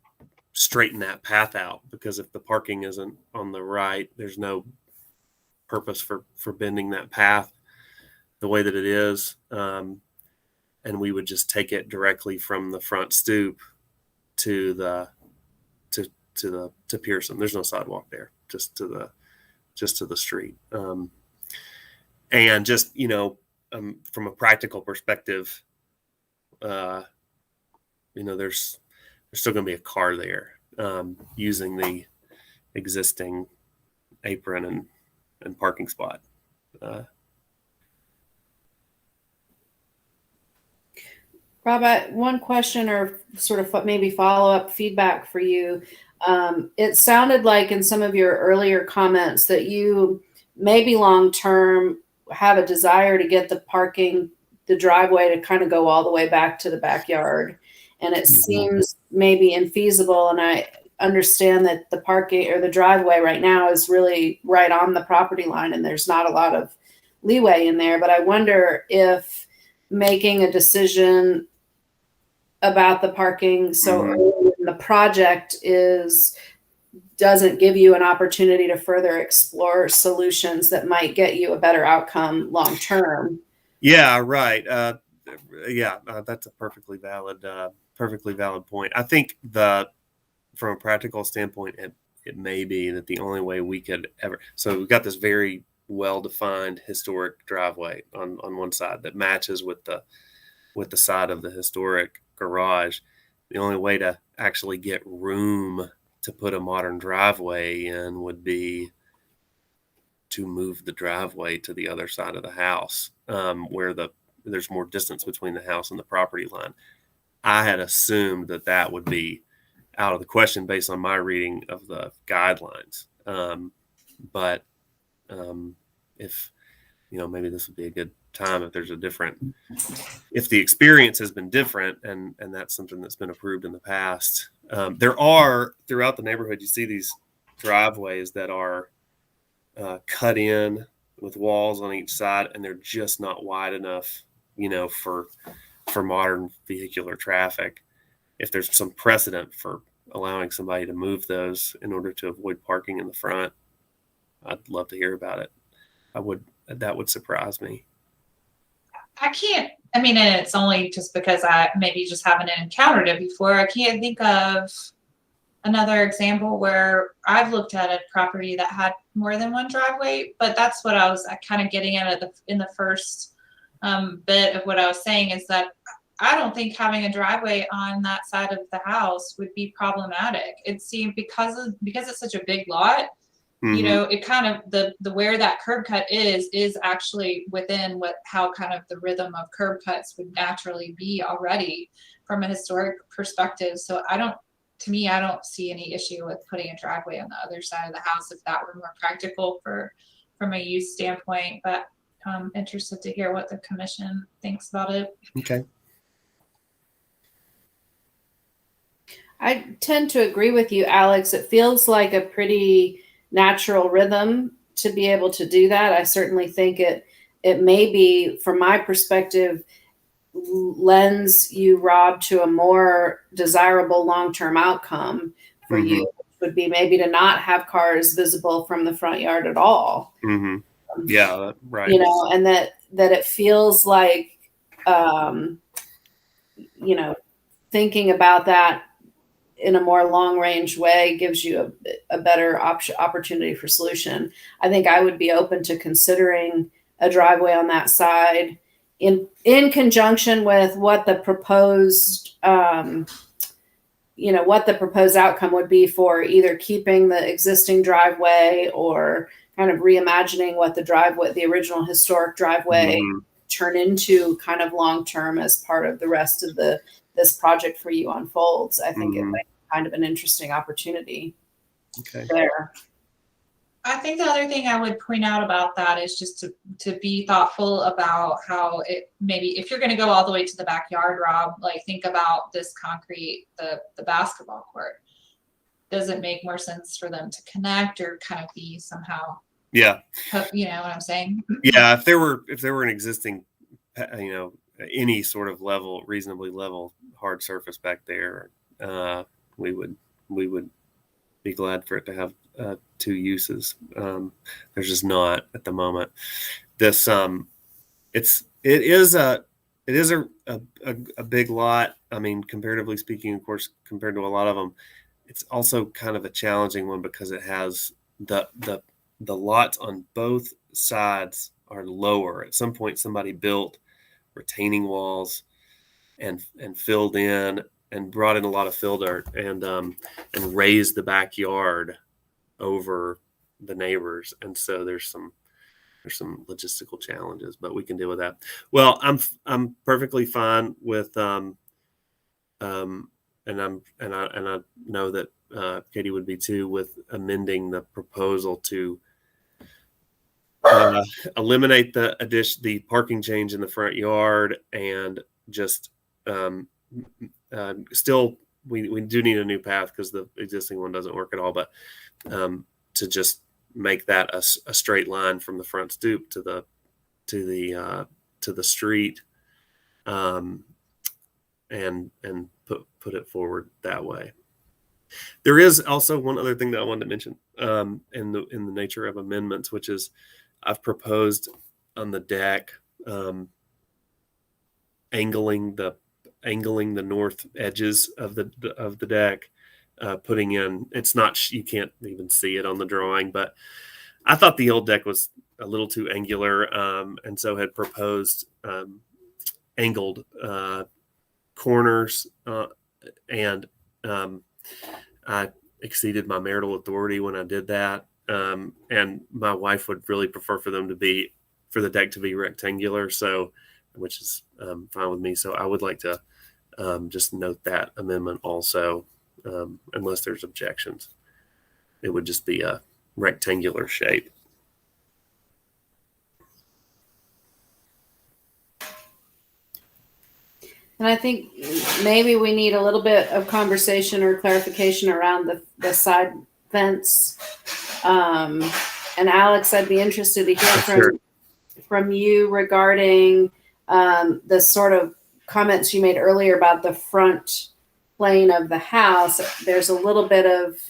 straighten that path out, because if the parking isn't on the right, there's no purpose for bending that path the way that it is. And we would just take it directly from the front stoop to Pearson. There's no sidewalk there, just to the street. And just, from a practical perspective, there's still going to be a car there, using the existing apron and parking spot. Rob, one question or sort of maybe follow-up feedback for you. It sounded like in some of your earlier comments that you maybe long-term have a desire to get the driveway to kind of go all the way back to the backyard. And it seems maybe infeasible. And I understand that the parking or the driveway right now is really right on the property line, and there's not a lot of leeway in there. But I wonder if making a decision about the parking so early in the project doesn't give you an opportunity to further explore solutions that might get you a better outcome long term. Yeah, right. That's a perfectly valid point. I think from a practical standpoint, it may be that the only way we could ever. So we've got this very well-defined historic driveway on one side that matches with the side of the historic garage. The only way to actually get room to put a modern driveway in would be to move the driveway to the other side of the house, where there's more distance between the house and the property line. I had assumed that would be out of the question based on my reading of the guidelines. But if maybe this would be a good time if if the experience has been different and that's something that's been approved in the past. There are throughout the neighborhood, you see these driveways that are cut in with walls on each side, and they're just not wide enough, for modern vehicular traffic. If there's some precedent for allowing somebody to move those in order to avoid parking in the front, I'd love to hear about it. That would surprise me. And it's only just because I maybe just haven't encountered it before. I can't think of another example where I've looked at a property that had more than one driveway, but that's what I was kind of getting at in the first bit of what I was saying, is that I don't think having a driveway on that side of the house would be problematic. It seemed because it's such a big lot, you know, it kind of the where that curb cut is actually within how kind of the rhythm of curb cuts would naturally be already from a historic perspective. So I don't see any issue with putting a driveway on the other side of the house if that were more practical from a use standpoint. But I'm interested to hear what the commission thinks about it. Okay. I tend to agree with you, Alex. It feels like a pretty natural rhythm to be able to do that. I certainly think it may be, from my perspective, lends you, Rob, to a more desirable long-term outcome for you, which would be maybe to not have cars visible from the front yard at all. Yeah, right. You know, and that it feels like, you know, thinking about that in a more long-range way gives you a better opportunity for solution. I think I would be open to considering a driveway on that side in conjunction with what the proposed, you know, what the proposed outcome would be for either keeping the existing driveway or kind of reimagining what the original historic driveway turn into kind of long-term as part of the rest of this project for you unfolds. I think it might be kind of an interesting opportunity there. I think the other thing I would point out about that is just to be thoughtful about how it maybe, if you're going to go all the way to the backyard, Rob, like think about this concrete, the basketball court. Does it make more sense for them to connect or kind of be somehow? Yeah. You know what I'm saying? Yeah. If there were an existing, you know, any sort of reasonably level hard surface back there, we would be glad for it to have two uses. There's just not at the moment. This it is a big lot. I mean, comparatively speaking, of course, compared to a lot of them, it's also kind of a challenging one because it has the lots on both sides are lower. At some point, somebody built retaining walls and filled in and brought in a lot of fill dirt and raised the backyard over the neighbors, and so there's some logistical challenges, but we can deal with that. Well, I'm perfectly fine with and I know that Katie would be too, with amending the proposal to eliminate the parking change in the front yard and just still we do need a new path because the existing one doesn't work at all, but to just make that a straight line from the front stoop to the street, and put it forward that way. There is also one other thing that I wanted to mention in the nature of amendments, which is I've proposed on the deck angling the north edges of the deck, putting in, it's not, you can't even see it on the drawing, but I thought the old deck was a little too angular, and so had proposed angled corners, and I exceeded my marital authority when I did that, and my wife would really prefer for the deck to be rectangular, so which is fine with me. So I would like to just note that amendment also, unless there's objections. It would just be a rectangular shape. And I think maybe we need a little bit of conversation or clarification around the side fence. And Alex, I'd be interested to hear from you regarding the sort of comments you made earlier about the front plane of the house. There's a little bit of,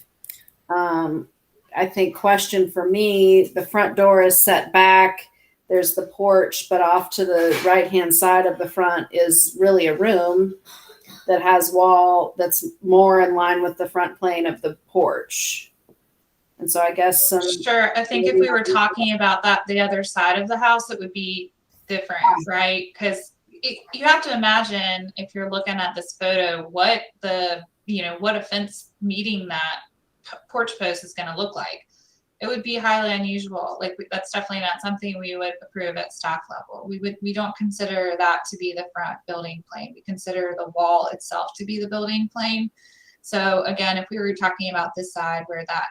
I think, question for me. The front door is set back. There's the porch, but off to the right-hand side of the front is really a room that has wall that's more in line with the front plane of the porch. And so I guess Sure. I think if we were talking about that, the other side of the house, it would be different, right? Because you have to imagine, if you're looking at this photo, what a fence meeting that porch post is going to look like. it would be highly unusual. Like that's definitely not something we would approve at staff level. We don't consider that to be the front building plane. We consider the wall itself to be the building plane. So again, if we were talking about this side where that,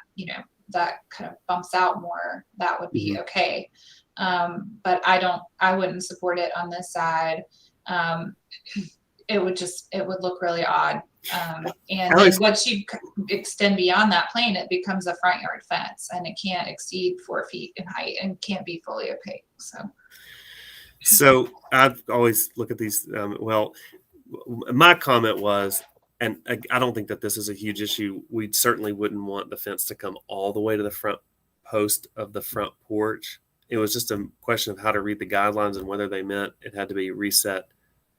that kind of bumps out more, that would be okay. But I wouldn't support it on this side. It would look really odd. And then once you extend beyond that plane, it becomes a front yard fence, and it can't exceed 4 feet in height and can't be fully opaque. So I've always look at these. My comment was, and I don't think that this is a huge issue. We certainly wouldn't want the fence to come all the way to the front post of the front porch. It was just a question of how to read the guidelines and whether they meant it had to be reset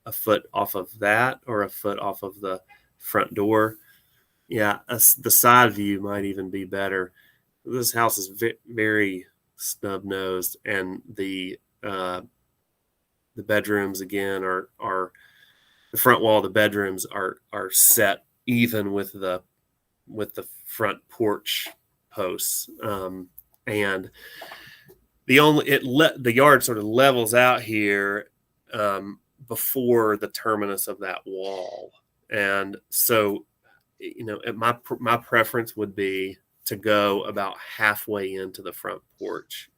a foot off of that or a foot off of the front door. Yeah, the side view might even be better. This house is very snub nosed, and the bedrooms again are the front wall of the bedrooms are set even with the front porch posts, and the yard sort of levels out here before the terminus of that wall. And so, my preference would be to go about halfway into the front porch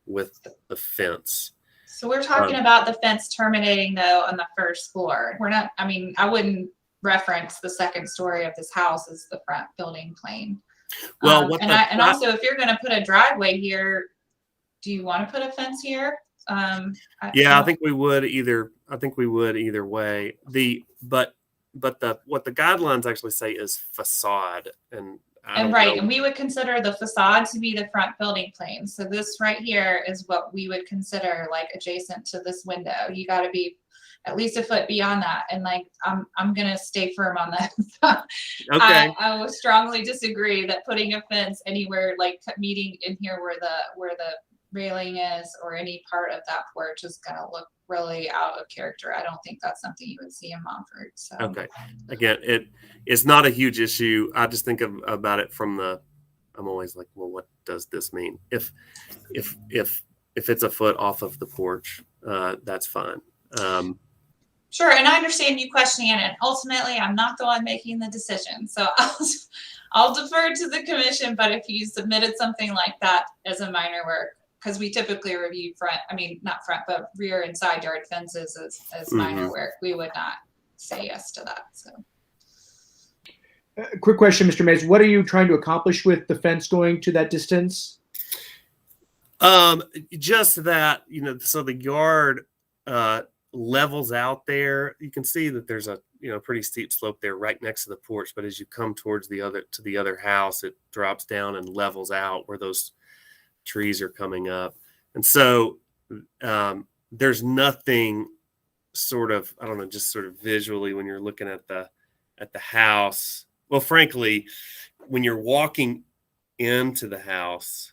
with the fence. So we're talking about the fence terminating though on the first floor. I wouldn't reference the second story of this house as the front building plane. Well, also if you're going to put a driveway here, do you want to put a fence here? I think we would either way. But what the guidelines actually say is facade, and we would consider the facade to be the front building plane. So this right here is what we would consider like adjacent to this window. You got to be at least a foot beyond that, and like I'm gonna stay firm on that. Okay. I would strongly disagree that putting a fence anywhere like meeting in here where the railing is or any part of that porch is going to look really out of character. I don't think that's something you would see in Montfort. So. Okay. Again, it's not a huge issue. I just think about it from I'm always like, well, what does this mean? If it's a foot off of the porch, that's fine. Sure. And I understand you questioning it. And ultimately I'm not the one making the decision. So I'll defer to the commission, but if you submitted something like that as a minor work, because we typically review not front, but rear and side yard fences as minor work, we would not say yes to that. So, quick question, Mr. Mays. What are you trying to accomplish with the fence going to that distance? Just that, so the yard levels out there. You can see that there's a pretty steep slope there right next to the porch, but as you come towards the other house, it drops down and levels out where those trees are coming up. And so there's nothing sort of, I don't know, just sort of visually when you're looking at the house. Well, frankly, when you're walking into the house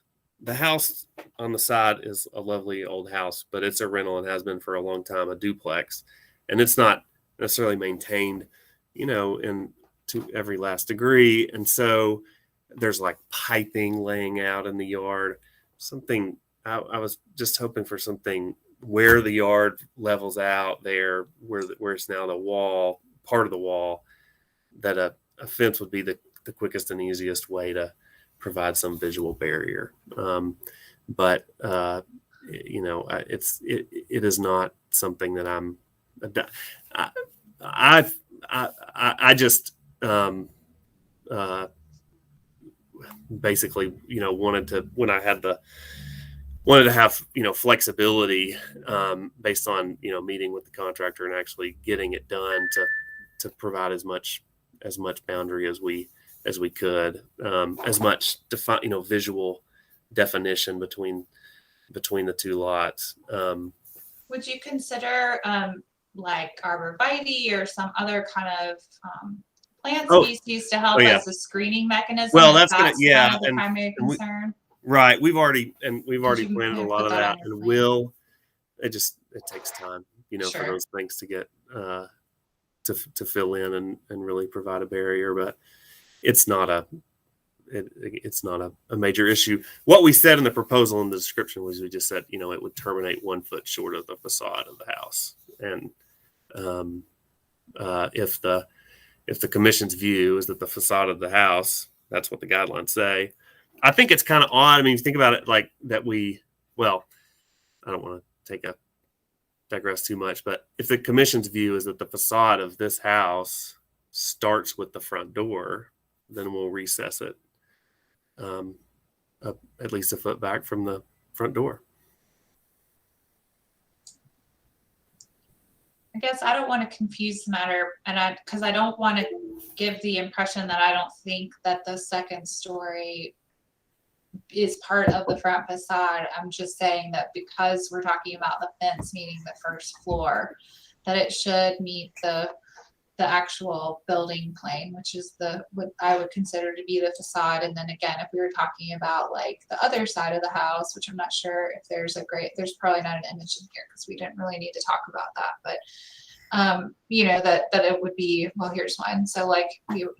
on the side is a lovely old house, but it's a rental and has been for a long time, a duplex, and it's not necessarily maintained, in to every last degree. And so there's like piping laying out in the yard. Something I was just hoping for something where the yard levels out there, where it's now the wall, part of the wall, that a fence would be the quickest and easiest way to provide some visual barrier. But it is not something that I just basically, wanted to have, flexibility based on, meeting with the contractor and actually getting it done to provide as much boundary as we could, as much visual definition between the two lots. Would you consider like arborvitae or some other kind of plant species to help as a screening mechanism? Well, that's kind of the and primary concern. Right. We've already planted a lot of that, and it takes time, for those things to get to fill in and really provide a barrier. But it's not it's not a major issue. What we said in the proposal in the description was we just said, it would terminate 1 foot short of the facade of the house. And if the commission's view is that the facade of the house, that's what the guidelines say. I think it's kind of odd. I mean, you think about it like that I don't want to digress too much, but if the commission's view is that the facade of this house starts with the front door, then we'll recess it at least a foot back from the front door. I guess I don't want to confuse the matter, because I don't want to give the impression that I don't think that the second story is part of the front facade. I'm just saying that because we're talking about the fence meeting the first floor, that it should meet the actual building plane, which is what I would consider to be the facade. And then again, if we were talking about like the other side of the house, which I'm not sure if there's probably not an image in here because we didn't really need to talk about that, but that it would be, well, here's one. So like, you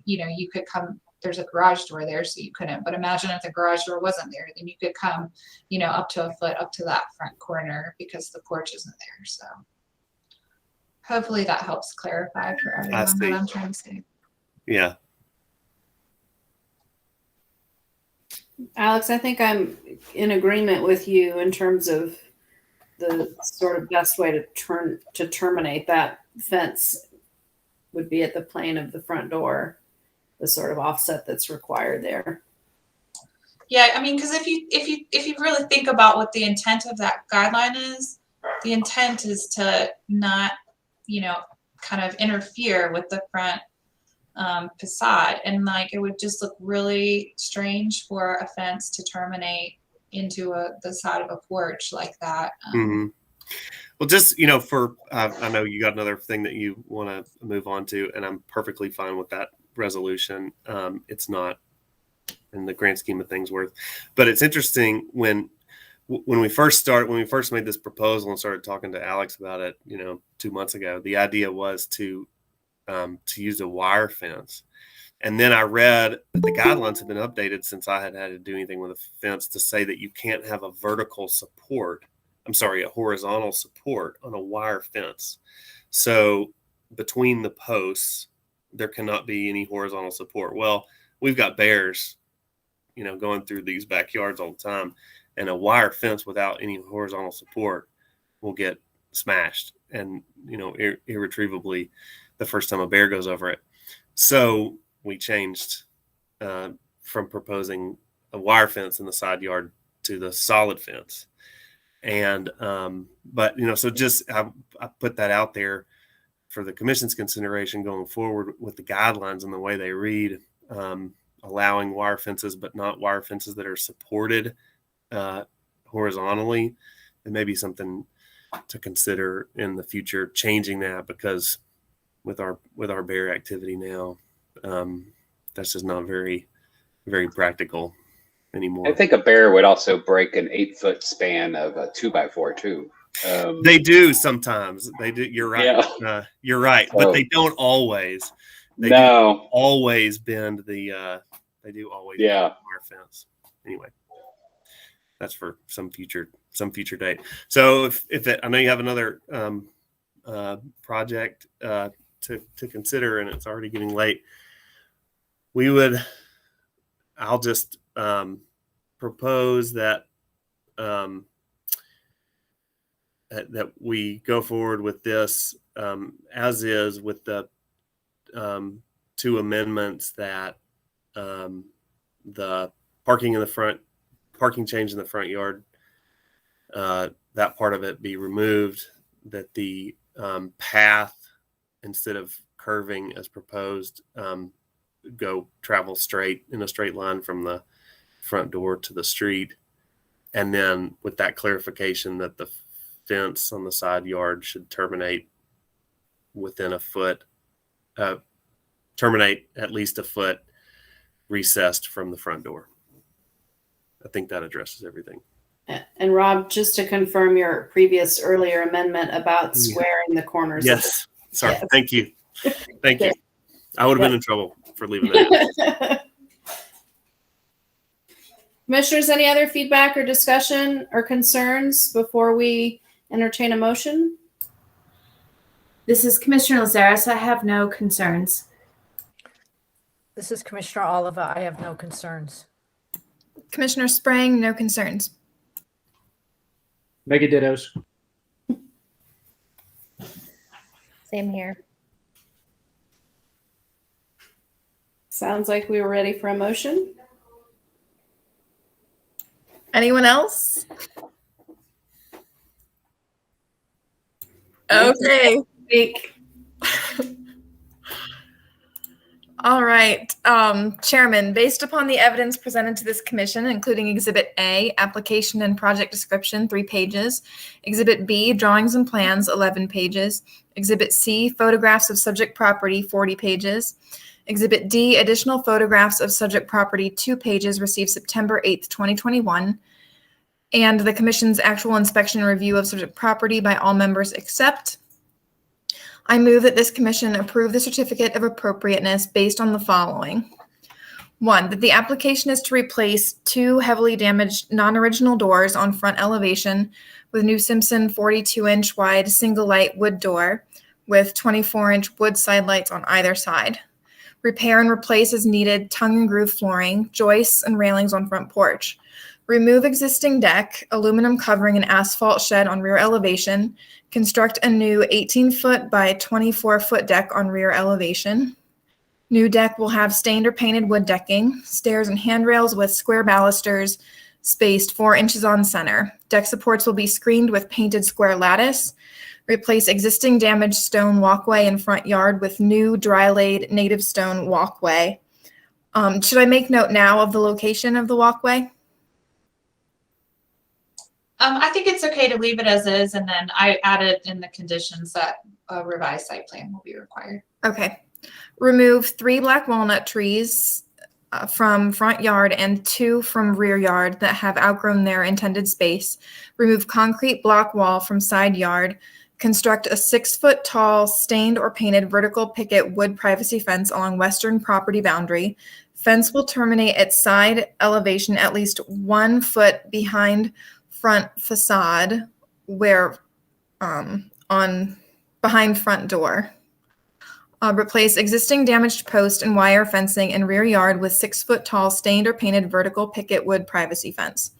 could come, there's a garage door there, so you couldn't, but imagine if the garage door wasn't there, then you could come, up to a foot up to that front corner because the porch isn't there. So hopefully that helps clarify for everyone what I'm trying to say. Yeah. Alex, I think I'm in agreement with you in terms of the sort of best way to terminate that fence would be at the plane of the front door, the sort of offset that's required there. Yeah, I mean, because if you really think about what the intent of that guideline is, the intent is to not, kind of interfere with the front facade, and like it would just look really strange for a fence to terminate into the side of a porch like that. Well, just for I know you got another thing that you want to move on to, and I'm perfectly fine with that resolution. It's not in the grand scheme of things worth, but it's interesting when we first made this proposal and started talking to Alex about it, 2 months ago. The idea was to use a wire fence, and then I read that the guidelines have been updated since I had to do anything with a fence to say that you can't have a horizontal support on a wire fence. So between the posts, there cannot be any horizontal support. Well, we've got bears, going through these backyards all the time, and a wire fence without any horizontal support will get smashed and, irretrievably the first time a bear goes over it. So we changed from proposing a wire fence in the side yard to the solid fence. And, but, so just, I put that out there for the commission's consideration going forward with the guidelines and the way they read, allowing wire fences, but not wire fences that are supported horizontally. It may be something to consider in the future, changing that, because with our bear activity now, that's just not very, very practical anymore. I think a bear would also break an 8-foot span of a 2x4 too. They do sometimes. They do. You're right. Yeah. You're right, but they don't always. They do always bend the. They do always bend the wire fence. Anyway, that's for some future date. So if I know you have another project to consider, and it's already getting late, I'll just propose that that we go forward with this as is, with the 2 amendments that the parking change in the front yard, that part of it be removed, that the path, instead of curving as proposed, travel in a straight line from the front door to the street. And then with that clarification that the fence on the side yard should terminate within a foot, terminate at least a foot recessed from the front door. I think that addresses everything. And Rob, just to confirm your earlier amendment about squaring the corners. Yes. Sorry. Yes. Thank you. Thank you. I would have been in trouble for leaving that. Commissioners, any other feedback or discussion or concerns before we entertain a motion? This is Commissioner Lazaris. I have no concerns. This is Commissioner Oliva. I have no concerns. Commissioner Sprang, no concerns. Mega dittos. Same here. Sounds like we were ready for a motion. Anyone else? Okay. All right. Chairman, based upon the evidence presented to this commission, including Exhibit A, application and project description, 3 pages, Exhibit B, drawings and plans, 11 pages, Exhibit C, photographs of subject property, 40 pages, Exhibit D, additional photographs of subject property, 2 pages, received September 8th, 2021, and the commission's actual inspection and review of subject property by all members except. I move that this commission approve the certificate of appropriateness based on the following. 1, that the application is to replace 2 heavily damaged non-original doors on front elevation with new Simpson 42-inch wide single light wood door with 24-inch wood side lights on either side. Repair and replace as needed tongue and groove flooring, joists, and railings on front porch. Remove existing deck, aluminum covering and asphalt shed on rear elevation. Construct a new 18-foot by 24-foot deck on rear elevation. New deck will have stained or painted wood decking, stairs and handrails with square balusters spaced 4 inches on center. Deck supports will be screened with painted square lattice. Replace existing damaged stone walkway in front yard with new dry-laid native stone walkway. Should I make note now of the location of the walkway? I think it's okay to leave it as is, and then I added in the conditions that a revised site plan will be required. Okay. Remove 3 black walnut trees from front yard and 2 from rear yard that have outgrown their intended space. Remove concrete block wall from side yard. Construct a 6-foot tall stained or painted vertical picket wood privacy fence along western property boundary. Fence will terminate at side elevation at least 1 foot behind front facade where behind front door. Replace existing damaged post and wire fencing in rear yard with 6-foot tall stained or painted vertical picket wood privacy fence.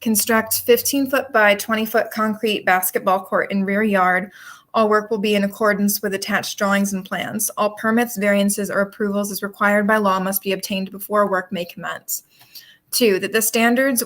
Construct 15-foot by 20-foot concrete basketball court in rear yard. All work will be in accordance with attached drawings and plans. All permits, variances, or approvals as required by law must be obtained before work may commence. 2, that the standards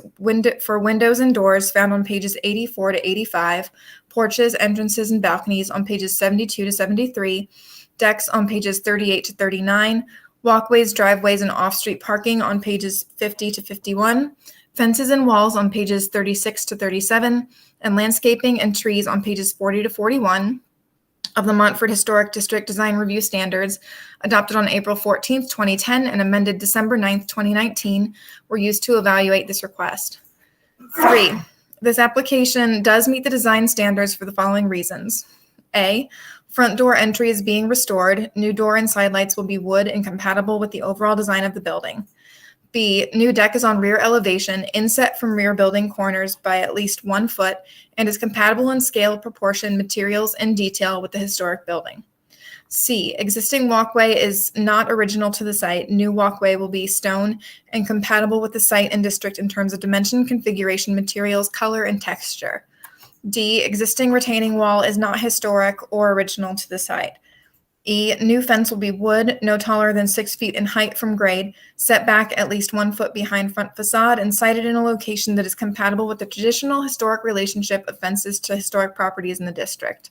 for windows and doors found on pages 84 to 85, porches, entrances, and balconies on pages 72 to 73, decks on pages 38 to 39, walkways, driveways, and off-street parking on pages 50 to 51, fences and walls on pages 36 to 37, and landscaping and trees on pages 40 to 41 of the Montford Historic District Design Review Standards, adopted on April 14th, 2010, and amended December 9th, 2019, were used to evaluate this request. 3, this application does meet the design standards for the following reasons. A, front door entry is being restored. New door and side lights will be wood and compatible with the overall design of the building. B, new deck is on rear elevation, inset from rear building corners by at least 1 foot, and is compatible in scale, proportion, materials, and detail with the historic building. C, existing walkway is not original to the site. New walkway will be stone and compatible with the site and district in terms of dimension, configuration, materials, color, and texture. D, existing retaining wall is not historic or original to the site. E, new fence will be wood, no taller than 6 feet in height from grade, set back at least 1 foot behind front facade, and sited in a location that is compatible with the traditional historic relationship of fences to historic properties in the district.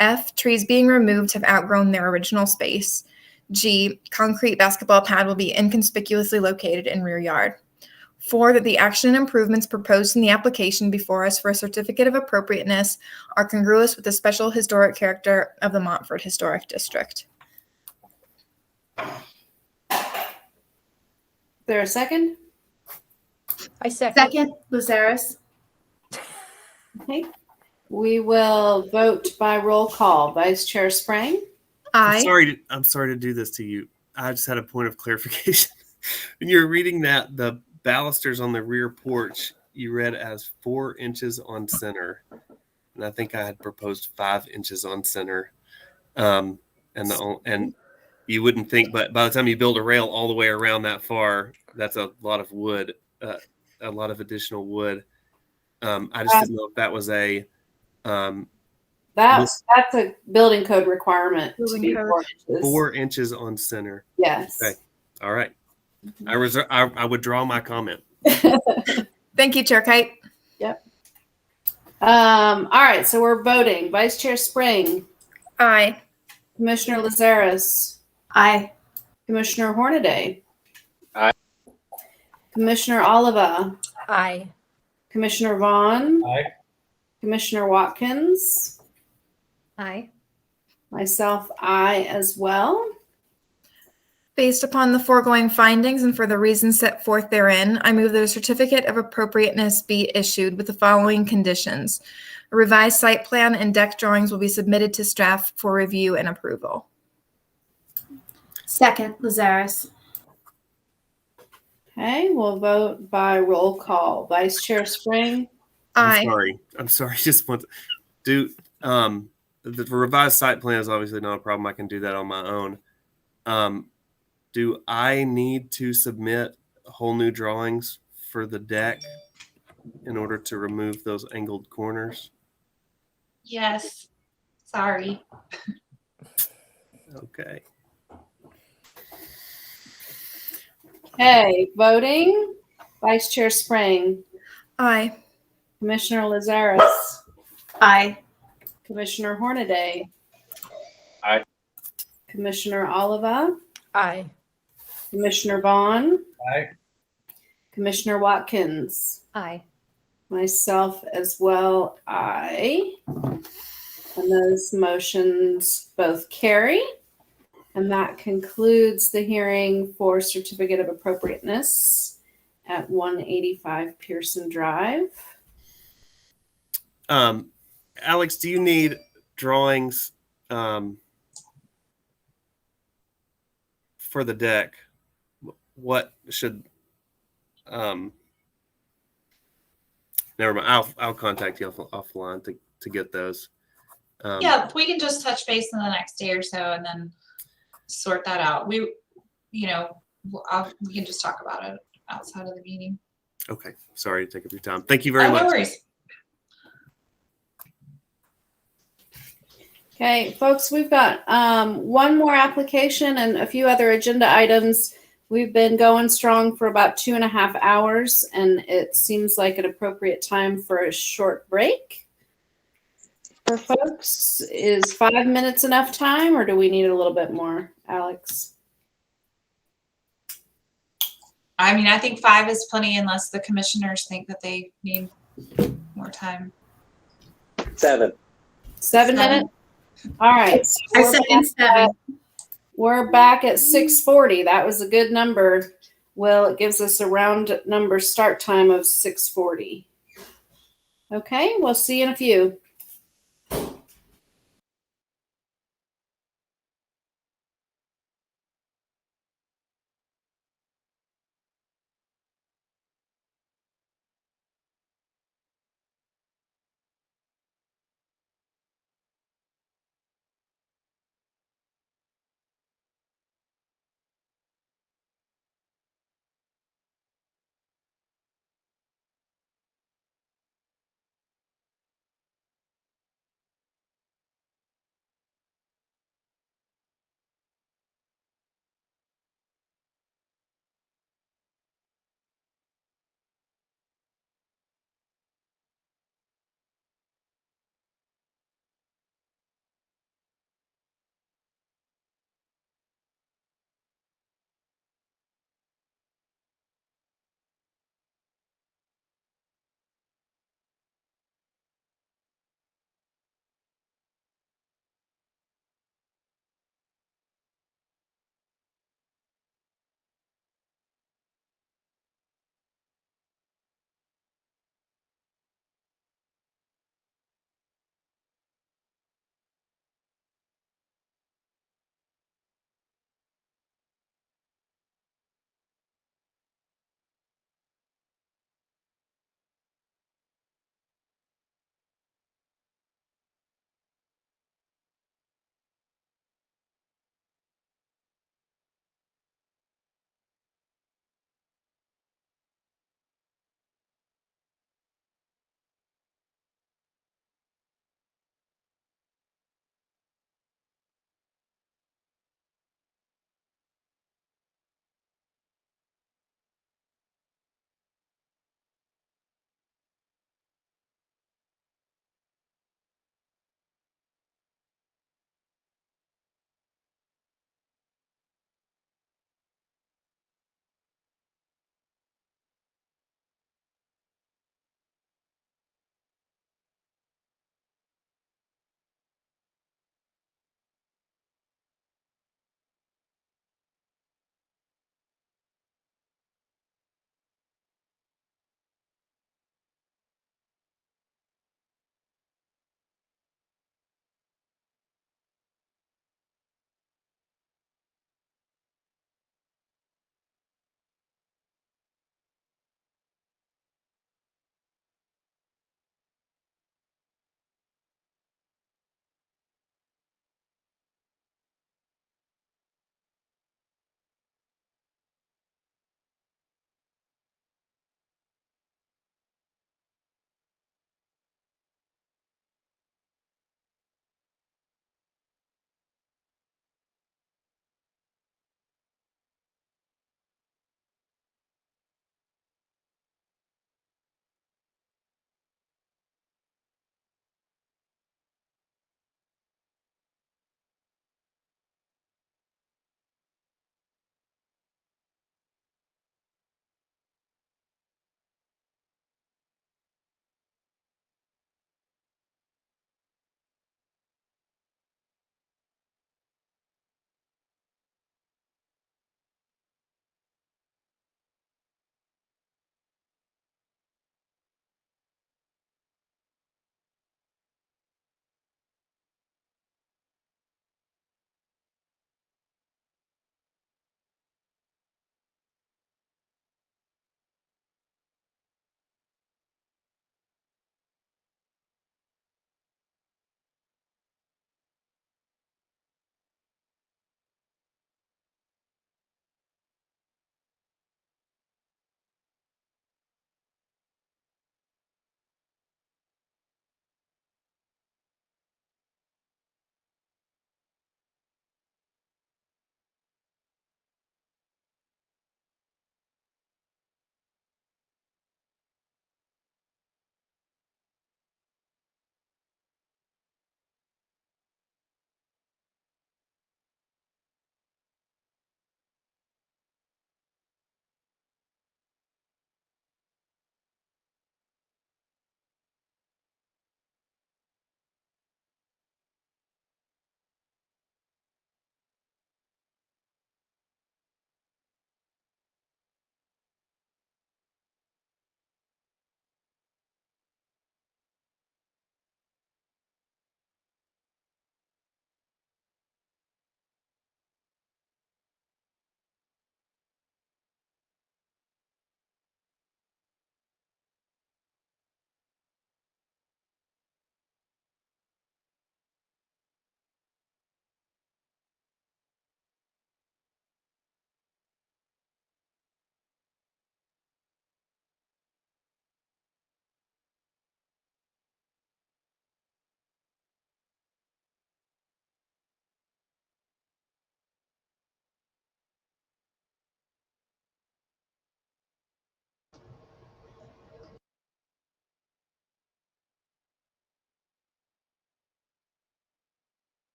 F, trees being removed have outgrown their original space. G, concrete basketball pad will be inconspicuously located in rear yard. 4, that the action and improvements proposed in the application before us for a certificate of appropriateness are congruous with the special historic character of the Montford Historic District. There a second? I second. Second, Lazaris. Okay. We will vote by roll call. Vice Chair Sprang? Aye. I'm sorry to do this to you. I just had a point of clarification. When you're reading that, the balusters on the rear porch you read as 4 inches on center, and I think I had proposed 5 inches on center. And you wouldn't think, but by the time you build a rail all the way around that far, that's a lot of wood, a lot of additional wood. I just didn't know if that was a that's a building code requirement to be 4 inches. 4 inches on center. Yes. Okay. All right. I withdraw my comment. Thank you, Chair Kite. Yep. All right, so we're voting. Vice Chair Spring. Aye. Commissioner Lazarus. Aye. Commissioner Hornaday. Aye. Commissioner Oliva. Aye. Commissioner Vaughn. Aye. Commissioner Watkins. Aye. Myself, aye as well. Based upon the foregoing findings and for the reasons set forth therein, I move that a certificate of appropriateness be issued with the following conditions. A revised site plan and deck drawings will be submitted to staff for review and approval. Second, Lazarus. Okay, we'll vote by roll call. Vice Chair Spring. Aye. I'm sorry. Just want to do the revised site plan is obviously not a problem. I can do that on my own. Do I need to submit whole new drawings for the deck in order to remove those angled corners? Yes. Sorry. Okay. Okay, voting. Vice Chair Spring. Aye. Commissioner Lazarus. Aye. Commissioner Hornaday. Aye. Commissioner Oliva. Aye. Commissioner Vaughn. Aye. Commissioner Watkins. Aye. Myself as well, aye. And those motions both carry. And that concludes the hearing for Certificate of Appropriateness at 185 Pearson Drive. Alex, do you need drawings for the deck? What should never mind. I'll contact you offline to get those. Yeah, we can just touch base in the next day or so and then sort that out. We can just talk about it outside of the meeting. Okay. Sorry to take up your time. Thank you very No much. worries. Okay, folks, we've got one more application and a few other agenda items. We've been going strong for about 2.5 hours, and it seems like an appropriate time for a short break. For folks, is 5 minutes enough time, or do we need a little bit more, Alex? I mean, I think 5 is plenty unless the commissioners think that they need more time. 7. 7 minutes? All right. So I second 7. We're back at 6:40. That was a good number. Well, it gives us a round number start time of 6:40. Okay, we'll see you in a few.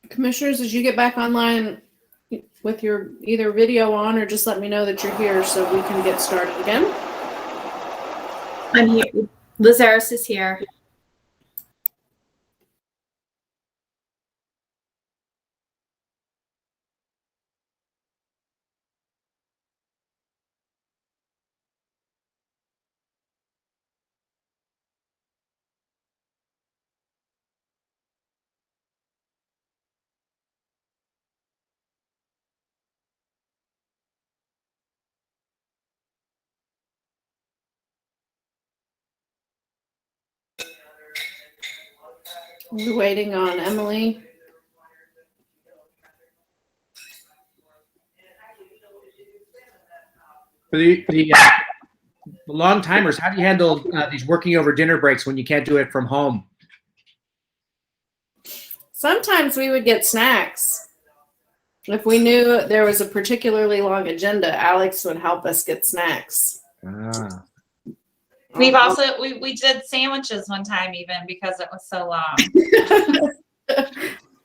Commissioners, as you get back online with your either video on, or just let me know that you're here so we can get started again. I'm here. Liz Harris is here. We're waiting on Emily. For the long timers, how do you handle these working over dinner breaks when you can't do it from home? Sometimes we would get snacks. If we knew there was a particularly long agenda, Alex would help us get snacks. Ah. We've also, we did sandwiches one time even because it was so long.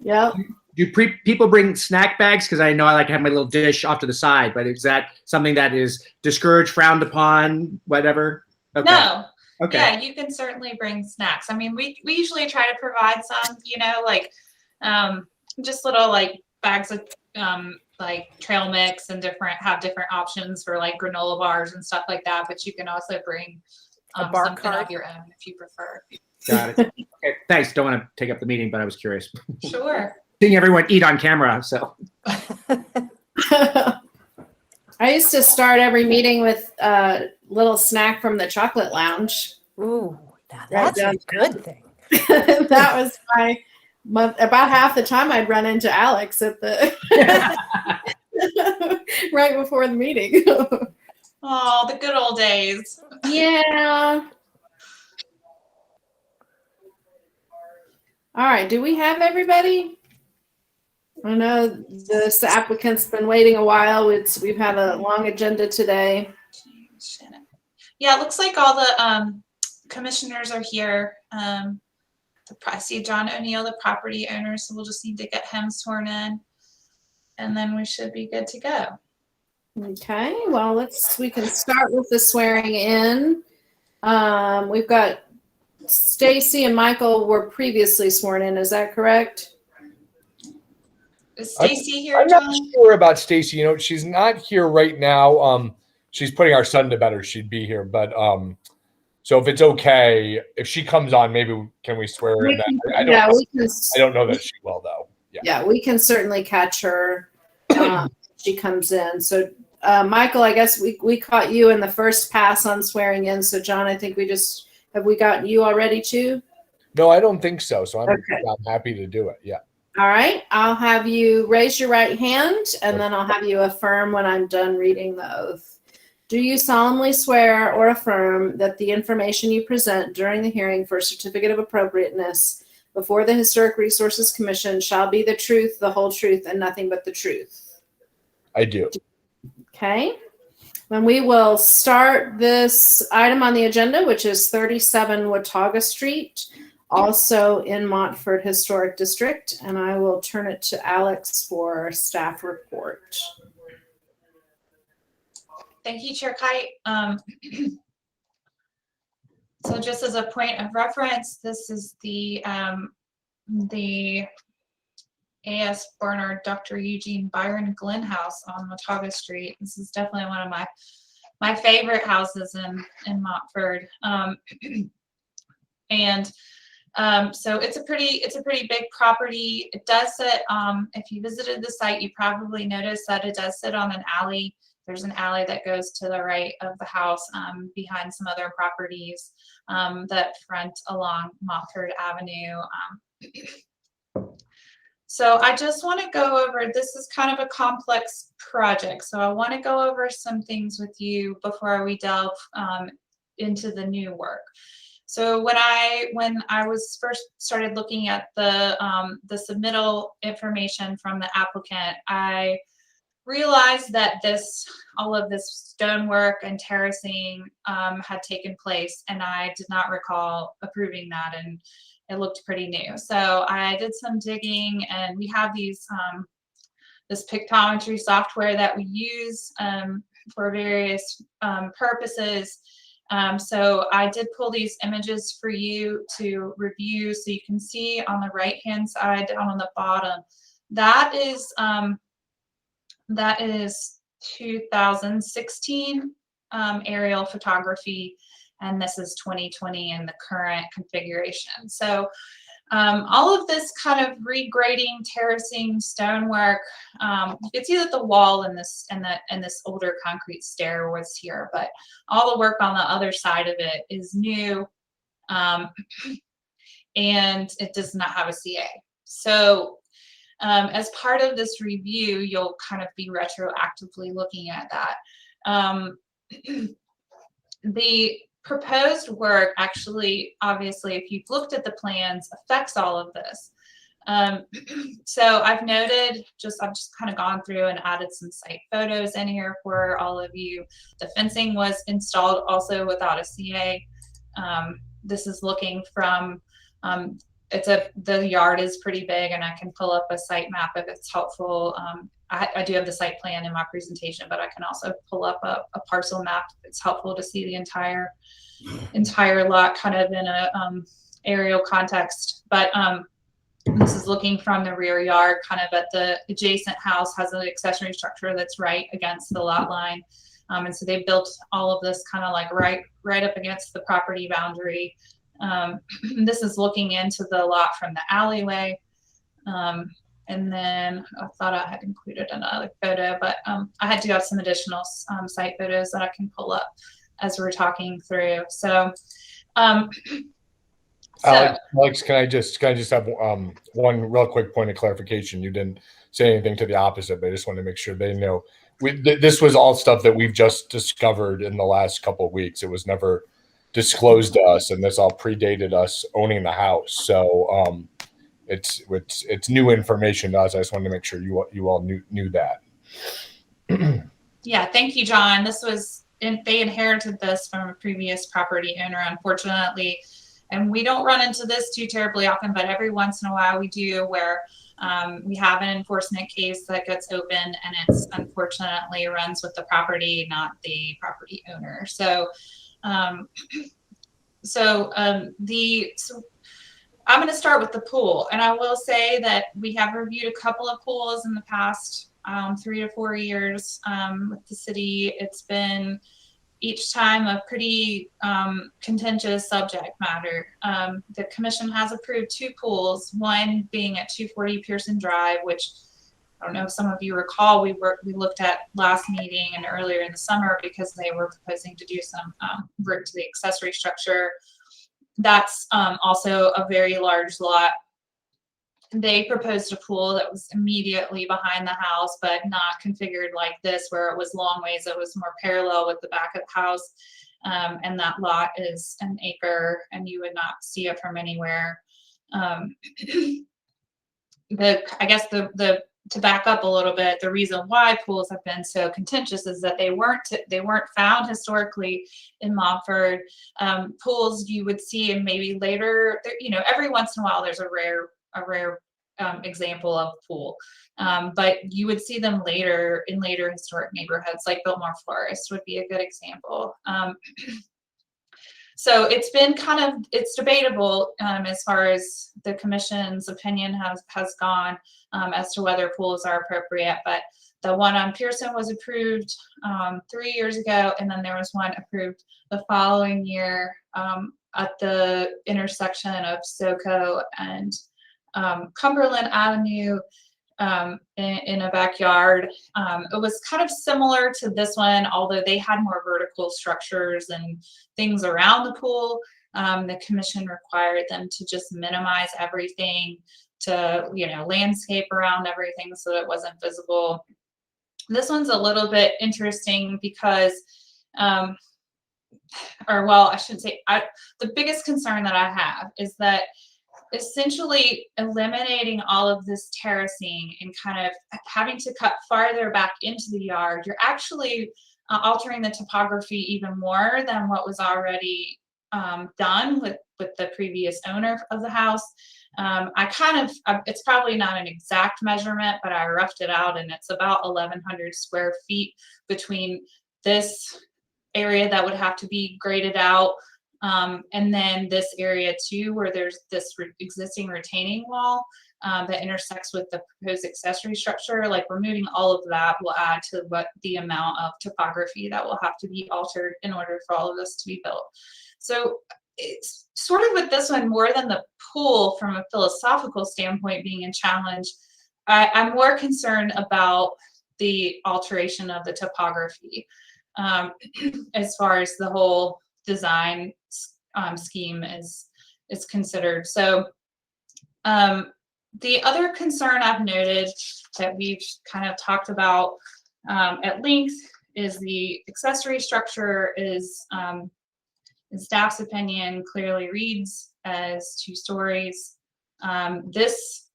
Yep. Do people bring snack bags? Because I know I like to have my little dish off to the side, but is that something that is discouraged, frowned upon, whatever? Okay. No. Okay. Yeah, you can certainly bring snacks. I mean, we usually try to provide some, you know, like just little like bags of like trail mix and have different options for like granola bars and stuff like that. But you can also bring A bar something cart. of your own if you prefer. Got it. Okay, thanks. Don't want to take up the meeting, but I was curious. Sure. Seeing everyone eat on camera, so. I used to start every meeting with a little snack from the chocolate lounge. Ooh, that's a good thing. That was about half the time I'd run into Alex at the right before the meeting. Oh, the good old days. Yeah. All right. Do we have everybody? I know this applicant's been waiting a while. We've had a long agenda today. Yeah, it looks like all the commissioners are here. I see John O'Neill, the property owner, so we'll just need to get him sworn in, and then we should be good to go. Okay, well, we can start with the swearing in. We've got Stacy and Michael were previously sworn in. Is that correct? Is Stacy here, I'm John? not sure about Stacy. You know, she's not here right now. She's putting our son to bed, or she'd be here. But so if it's okay, if she comes on, maybe can we swear her in? I don't know that she will, though. Yeah, we can certainly catch her. She comes in. So, Michael, I guess we caught you in the first pass on swearing in. So, John, I think have we gotten you already too? No, I don't think so. So I'm happy to do it. Yeah. All right. I'll have you raise your right hand, and then I'll have you affirm when I'm done reading the oath. Do you solemnly swear or affirm that the information you present during the hearing for a certificate of appropriateness before the Historic Resources Commission shall be the truth, the whole truth, and nothing but the truth? I do. Okay. Then we will start this item on the agenda, which is 37 Watauga Street, also in Montford Historic District, and I will turn it to Alex for staff report. Thank you, Chair Kite. So just as a point of reference, this is the A.S. Barnard Dr. Eugene Byron Glenn House on Watauga Street. This is definitely one of my favorite houses in Montford. So it's a pretty big property. It does sit, if you visited the site, you probably noticed that it does sit on an alley. There's an alley that goes to the right of the house behind some other properties that front along Montford Avenue. So I just want to go over, this is kind of a complex project. So I want to go over some things with you before we delve into the new work. So when I was first started looking at the submittal information from the applicant, I realized that all of this stonework and terracing had taken place, and I did not recall approving that. it looked pretty new. So I did some digging, and we have these this pictometry software that we use for various purposes. So I did pull these images for you to review, so you can see on the right-hand side down on the bottom. That is 2016 aerial photography, and this is 2020 in the current configuration. So all of this kind of regrading, terracing, stonework, it's either the wall and this older concrete stair was here, but all the work on the other side of it is new, and it does not have a CA. So as part of this review, you'll kind of be retroactively looking at that. The proposed work actually, obviously, if you've looked at the plans, affects all of this. So I've noted, I've just kind of gone through and added some site photos in here for all of you. The fencing was installed also without a CA. This is looking from, the yard is pretty big, and I can pull up a site map if it's helpful. I do have the site plan in my presentation, but I can also pull up a parcel map if it's helpful to see the entire lot kind of in a aerial context. But this is looking from the rear yard, kind of at the adjacent house has an accessory structure that's right against the lot line. And so they built all of this kind of like right up against the property boundary. This is looking into the lot from the alleyway. And then I thought I had included another photo, but I had to have some additional site photos that I can pull up as we're talking through. So, Alex, can I just have one real quick point of clarification? You didn't say anything to the opposite, but I just want to make sure they know. This was all stuff that we've just discovered in the last couple of weeks. It was never disclosed to us, and this all predated us owning the house. So it's new information to us. I just wanted to make sure you all knew that. Yeah, thank you, John. They inherited this from a previous property owner, unfortunately. And we don't run into this too terribly often, but every once in a while we do, where we have an enforcement case that gets open, and it's unfortunately runs with the property, not the property owner. So I'm going to start with the pool, and I will say that we have reviewed a couple of pools in the past 3 to 4 years with the city. It's been each time a pretty contentious subject matter. The commission has approved 2 pools, one being at 240 Pearson Drive, which I don't know if some of you recall, we looked at last meeting and earlier in the summer, because they were proposing to do some work to the accessory structure. That's also a very large lot. They proposed a pool that was immediately behind the house, but not configured like this, where it was long ways. It was more parallel with the back of the house. And that lot is an acre, and you would not see it from anywhere. To back up a little bit, the reason why pools have been so contentious is that they weren't found historically in Montford. Pools you would see, and maybe later, every once in a while there's a rare example of a pool, but you would see them later in later historic neighborhoods, like Biltmore Forest would be a good example. So it's been it's debatable as far as the commission's opinion has gone as to whether pools are appropriate, but the one on Pearson was approved 3 years ago, and then there was one approved the following year at the intersection of SoCo and Cumberland Avenue in a backyard. It was kind of similar to this one, although they had more vertical structures and things around the pool. The commission required them to just minimize everything, to landscape around everything so that it wasn't visible. This one's a little bit interesting because I shouldn't say, the biggest concern that I have is that essentially eliminating all of this terracing and kind of having to cut farther back into the yard, you're actually altering the topography even more than what was already done with with the previous owner of the house. It's probably not an exact measurement, but I roughed it out, and it's about 1,100 square feet between this area that would have to be graded out, and then this area too, where there's this existing retaining wall that intersects with the proposed accessory structure. Like, removing all of that will add to what the amount of topography that will have to be altered in order for all of this to be built. So it's sort of with this one, more than the pool from a philosophical standpoint being a challenge, I'm more concerned about the alteration of the topography as far as the whole design scheme is considered. So the other concern I've noted that we've kind of talked about at length is the accessory structure is, in staff's opinion, clearly reads as 2 stories. This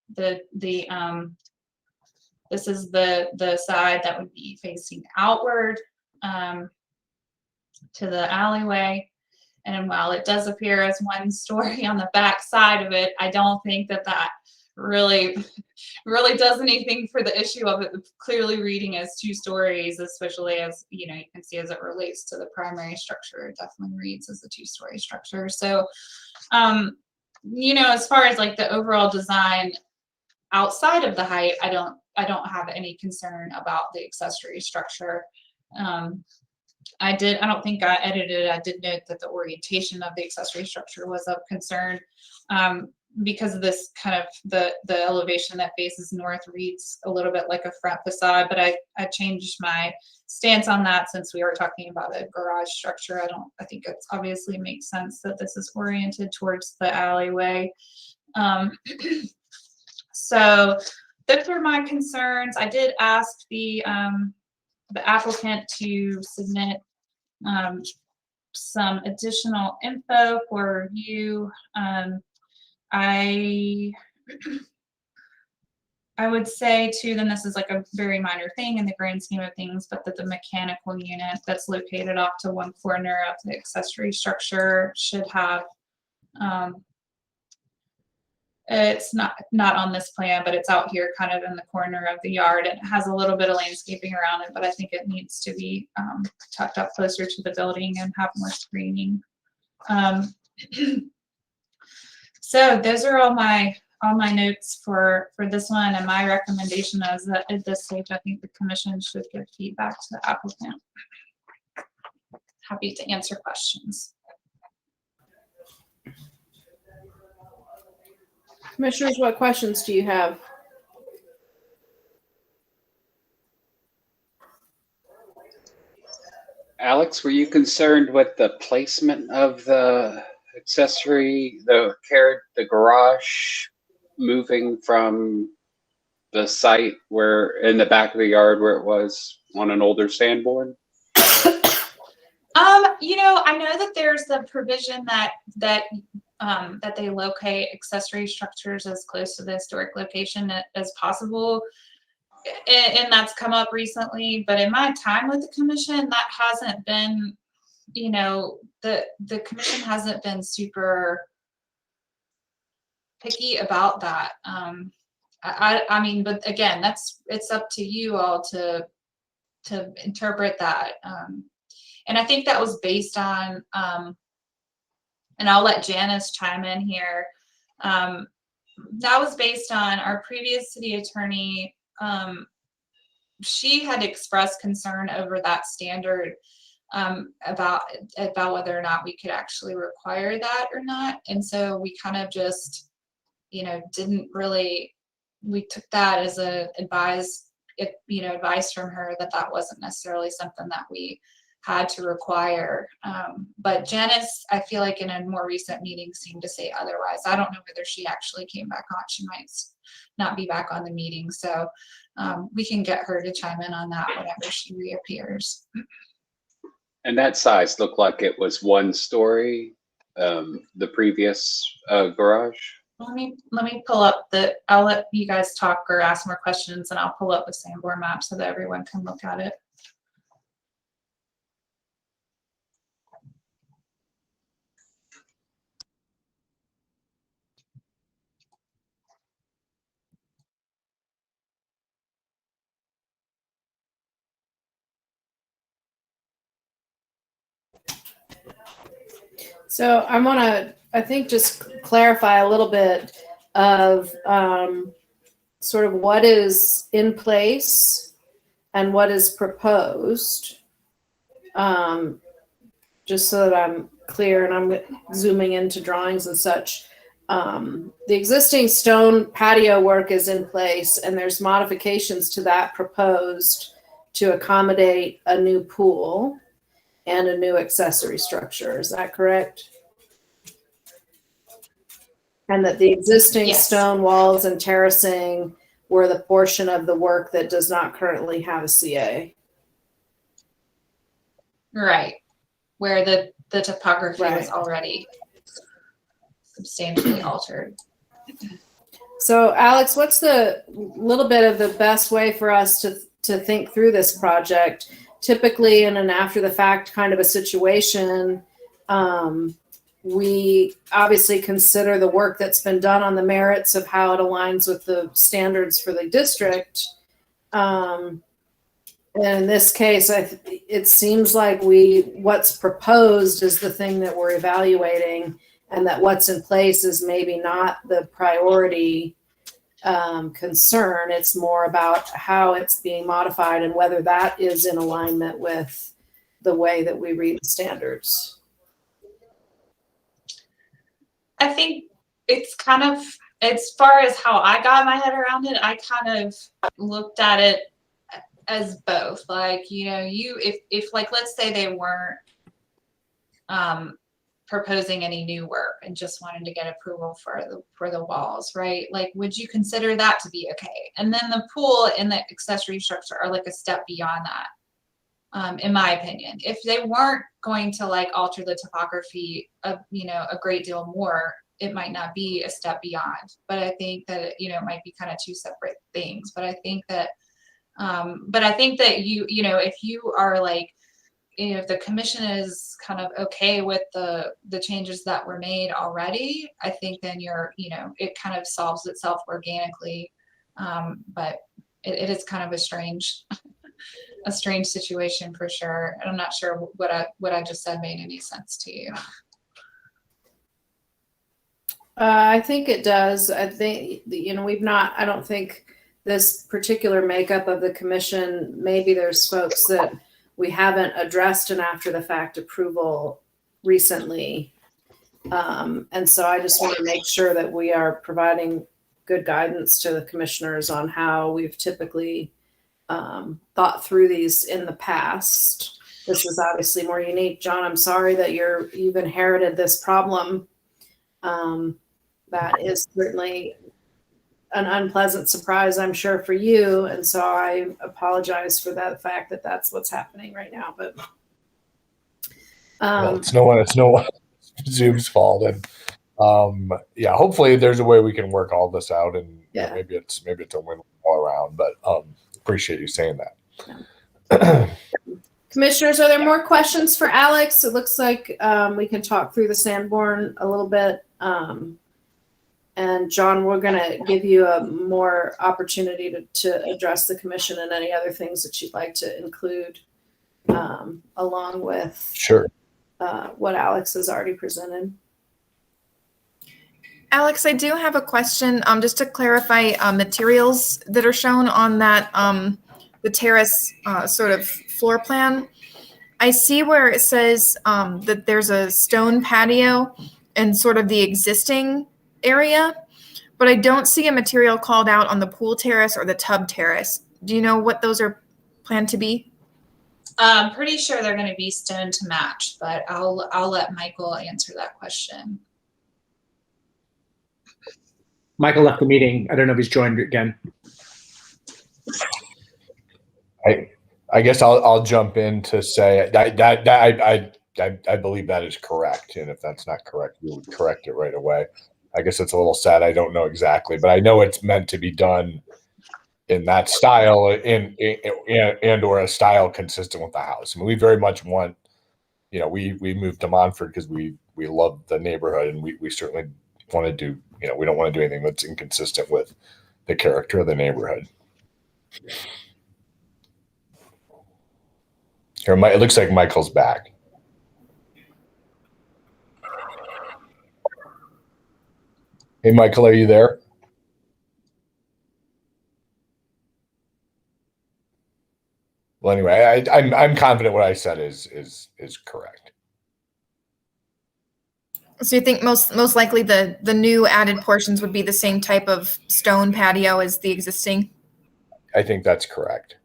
is the side that would be facing outward to the alleyway. And while it does appear as 1 story on the back side of it, I don't think that really does anything for the issue of it clearly reading as 2 stories, especially as, you can see as it relates to the primary structure, it definitely reads as a 2-story structure. So, as far as like the overall design outside of the height, I don't have any concern about the accessory structure. I don't think I edited, I did note that the orientation of the accessory structure was of concern. Because of this kind of the elevation that faces north reads a little bit like a front facade, but I changed my stance on that since we were talking about a garage structure. I think it obviously makes sense that this is oriented towards the alleyway. So those were my concerns. I did ask the applicant to submit some additional info for review. I would say too, then this is like a very minor thing in the grand scheme of things, but that the mechanical unit that's located off to 1 corner of the accessory structure should have, it's not on this plan, but it's out here kind of in the corner of the yard. It has a little bit of landscaping around it, but I think it needs to be tucked up closer to the building and have more screening. So those are all my notes for this one, and my recommendation is that at this stage, I think the commission should give feedback to the applicant. Happy to answer questions. Commissioners, what questions do you have? Alex, were you concerned with the placement of the accessory, the garage moving from the site where in the back of the yard where it was on an older Sanborn? I know that there's the provision that they locate accessory structures as close to the historic location as possible. And that's come up recently, but in my time with the commission, that hasn't been, the commission hasn't been super picky about that. I mean, but again, it's up to you all to interpret that. And I think that was based on, and I'll let Janice chime in here. That was based on our previous city attorney. She had expressed concern over that standard about whether or not we could actually require that or not. And so we kind of just, didn't really, we took that as advice from her that wasn't necessarily something that we had to require. But Janice, I feel like in a more recent meeting seemed to say otherwise. I don't know whether she actually came back on. She might not be back on the meeting. So we can get her to chime in on that whenever she reappears. And that size looked like it was 1 story, the previous garage. Let me pull up I'll let you guys talk or ask more questions, and I'll pull up the Sanborn map so that everyone can look at it. So I want to, I think, just clarify a little bit of sort of what is in place and what is proposed, just so that I'm clear and I'm zooming into drawings and such. The existing stone patio work is in place, and there's modifications to that proposed to accommodate a new pool and a new accessory structure. Is that correct? And that the existing stone walls and terracing were the portion of the work that does not currently have a CA. Right. Where the topography was already substantially altered. So Alex, what's the little bit of the best way for us to think through this project? Typically in an after the fact kind of a situation, we obviously consider the work that's been done on the merits of how it aligns with the standards for the district. And in this case, it seems like what's proposed is the thing that we're evaluating, and that what's in place is maybe not the priority concern. It's more about how it's being modified and whether that is in alignment with the way that we read the standards. I think it's kind of, as far as how I got my head around it, I kind of looked at it as both. Like, you know, if like, let's say they weren't proposing any new work and just wanted to get approval for the walls, right? Like, would you consider that to be okay? And then the pool and the accessory structure are like a step beyond that, in my opinion. If they weren't going to like alter the topography of, you know, a great deal more, it might not be a step beyond. But I think that, you know, it might be kind of two separate things. But I think that, you know, if you are like, you know, if the commission is kind of okay with the changes that were made already, I think then you know, it kind of solves itself organically. But it is kind of a strange situation for sure. And I'm not sure what I just said made any sense to you. I think it does. I think, you know, I don't think this particular makeup of the commission, maybe there's folks that we haven't addressed an after the fact approval recently. And so I just want to make sure that we are providing good guidance to the commissioners on how we've typically thought through these in the past. This is obviously more unique. John, I'm sorry that you've inherited this problem. That is certainly an unpleasant surprise, I'm sure, for you. And so I apologize for that fact that that's what's happening right now. But well, it's no one Zoom's fault. And yeah, hopefully there's a way we can work all this out, and yeah, maybe it's a win all around. But appreciate you saying that. Yeah. Commissioners, are there more questions for Alex? It looks like we can talk through the Sanborn a little bit. And John, we're going to give you a more opportunity to address the commission and any other things that you'd like to include along with what Alex has already presented. Alex, I do have a question, just to clarify materials that are shown on that the terrace sort of floor plan. I see where it says that there's a stone patio in sort of the existing area, but I don't see a material called out on the pool terrace or the tub terrace. Do you know what those are planned to be? I'm pretty sure they're going to be stone to match, but I'll let Michael answer that question. Michael left the meeting. I don't know if he's joined again. I guess I'll jump in to say I believe that is correct, and if that's not correct, we would correct it right away. I guess it's a little sad. I don't know exactly, but I know it's meant to be done in that style and or a style consistent with the house. I mean, we very much want, you know, we moved to Montford because we love the neighborhood, and we certainly want to do, you know, we don't want to do anything that's inconsistent with the character of the neighborhood. Here, it looks like Michael's back. Hey, Michael, are you there? Well, anyway, I'm confident what I said is correct. So you think most likely the new added portions would be the same type of stone patio as the existing? I think that's correct.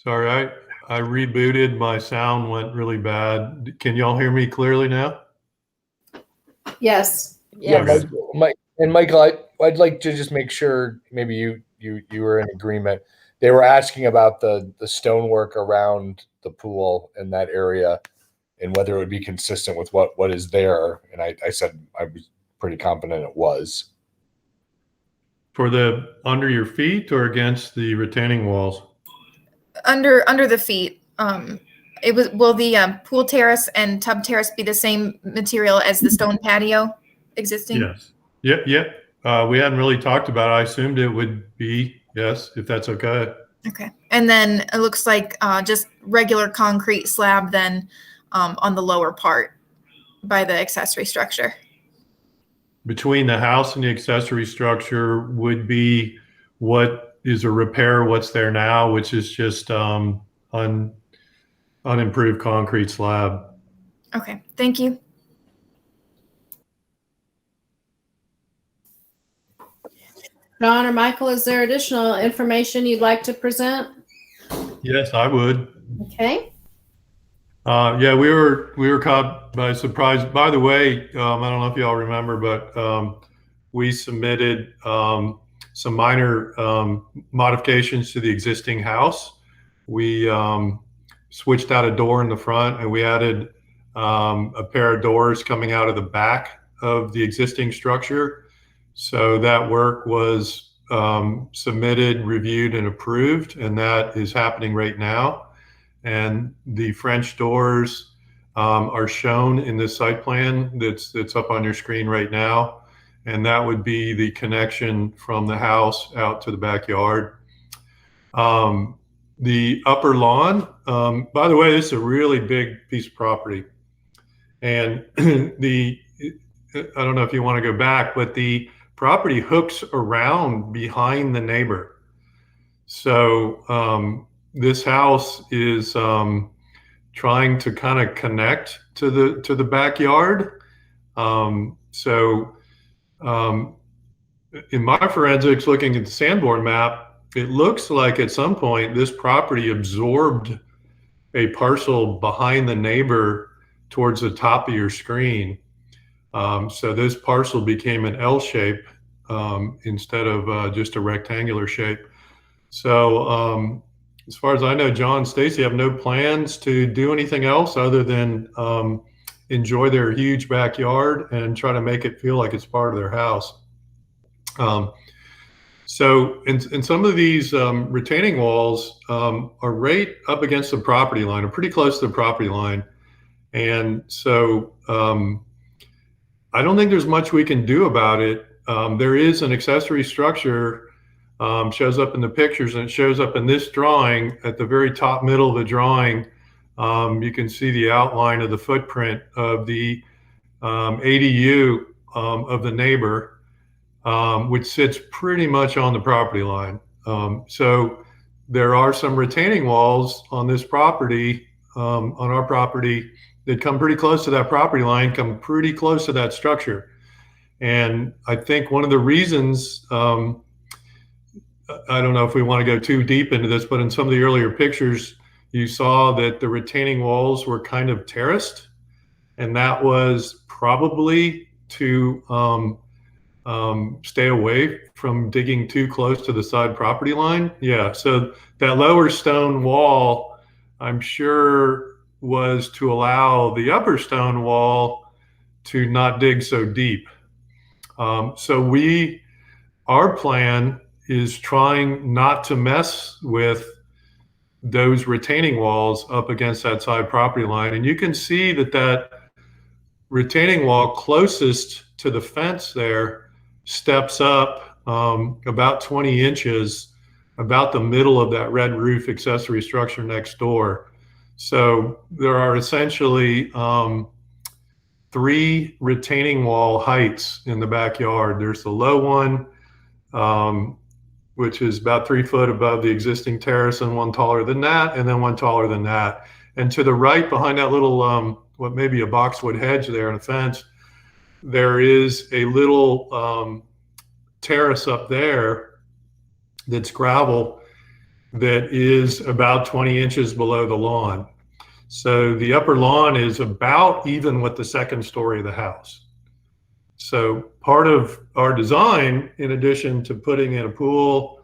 Sorry, I rebooted. My sound went really bad. Can y'all hear me clearly now? Yes. Yeah, Michael, I'd like to just make sure maybe you were in agreement. They were asking about the stonework around the pool in that area and whether it would be consistent with what is there. And I said I was pretty confident it was. For the under your feet or against the retaining walls? Under the feet. Will the pool terrace and tub terrace be the same material as the stone patio existing? Yes. Yep. We hadn't really talked about it. I assumed it would be, yes, if that's okay. Okay. And then it looks like just regular concrete slab then on the lower part by the accessory structure. Between the house and the accessory structure would be what is a repair, what's there now, which is just unimproved concrete slab. Okay. Thank you. John or Michael, is there additional information you'd like to present? Yes, I would. Okay. Yeah, we were caught by surprise. By the way, I don't know if y'all remember, but we submitted some minor modifications to the existing house. We switched out a door in the front, and we added a pair of doors coming out of the back of the existing structure. So that work was submitted, reviewed, and approved, and that is happening right now. And the French doors are shown in this site plan that's up on your screen right now. And that would be the connection from the house out to the backyard. The upper lawn, by the way, this is a really big piece of property. And I don't know if you want to go back, but the property hooks around behind the neighbor. So this house is trying to kind of connect to the backyard. In my forensics, looking at the Sanborn map, it looks like at some point this property absorbed a parcel behind the neighbor towards the top of your screen. So this parcel became an L shape instead of just a rectangular shape. So as far as I know, John and Stacy have no plans to do anything else other than enjoy their huge backyard and try to make it feel like it's part of their house. So in some of these retaining walls are right up against the property line, or pretty close to the property line. And so I don't think there's much we can do about it. There is an accessory structure, shows up in the pictures, and it shows up in this drawing at the very top middle of the drawing. You can see the outline of the footprint of the ADU of the neighbor, which sits pretty much on the property line. So there are some retaining walls on this property, on our property, that come pretty close to that property line, come pretty close to that structure. And I think one of the reasons, I don't know if we want to go too deep into this, but in some of the earlier pictures, you saw that the retaining walls were kind of terraced, and that was probably to stay away from digging too close to the side property line. Yeah, so that lower stone wall, I'm sure, was to allow the upper stone wall to not dig so deep. So our plan is trying not to mess with those retaining walls up against that side property line. And you can see that retaining wall closest to the fence there steps up about 20 inches, about the middle of that red roof accessory structure next door. So there are essentially three retaining wall heights in the backyard. There's the low one, which is about 3 foot above the existing terrace, and one taller than that, and then one taller than that. And to the right, behind that little, what may be a boxwood hedge there and a fence, there is a little terrace up there that's gravel that is about 20 inches below the lawn. So the upper lawn is about even with the second story of the house. So part of our design, in addition to putting in a pool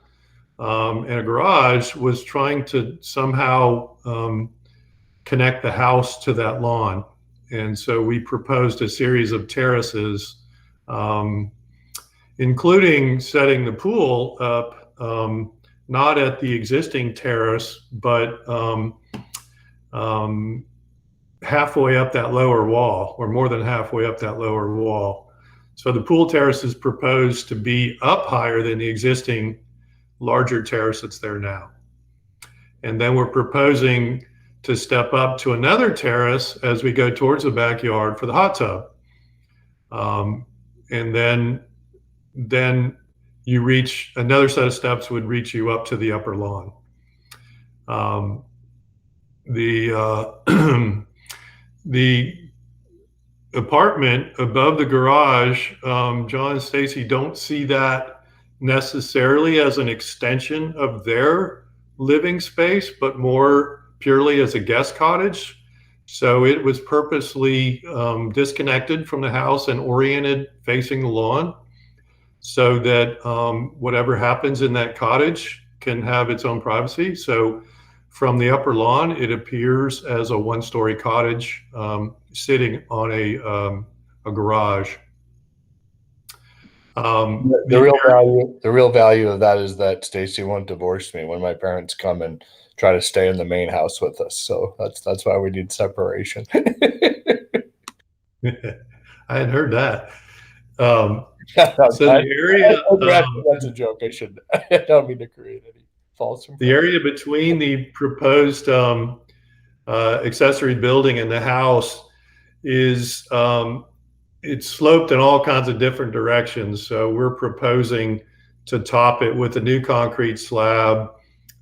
and a garage, was trying to somehow connect the house to that lawn. And so we proposed a series of terraces, including setting the pool up, not at the existing terrace, but halfway up that lower wall, or more than halfway up that lower wall. So the pool terrace is proposed to be up higher than the existing larger terrace that's there now. And then we're proposing to step up to another terrace as we go towards the backyard for the hot tub. And then you reach, another set of steps would reach you up to the upper lawn. The apartment above the garage, John and Stacy don't see that necessarily as an extension of their living space, but more purely as a guest cottage. So it was purposely disconnected from the house and oriented facing the lawn, so that whatever happens in that cottage can have its own privacy. So from the upper lawn, it appears as a one-story cottage sitting on a garage. The real value of that is that Stacy won't divorce me when my parents come and try to stay in the main house with us. So that's why we need separation. I hadn't heard that. So the area, that's a joke. I don't mean to create any false impression. The area between the proposed accessory building and the house is it's sloped in all kinds of different directions. So we're proposing to top it with a new concrete slab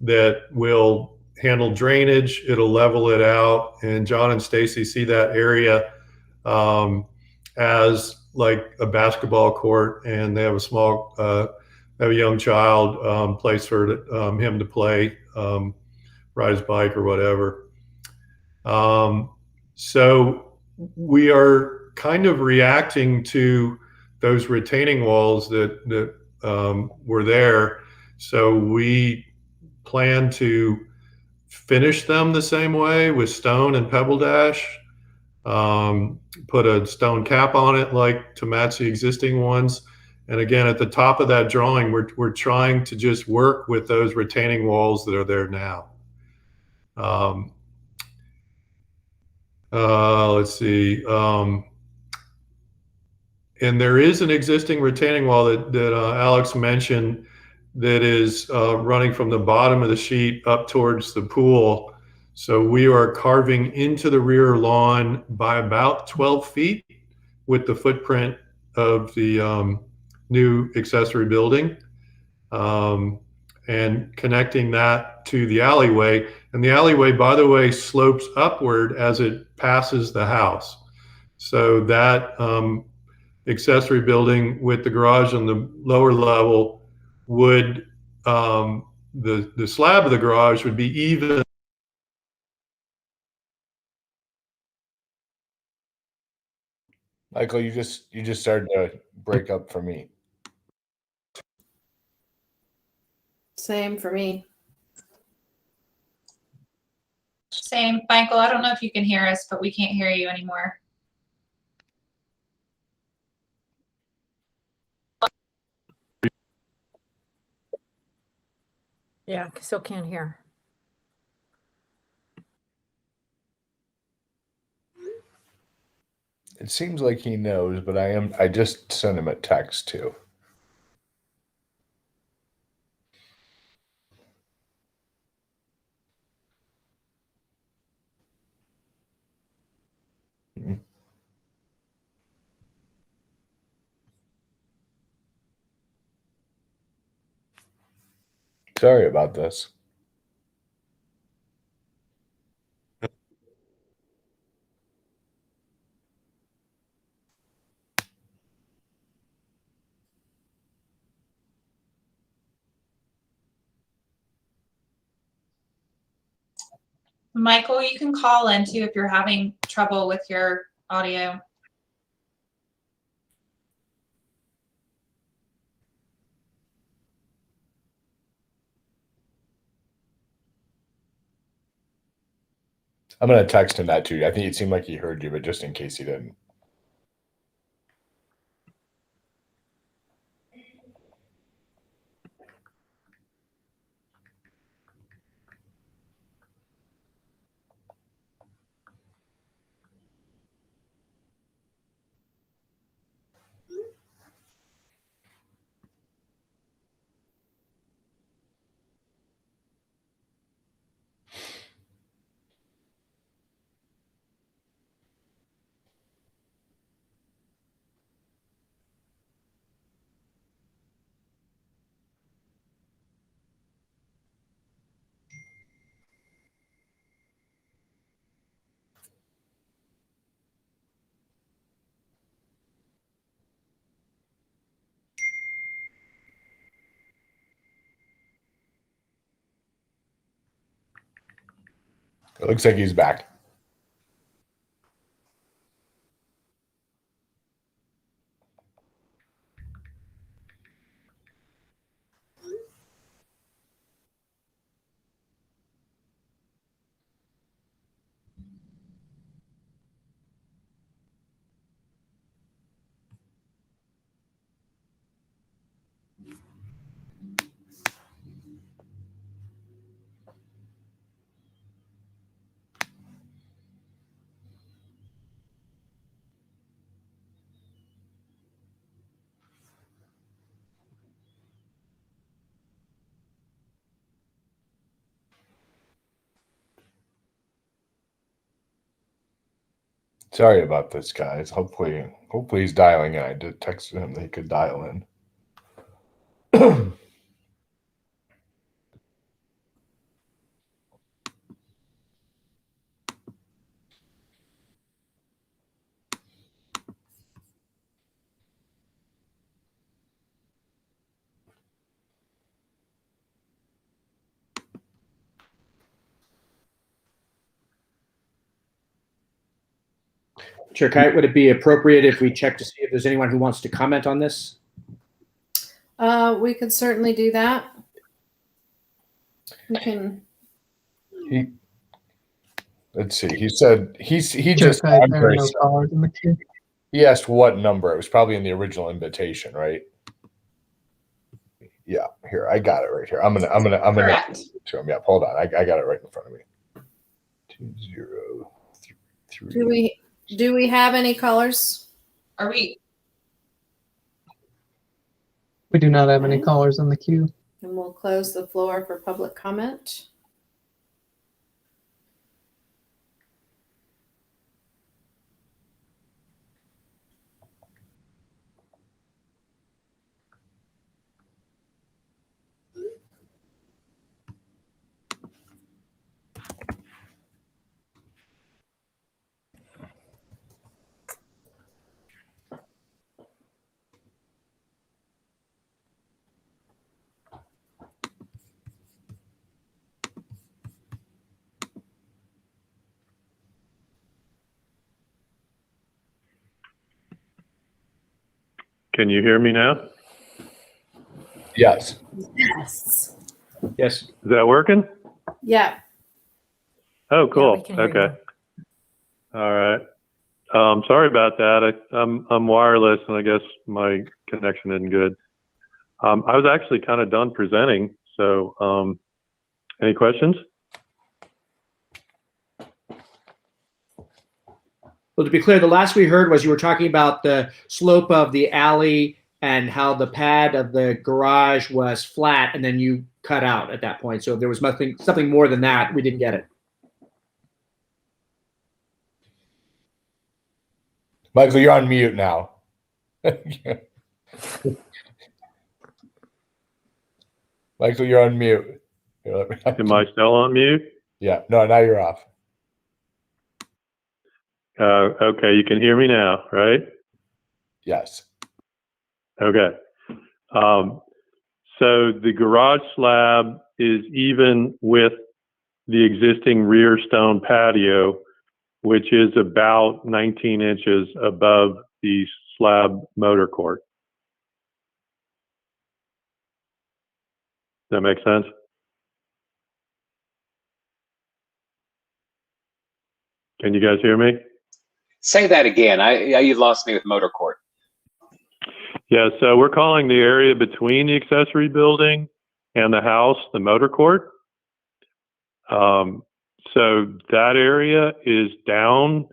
that will handle drainage. It'll level it out. And John and Stacy see that area as like a basketball court, and they have a small, have a young child, place for him to play, ride his bike or whatever. So we are kind of reacting to those retaining walls that were there. So we plan to finish them the same way with stone and pebble dash, put a stone cap on it like to match the existing ones. And again, at the top of that drawing, we're trying to just work with those retaining walls that are there now. Let's see. And there is an existing retaining wall that Alex mentioned that is running from the bottom of the sheet up towards the pool. So we are carving into the rear lawn by about 12 feet with the footprint of the new accessory building, and connecting that to the alleyway. And the alleyway, by the way, slopes upward as it passes the house. So that accessory building with the garage on the lower level would, the slab of the garage would be even. Michael, you just started to break up for me. Same for me. Same, Michael. I don't know if you can hear us, but we can't hear you anymore. Yeah, still can't hear. It seems like he knows, but I just sent him a text too. Sorry about this. Michael, you can call in too if you're having trouble with your audio. I'm gonna text him that too. I think it seemed like he heard you, but just in case he didn't. It looks like he's back. Sorry about this, guys. Hopefully he's dialing in. I did text him that he could dial in. Chair Kite, would it be appropriate if we check to see if there's anyone who wants to comment on this? We could certainly do that. We can. Let's see. He said he Chair just Kite, I'm there are very no sorry. callers in the queue. He asked what number. It was probably in the original invitation, right? Yeah, here I got it right here. I'm gonna Correct. give it to him. Yeah, hold on. I got it right in front of me. 203. Do we have any callers? Are we? We do not have any callers in the queue. And we'll close the floor for public comment. Can you hear me now? Yes. Yes. Yes. Is that working? Yeah. Oh, Yeah, cool. we can hear Okay. All right. Sorry about that. I'm wireless, and I guess my connection isn't good. I was actually kind of done presenting. So, any questions? Well, to be clear, the last we heard was you were talking about the slope of the alley and how the pad of the garage was flat, and then you cut out at that point. So if there was something more than that, we didn't get it. Michael, you're on mute now. Michael, you're on mute. Am I still on mute? Yeah. No, now you're off. Okay, you can hear me now, right? Yes. Okay. So the garage slab is even with the existing rear stone patio, which is about 19 inches above the slab motor court. Does that make sense? Can you guys hear me? Say that again. You lost me with motor court. Yeah, so we're calling the area between the accessory building and the house the motor court. So that area is down.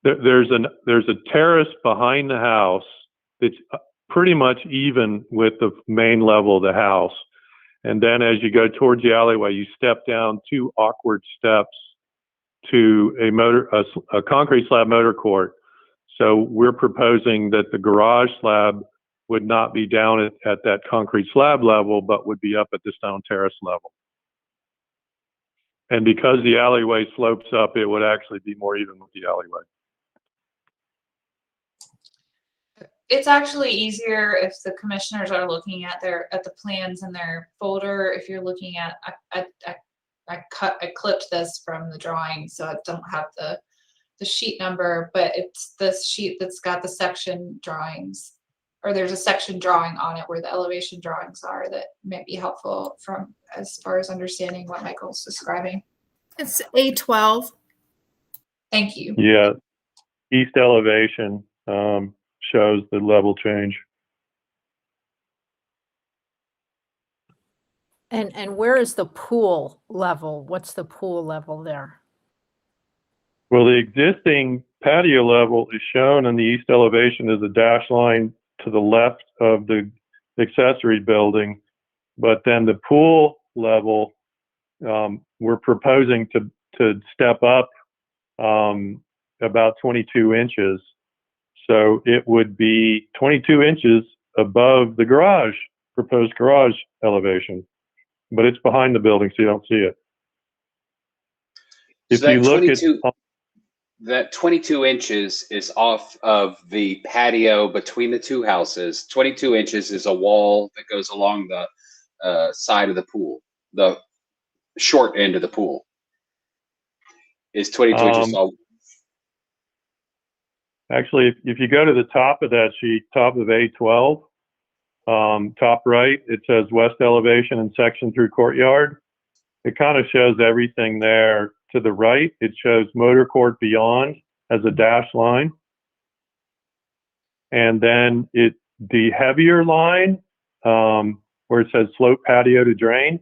There's a terrace behind the house that's pretty much even with the main level of the house. And then as you go towards the alleyway, you step down 2 awkward steps to a concrete slab motor court. So we're proposing that the garage slab would not be down at that concrete slab level, but would be up at the stone terrace level. And because the alleyway slopes up, it would actually be more even with the alleyway. It's actually easier if the commissioners are looking at the plans in their folder. If you're looking at, I clipped this from the drawing, so I don't have the sheet number, but it's this sheet that's got the section drawings, or there's a section drawing on it where the elevation drawings are that may be helpful from as far as understanding what Michael's describing. It's A12. Thank you. Yeah, east elevation shows the level change. And where is the pool level? What's the pool level there? Well, the existing patio level is shown in the east elevation as a dash line to the left of the accessory building. But then the pool level, we're proposing to step up about 22 inches. So it would be 22 inches above the garage, proposed garage elevation. But it's behind the building, so you don't see it. If you look at that 22 inches is off of the patio between the 2 houses. 22 inches is a wall that goes along the side of the pool, the short end of the pool. Is 22 inches all? Actually, if you go to the top of that sheet, top of A12, top right, it says west elevation and section through courtyard. It kind of shows everything there. To the right, it shows motor court beyond as a dash line. And then the heavier line, where it says slope patio to drain,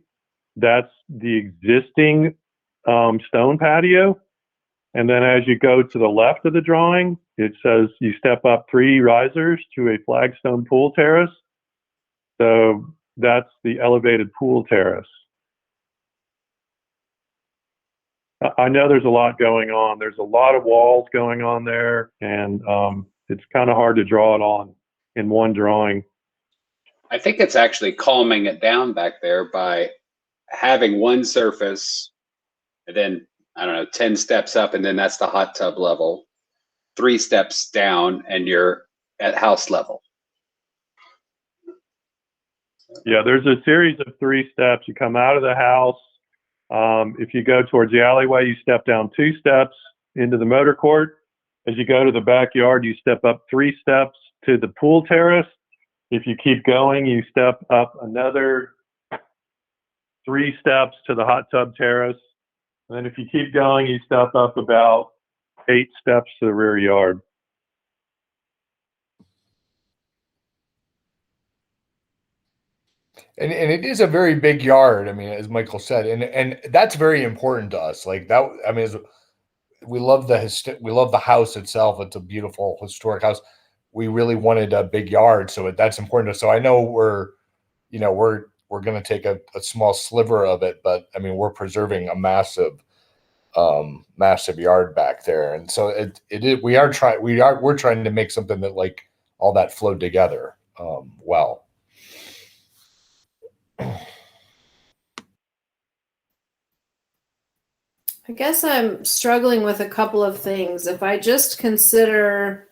that's the existing stone patio. And then as you go to the left of the drawing, it says you step up 3 risers to a flagstone pool terrace. So that's the elevated pool terrace. I know there's a lot going on. There's a lot of walls going on there, and it's kind of hard to draw it on in one drawing. I think it's actually calming it down back there by having one surface, and then, I don't know, 10 steps up, and then that's the hot tub level. 3 steps down, and you're at house level. Yeah, there's a series of 3 steps. You come out of the house. If you go towards the alleyway, you step down 2 steps into the motor court. As you go to the backyard, you step up 3 steps to the pool terrace. If you keep going, you step up another 3 steps to the hot tub terrace. And then if you keep going, you step up about 8 steps to the rear yard. And it is a very big yard. I mean, as Michael said, and that's very important to us. Like that, I mean, we love the house itself. It's a beautiful historic house. We really wanted a big yard, so that's important to us. So I know we're going to take a small sliver of it, but I mean, we're preserving a massive yard back there, and so we're trying to make something that like all that flowed together well. I guess I'm struggling with a couple of things. If I just consider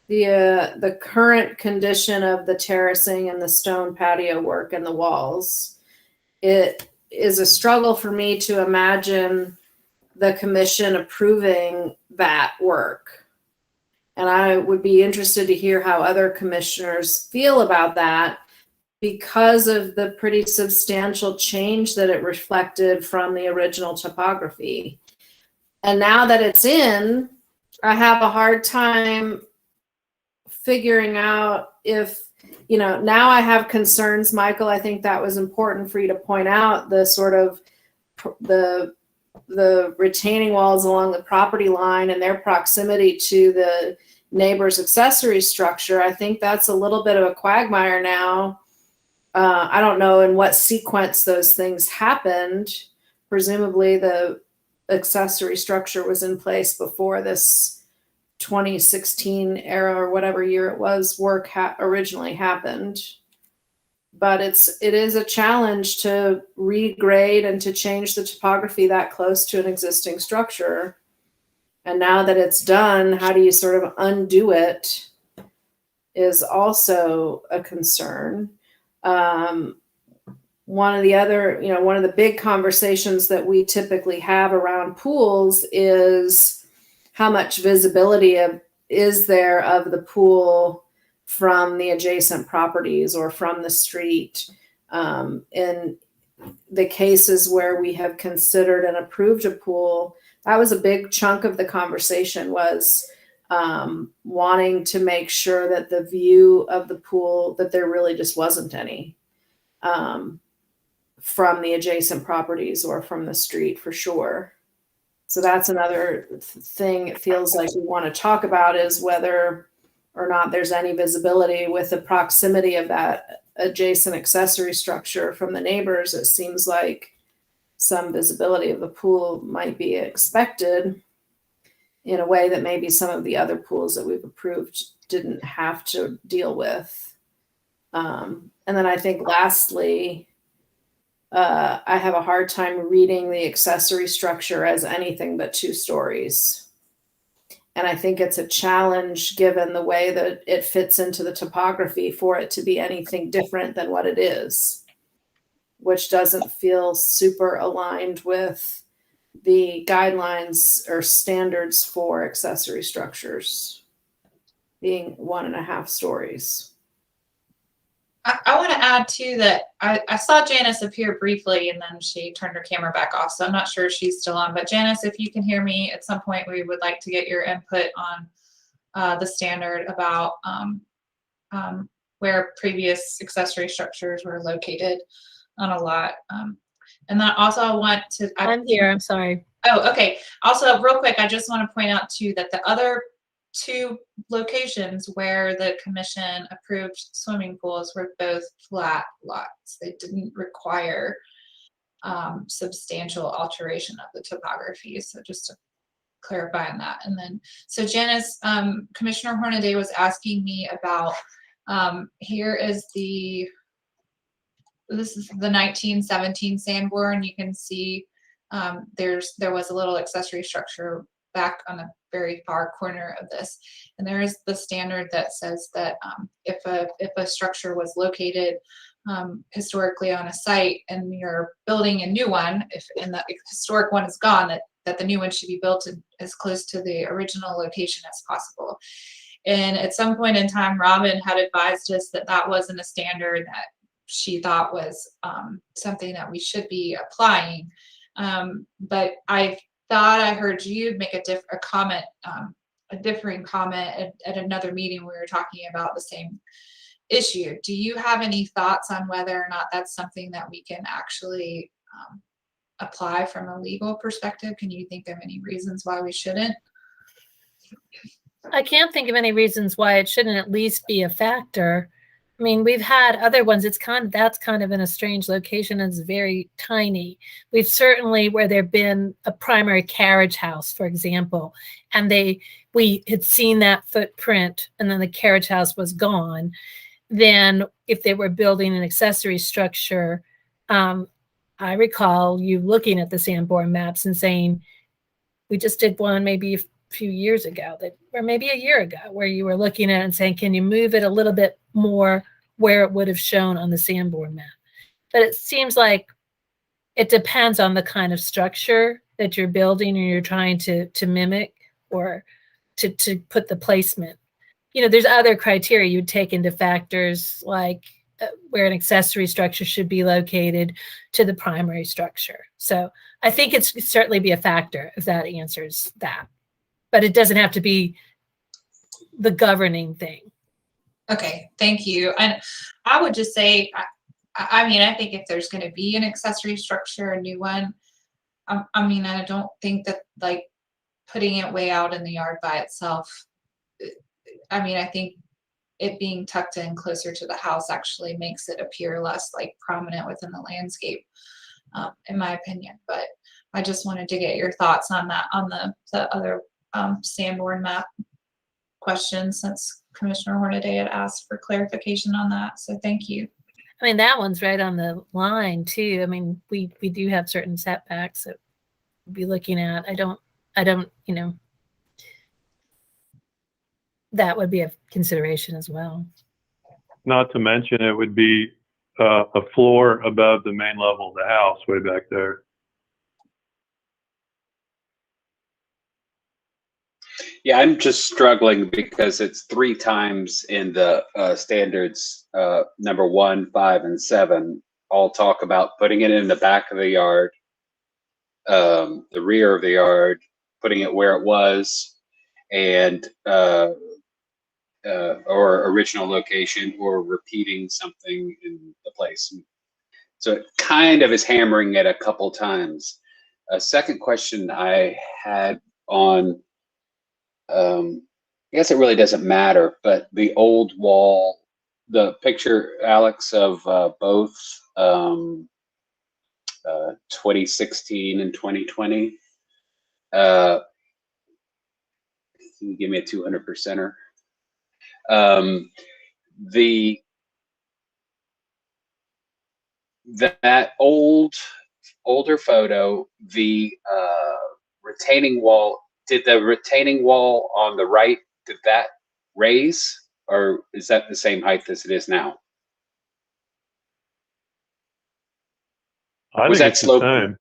the current condition of the terracing and the stone patio work and the walls, it is a struggle for me to imagine the commission approving that work. And I would be interested to hear how other commissioners feel about that, because of the pretty substantial change that it reflected from the original topography. And now that it's in, I have a hard time figuring out if, now I have concerns, Michael. I think that was important for you to point out, the sort of the retaining walls along the property line and their proximity to the neighbor's accessory structure. I think that's a little bit of a quagmire now. I don't know in what sequence those things happened. Presumably the accessory structure was in place before this 2016 era or whatever year it was work originally happened. But it is a challenge to regrade and to change the topography that close to an existing structure. And now that it's done, how do you sort of undo it is also a concern. One of the big conversations that we typically have around pools is how much visibility is there of the pool from the adjacent properties or from the street. In the cases where we have considered and approved a pool, that was a big chunk of the conversation, was wanting to make sure that the view of the pool, that there really just wasn't any from the adjacent properties or from the street, for sure. So that's another thing it feels like we want to talk about, is whether or not there's any visibility with the proximity of that adjacent accessory structure from the neighbors. It seems like some visibility of the pool might be expected in a way that maybe some of the other pools that we've approved didn't have to deal with. And then I think lastly, I have a hard time reading the accessory structure as anything but 2 stories. And I think it's a challenge, given the way that it fits into the topography, for it to be anything different than what it is, which doesn't feel super aligned with the guidelines or standards for accessory structures being 1.5 stories. I want to add too that I saw Janice appear briefly and then she turned her camera back off. So I'm not sure if she's still on, but Janice, if you can hear me at some point, we would like to get your input on the standard about where previous accessory structures were located on a lot. And then also I want to- I'm here, I'm sorry. Oh, okay. Also, real quick, I just want to point out too that the other 2 locations where the commission approved swimming pools were both flat lots. They didn't require substantial alteration of the topography. So just to clarify on that. And then, so Janice, Commissioner Hornaday was asking me about, here is this is the 1917 Sanborn. You can see there was a little accessory structure back on the very far corner of this, and there is the standard that says that if a structure was located historically on a site and you're building a new one, and the historic one is gone, that the new one should be built as close to the original location as possible. And at some point in time, Robin had advised us that that wasn't a standard that she thought was something that we should be applying. But I thought I heard you make a differing comment at another meeting. We were talking about the same issue. Do you have any thoughts on whether or not that's something that we can actually apply from a legal perspective? Can you think of any reasons why we shouldn't? I can't think of any reasons why it shouldn't at least be a factor. I mean, we've had other ones. That's kind of in a strange location. And it's very tiny. We've certainly, where there've been a primary carriage house, for example, and we had seen that footprint, and then the carriage house was gone. Then, if they were building an accessory structure, I recall you looking at the Sanborn maps and saying, We just did one maybe a few years ago, or maybe a year ago, where you were looking at it and saying, can you move it a little bit more where it would have shown on the Sanborn map? But it seems like it depends on the kind of structure that you're building or you're trying to mimic, or to put the placement. There's other criteria you would take into factors, like where an accessory structure should be located to the primary structure. So I think it's certainly be a factor if that answers that, but it doesn't have to be the governing thing. Okay, thank you. And I would just say, I mean, I think if there's going to be an accessory structure, a new one, I mean, I don't think that like putting it way out in the yard by itself, I mean, I think it being tucked in closer to the house actually makes it appear less like prominent within the landscape, in my opinion. But I just wanted to get your thoughts on that, on the other Sanborn map question, since Commissioner Hornaday had asked for clarification on that. So thank you. I mean, that one's right on the line too. I mean, we do have certain setbacks that we'll be looking at. I don't, that would be a consideration as well. Not to mention, it would be a floor above the main level of the house way back there. Yeah, I'm just struggling because it's 3 times in the standards, number 1, 5, and 7, all talk about putting it in the back of the yard, the rear of the yard, putting it where it was, and or original location, or repeating something in the place. So it kind of is hammering it a couple times. A second question I had on, I guess it really doesn't matter, but the old wall, the picture, Alex, of both 2016 and 2020, can you give me a 200%er? That older photo, the retaining wall, did the retaining wall on the right, did that raise, or is that the same height as it is now? Was that sloped,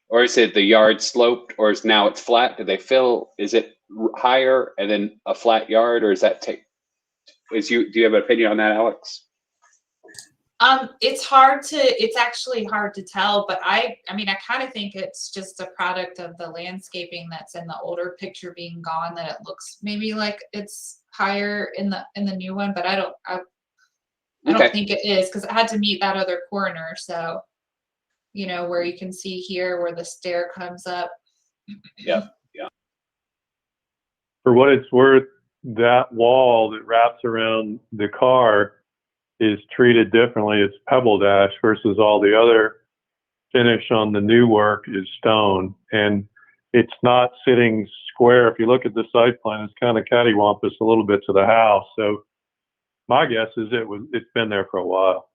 or is it the yard sloped, or is now it's flat? Did they fill? Is it higher and then a flat yard, or is that do you have an opinion on that, Alex? It's actually hard to tell, but I mean, I kind of think it's just a product of the landscaping that's in the older picture being gone, that it looks maybe like it's higher in the new one, but I don't think it is, because it had to meet that other corner. So, where you can see here where the stair comes up. Yeah. For what it's worth, that wall that wraps around the car is treated differently. It's pebble dash versus all the other finish on the new work is stone, and it's not sitting square. If you look at the site plan, it's kind of cattywampus a little bit to the house. So my guess is it's been there for a while.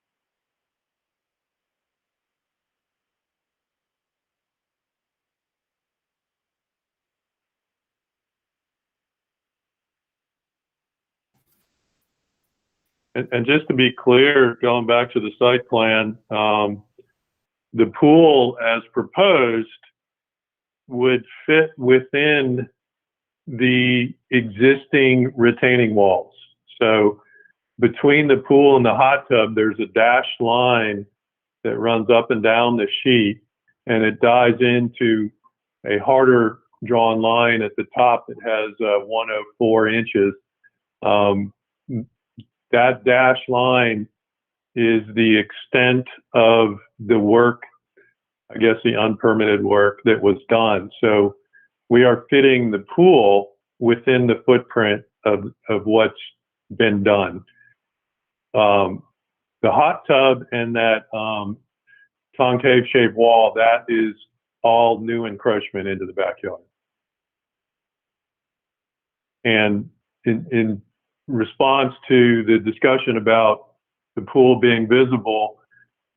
And just to be clear, going back to the site plan, the pool as proposed would fit within the existing retaining walls. So between the pool and the hot tub, there's a dashed line that runs up and down the sheet, and it dives into a harder drawn line at the top that has 104 inches. That dashed line is the extent of the work, I guess the unpermitted work that was done. So we are fitting the pool within the footprint of what's been done. The hot tub and that concave shaped wall, that is all new encroachment into the backyard. And in response to the discussion about the pool being visible,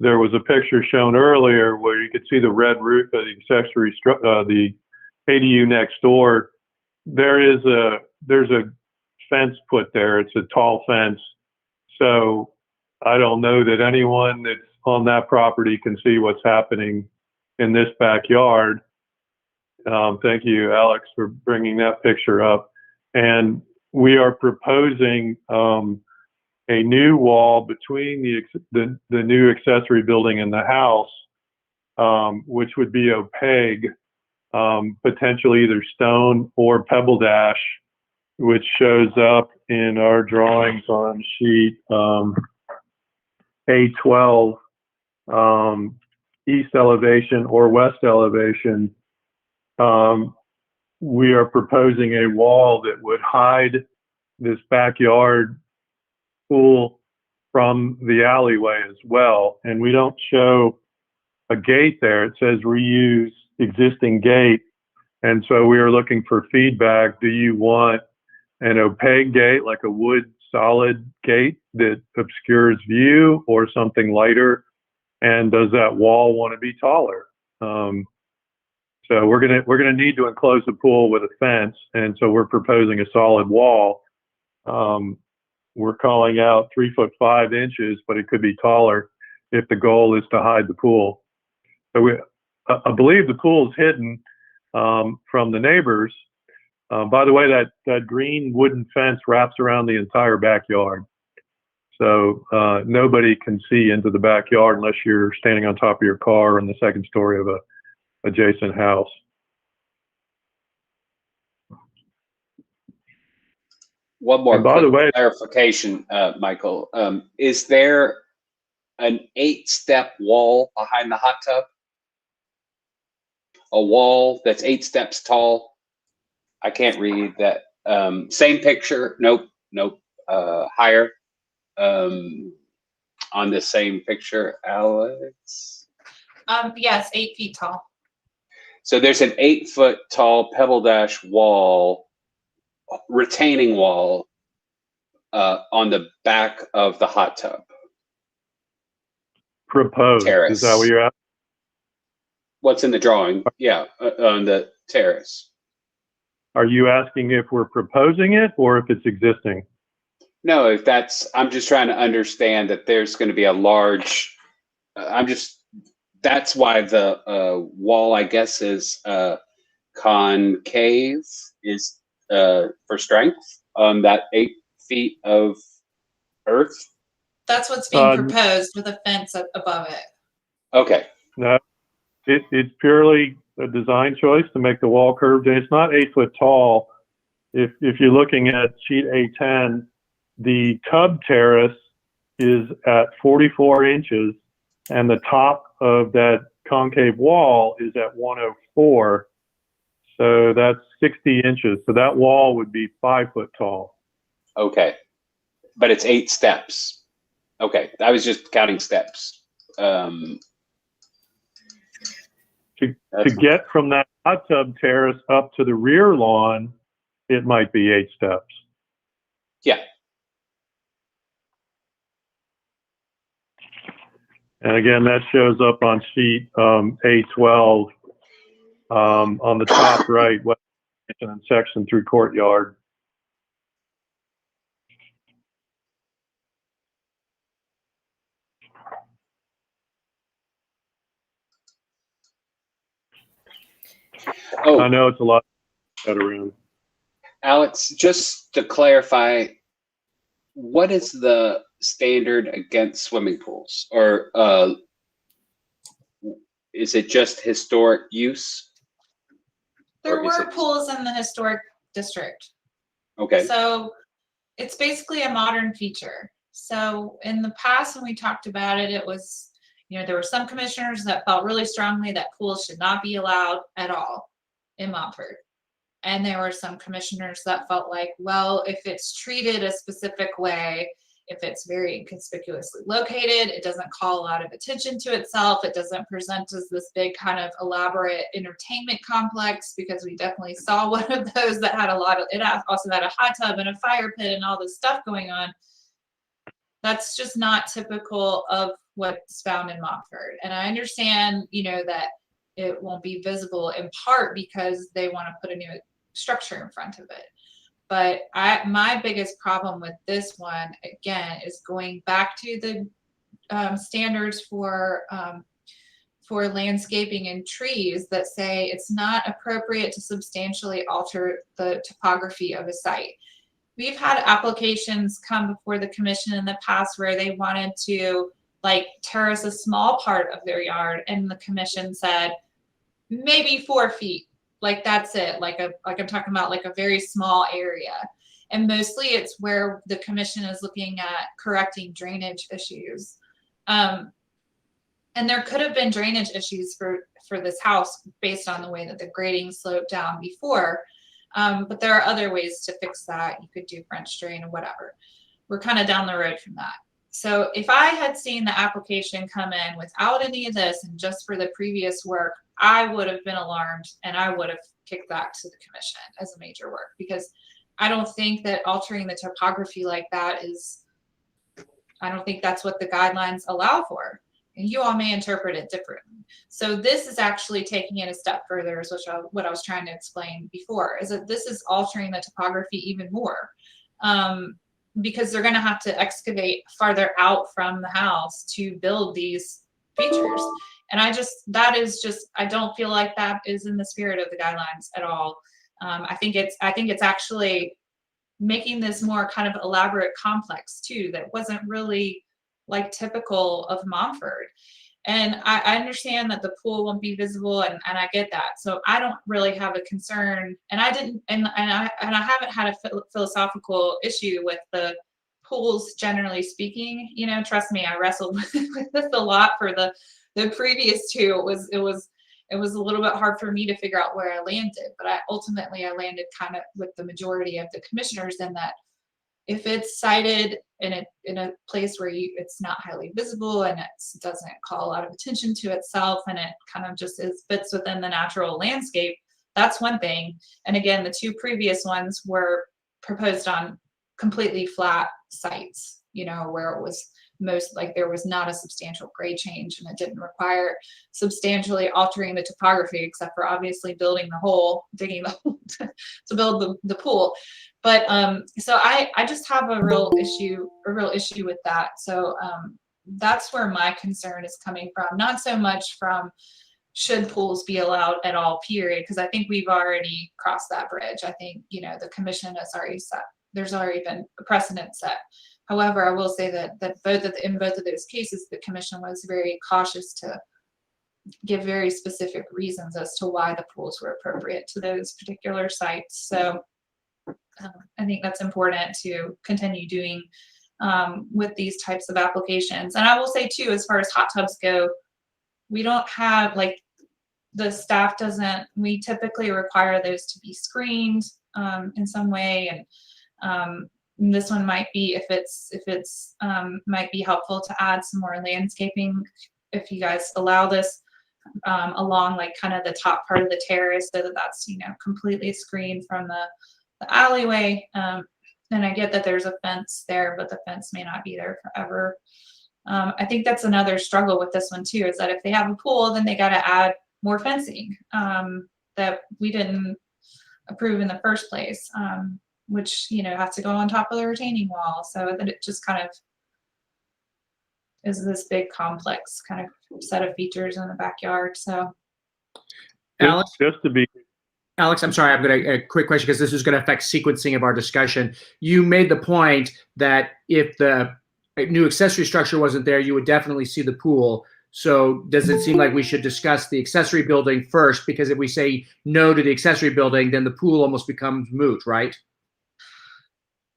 there was a picture shown earlier where you could see the red roof of the accessory the ADU next door, there's a fence put there. It's a tall fence. So I don't know that anyone that's on that property can see what's happening in this backyard. Thank you, Alex, for bringing that picture up. And we are proposing a new wall between the new accessory building and the house, which would be opaque, potentially either stone or pebble dash, which shows up in our drawings on sheet A12, east elevation or west elevation. We are proposing a wall that would hide this backyard pool from the alleyway as well. And we don't show a gate there. It says reuse existing gate. And so we are looking for feedback. Do you want an opaque gate, like a wood solid gate that obscures view, or something lighter? And does that wall want to be taller? So we're gonna need to enclose the pool with a fence, and so we're proposing a solid wall. We're calling out 3'5", but it could be taller if the goal is to hide the pool. So I believe the pool is hidden from the neighbors. By the way, that green wooden fence wraps around the entire backyard. So nobody can see into the backyard unless you're standing on top of your car in the second story of a adjacent house. One more And by the way, clarification, Michael. Is there an 8-step wall behind the hot tub? A wall that's 8 steps tall? I can't read that. Same picture. Nope. Higher. On the same picture, Alex. Yes, 8 feet tall. So there's an 8-foot tall pebble dash wall, retaining wall, on the back of the hot tub. Proposed. Terrace. Is that what you're asking? What's in the drawing? Yeah, on the terrace. Are you asking if we're proposing it or if it's existing? No, if that's, I'm just trying to understand that there's going to be a large, that's why the wall, I guess, is concave, is for strength on that 8 feet of earth. That's what's being proposed with a fence above it. Okay. No, it's purely a design choice to make the wall curved, and it's not 8 foot tall. If you're looking at sheet A10, the tub terrace is at 44 inches, and the top of that concave wall is at 104. So that's 60 inches. So that wall would be 5 foot tall. Okay. But it's 8 steps. Okay. I was just counting steps. To get from that hot tub terrace up to the rear lawn, it might be 8 steps. Yeah. And again, that shows up on sheet A12 on the top right, west section through courtyard. Oh, I know it's a lot around. Alex, just to clarify, what is the standard against swimming pools, or is it just historic use? There were pools in the historic district. Okay. So it's basically a modern feature. So in the past, when we talked about it, it was, there were some commissioners that felt really strongly that pools should not be allowed at all in Montford. And there were some commissioners that felt like, well, if it's treated a specific way, if it's very inconspicuously located, it doesn't call a lot of attention to itself, it doesn't present as this big kind of elaborate entertainment complex, because we definitely saw one of those that had it also had a hot tub and a fire pit and all this stuff going on. That's just not typical of what's found in Montford. And I understand, that it won't be visible, in part because they want to put a new structure in front of it. But my biggest problem with this one, again, is going back to the standards for landscaping and trees that say it's not appropriate to substantially alter the topography of a site. We've had applications come before the commission in the past where they wanted to like terrace a small part of their yard, and the commission said maybe 4 feet. Like that's it. Like I'm talking about like a very small area. And mostly it's where the commission is looking at correcting drainage issues. And there could have been drainage issues for this house based on the way that the grading sloped down before. But there are other ways to fix that. You could do French drain or whatever. We're kind of down the road from that. So if I had seen the application come in without any of this and just for the previous work, I would have been alarmed and I would have kicked that to the commission as a major work, because I don't think that altering the topography like that I don't think that's what the guidelines allow for. And you all may interpret it differently. So this is actually taking it a step further, is what I was trying to explain before, is that this is altering the topography even more. Because they're going to have to excavate farther out from the house to build these features. And I don't feel like that is in the spirit of the guidelines at all. I think it's actually making this more kind of elaborate complex too, that wasn't really like typical of Montford. And I understand that the pool won't be visible, and I get that. So I don't really have a concern, and I haven't had a philosophical issue with the pools generally speaking. You know, trust me, I wrestled with this a lot for the previous two. It was a little bit hard for me to figure out where I landed, but ultimately I landed kind of with the majority of the commissioners in that if it's sited in a place where it's not highly visible and it doesn't call a lot of attention to itself, and it kind of just fits within the natural landscape, that's one thing. And again, the two previous ones were proposed on completely flat sites, you know, where it was there was not a substantial grade change, and it didn't require substantially altering the topography, except for obviously digging the hole to build the pool. But so I just have a real issue with that. So that's where my concern is coming from, not so much from should pools be allowed at all, period, because I think we've already crossed that bridge. I think, you know, the commission has already set, there's already been a precedent set. However, I will say that in both of those cases, the commission was very cautious to give very specific reasons as to why the pools were appropriate to those particular sites. So I think that's important to continue doing with these types of applications. And I will say too, as far as hot tubs go, we don't have, like, the staff doesn't, we typically require those to be screened in some way. And this one might be, if it's might be helpful to add some more landscaping if you guys allow this along like kind of the top part of the terrace, so that that's, you know, completely screened from the alleyway. And I get that there's a fence there, but the fence may not be there forever. I think that's another struggle with this one too, is that if they have a pool, then they got to add more fencing that we didn't approve in the first place, which, you know, has to go on top of the retaining wall. So that it just kind of is this big complex kind of set of features in the backyard. So Alex, Alex, I'm sorry, I've got a quick question because this is going to affect sequencing of our discussion. You made the point that if the new accessory structure wasn't there, you would definitely see the pool. So does it seem like we should discuss the accessory building first? Because if we say no to the accessory building, then the pool almost becomes moot, right?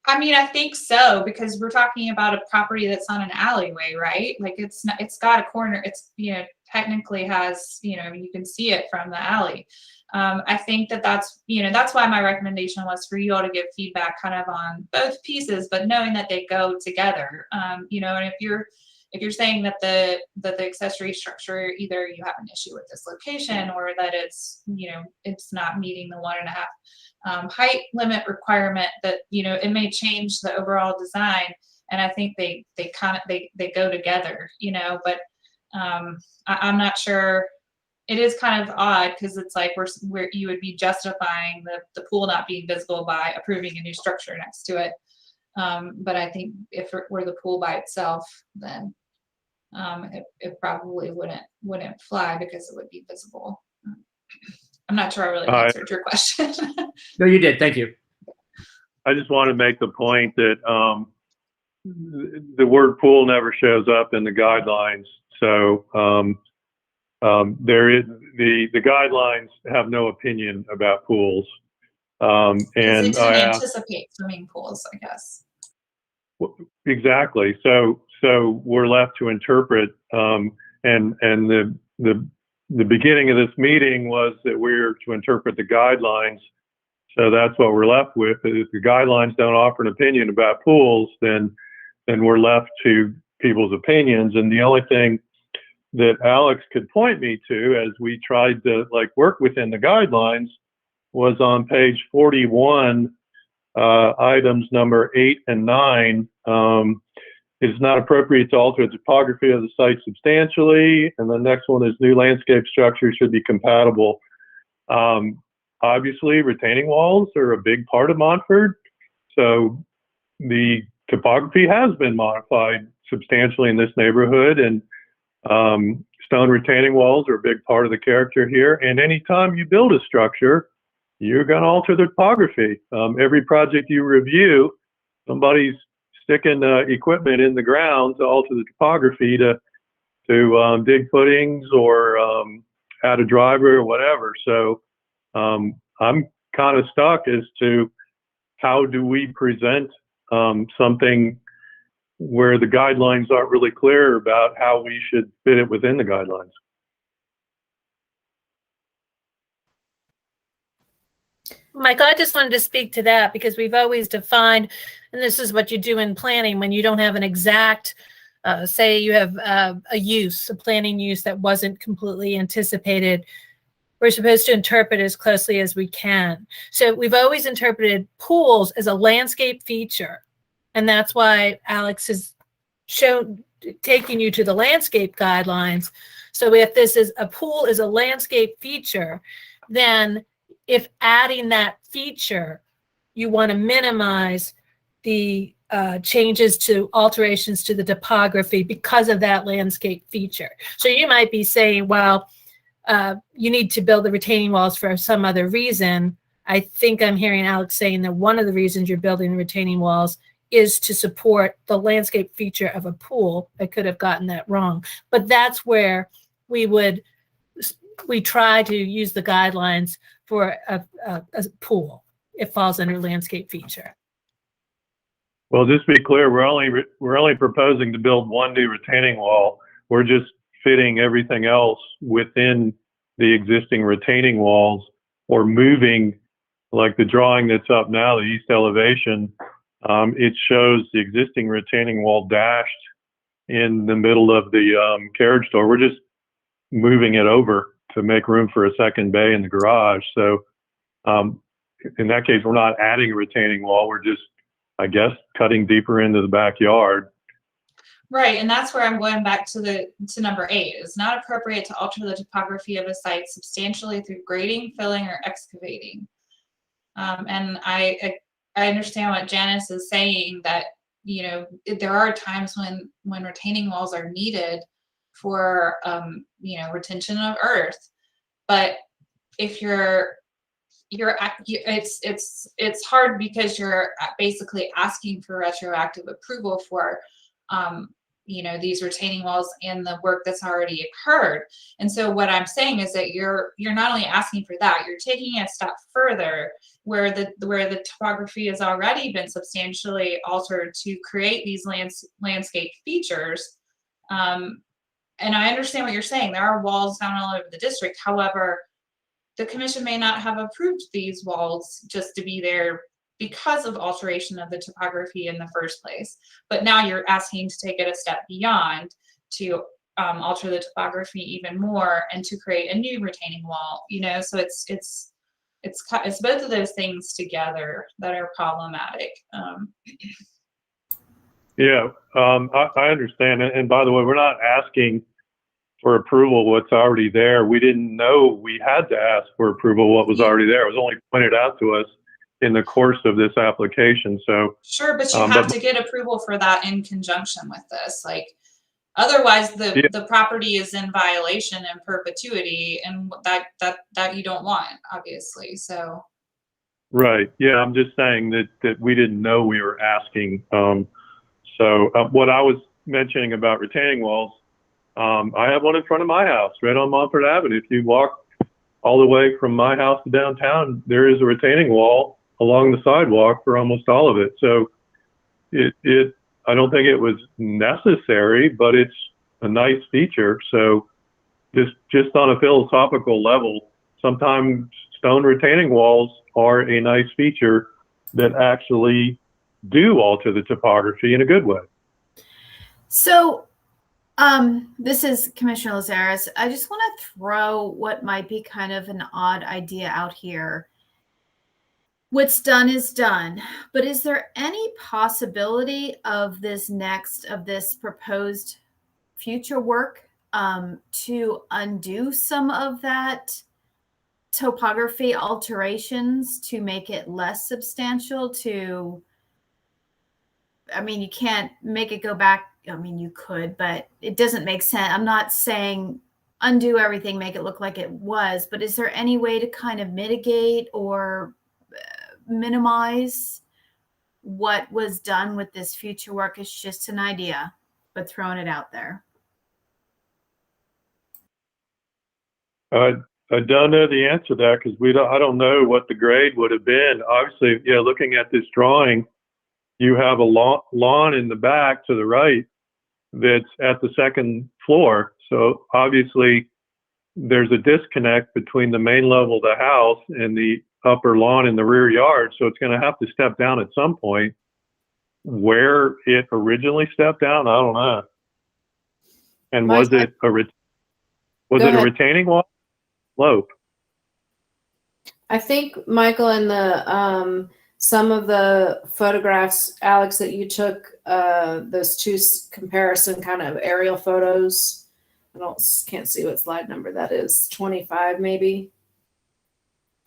I mean, I think so, because we're talking about a property that's on an alleyway, right? Like it's got a corner, it's, you know, technically has, you know, you can see it from the alley. I think that's, you know, that's why my recommendation was for you all to give feedback kind of on both pieces, but knowing that they go together. You know, and if you're saying that the accessory structure, either you have an issue with this location or that it's, you know, it's not meeting the 1.5 height limit requirement, that, you know, it may change the overall design. And I think they go together, you know, but I'm not sure it is kind of odd because it's like where you would be justifying the pool not being visible by approving a new structure next to it. But I think if it were the pool by itself, then it probably wouldn't fly because it would be visible. I'm not sure I really answered your question. No, you did. Thank you. I just want to make the point that the word pool never shows up in the guidelines. So there is the guidelines have no opinion about pools. And it didn't anticipate swimming pools, I guess. Exactly. So we're left to interpret. And the beginning of this meeting was that we're to interpret the guidelines. So that's what we're left with. If the guidelines don't offer an opinion about pools, then we're left to people's opinions. And the only thing that Alex could point me to as we tried to work within the guidelines was on page 41, items number 8 and 9. It is not appropriate to alter the topography of the site substantially. And the next one is new landscape structures should be compatible. Obviously, retaining walls are a big part of Montford. So the topography has been modified substantially in this neighborhood. And stone retaining walls are a big part of the character here. And anytime you build a structure, you're going to alter the topography. Every project you review, somebody's sticking equipment in the ground to alter the topography to dig footings or add a driveway or whatever. So I'm kind of stuck as to how do we present something where the guidelines aren't really clear about how we should fit it within the guidelines. Michael, I just wanted to speak to that because we've always defined, and this is what you do in planning when you don't have an exact, say you have a planning use that wasn't completely anticipated. We're supposed to interpret as closely as we can. So we've always interpreted pools as a landscape feature. And that's why Alex has taking you to the landscape guidelines. So if this is a pool is a landscape feature, then if adding that feature, you want to minimize the changes to alterations to the topography because of that landscape feature. So you might be saying, well, you need to build the retaining walls for some other reason. I think I'm hearing Alex saying that one of the reasons you're building the retaining walls is to support the landscape feature of a pool. I could have gotten that wrong, but that's where we try to use the guidelines for a pool. It falls under landscape feature. Well, just to be clear, we're only proposing to build one new retaining wall. We're just fitting everything else within the existing retaining walls, or moving, like the drawing that's up now, the east elevation. It shows the existing retaining wall dashed in the middle of the carriage door. We're just moving it over to make room for a second bay in the garage. So in that case, we're not adding a retaining wall. We're just, I guess, cutting deeper into the backyard. Right, and that's where I'm going back to number 8. It's not appropriate to alter the topography of a site substantially through grading, filling, or excavating. And I understand what Janice is saying, that there are times when retaining walls are needed for retention of earth, but if it's hard because you're basically asking for retroactive approval for these retaining walls and the work that's already occurred. And so what I'm saying is that you're not only asking for that, you're taking it a step further where the topography has already been substantially altered to create these landscape features. And I understand what you're saying. There are walls down all over the district. However, the commission may not have approved these walls just to be there because of alteration of the topography in the first place. But now you're asking to take it a step beyond to alter the topography even more and to create a new retaining wall. So it's both of those things together that are problematic. Yeah, I understand. And by the way, we're not asking for approval what's already there. We didn't know we had to ask for approval what was already there. It was only pointed out to us in the course of this application. So Sure, but you have to get approval for that in conjunction with this. Like, otherwise, the property is in violation in perpetuity, and that you don't want, obviously. So. right, yeah, I'm just saying that we didn't know we were asking. What I was mentioning about retaining walls, I have one in front of my house, right on Montfort Avenue. If you walk all the way from my house to downtown, there is a retaining wall along the sidewalk for almost all of it. So I don't think it was necessary, but it's a nice feature. So just on a philosophical level, sometimes stone retaining walls are a nice feature that actually do alter the topography in a good way. So this is Commissioner Lazares. I just want to throw what might be kind of an odd idea out here. What's done is done, but is there any possibility of this proposed future work to undo some of that topography alterations to make it less substantial? You can't make it go back. I mean, you could, but it doesn't make sense. I'm not saying undo everything, make it look like it was, but is there any way to kind of mitigate or minimize what was done with this future work? It's just an idea, but throwing it out there. I don't know the answer to that because I don't know what the grade would have been. Obviously, looking at this drawing, you have a lawn in the back to the right that's at the second floor. So obviously there's a disconnect between the main level of the house and the upper lawn in the rear yard. So it's going to have to step down at some point. Where it originally stepped down, I don't know. And was it a retaining wall? Slope. I think, Michael, in the some of the photographs, Alex, that you took, those two comparison kind of aerial photos, can't see what slide number that is, 25 maybe.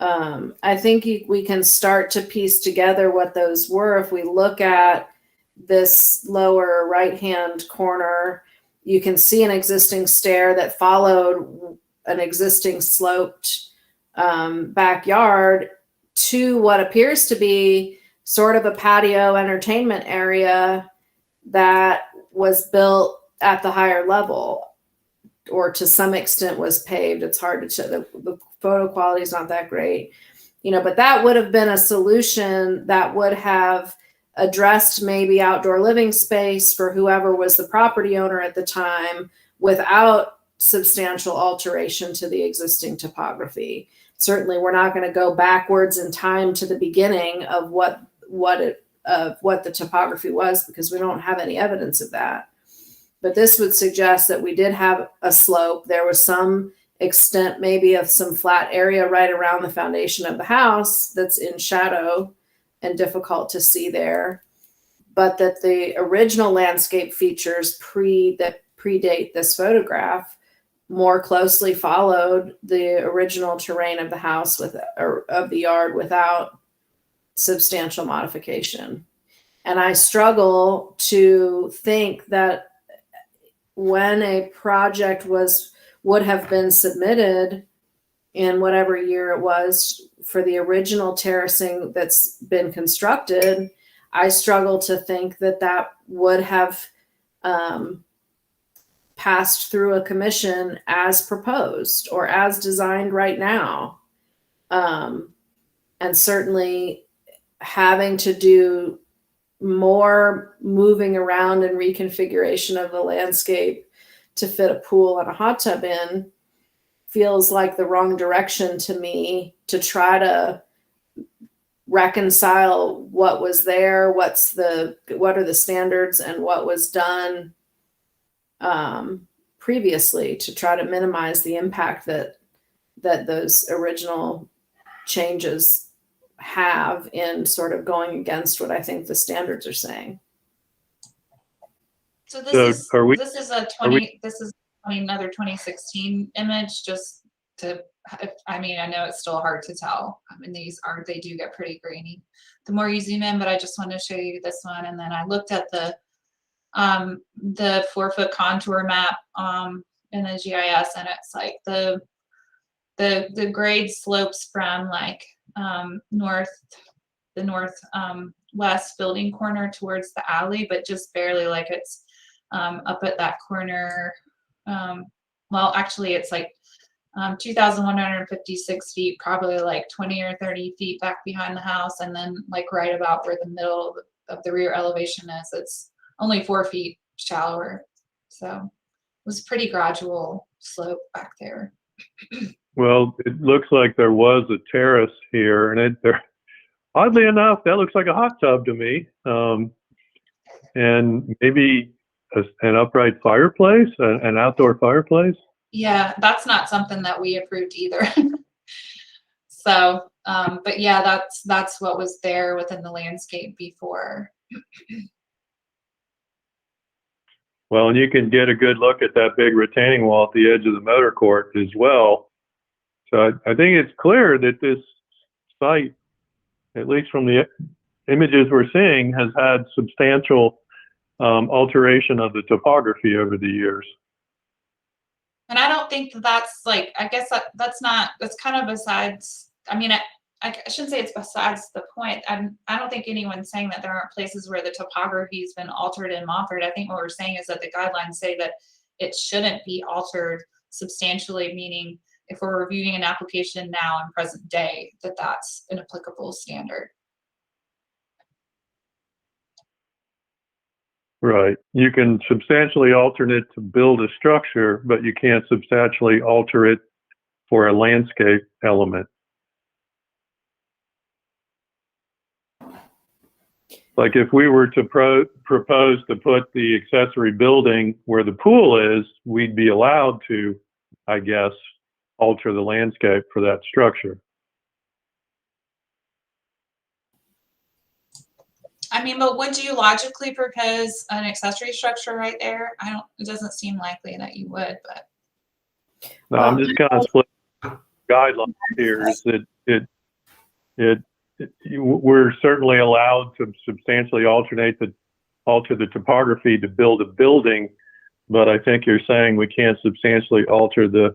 I think we can start to piece together what those were. If we look at this lower right-hand corner, you can see an existing stair that followed an existing sloped backyard to what appears to be sort of a patio entertainment area that was built at the higher level, or to some extent was paved. It's hard to show. The photo quality is not that great, but that would have been a solution that would have addressed maybe outdoor living space for whoever was the property owner at the time without substantial alteration to the existing topography. Certainly, we're not going to go backwards in time to the beginning of what the topography was, because we don't have any evidence of that. But this would suggest that we did have a slope. There was some extent maybe of some flat area right around the foundation of the house that's in shadow and difficult to see there, but that the original landscape features that predate this photograph more closely followed the original terrain of the house of the yard without substantial modification. And I struggle to think that when a project would have been submitted in whatever year it was for the original terracing that's been constructed, I struggle to think that would have passed through a commission as proposed or as designed right now. And certainly having to do more moving around and reconfiguration of the landscape to fit a pool and a hot tub in feels like the wrong direction to me, to try to reconcile what was there, what are the standards, and what was done previously, to try to minimize the impact that those original changes have in sort of going against what I think the standards are saying. So this is a another 2016 image just to, I know it's still hard to tell. They do get pretty grainy the more you zoom in, but I just want to show you this one. And then I looked at the 4-foot contour map in the GIS, and it's like the grade slopes from like the north west building corner towards the alley, but just barely, like it's up at that corner. Well, actually it's like 2,156 feet, probably like 20 or 30 feet back behind the house, and then like right about where the middle of the rear elevation is, it's only 4 feet shallower. So it was a pretty gradual slope back there. Well, it looks like there was a terrace here, and oddly enough, that looks like a hot tub to me. And maybe an upright fireplace, an outdoor fireplace. Yeah, that's not something that we approved either. So, but yeah, that's what was there within the landscape before. Well, and you can get a good look at that big retaining wall at the edge of the motor court as well. So I think it's clear that this site, at least from the images we're seeing, has had substantial alteration of the topography over the years. And I don't think that's like, I guess that's kind of besides, I shouldn't say it's besides the point. I don't think anyone's saying that there aren't places where the topography has been altered and altered. I think what we're saying is that the guidelines say that it shouldn't be altered substantially, meaning if we're reviewing an application now in present day, that's an applicable standard. Right. You can substantially alter it to build a structure, but you can't substantially alter it for a landscape element. Like if we were to propose to put the accessory building where the pool is, we'd be allowed to, I guess, alter the landscape for that structure. But would you logically propose an accessory structure right there? It doesn't seem likely that you would, but. No, I'm just kind of splitting guidelines here. Is that we're certainly allowed to substantially alter the topography to build a building, but I think you're saying we can't substantially alter the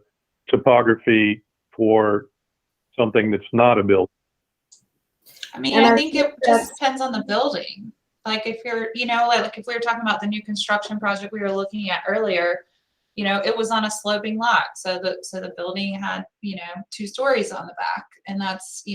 topography for something that's not a building. I think it just depends on the building. Like if you're, like if we were talking about the new construction project we were looking at earlier, it was on a sloping lot. So the building had, 2 stories on the back, and that's,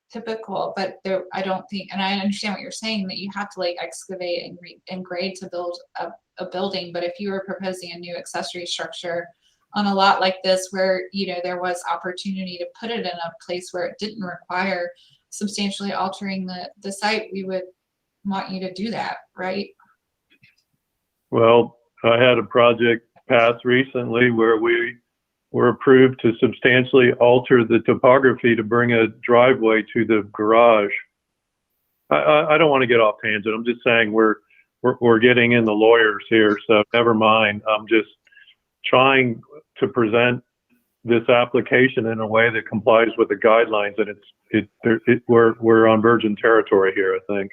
typical. But I don't think, and I understand what you're saying, that you have to like excavate and grade to build a building. But if you were proposing a new accessory structure on a lot like this, where, there was opportunity to put it in a place where it didn't require substantially altering the site, we would want you to do that, right? Well, I had a project pass recently where we were approved to substantially alter the topography to bring a driveway to the garage. I don't want to get off tangent. I'm just saying we're getting in the lawyers here, so never mind. I'm just trying to present this application in a way that complies with the guidelines, and we're on virgin territory here, I think.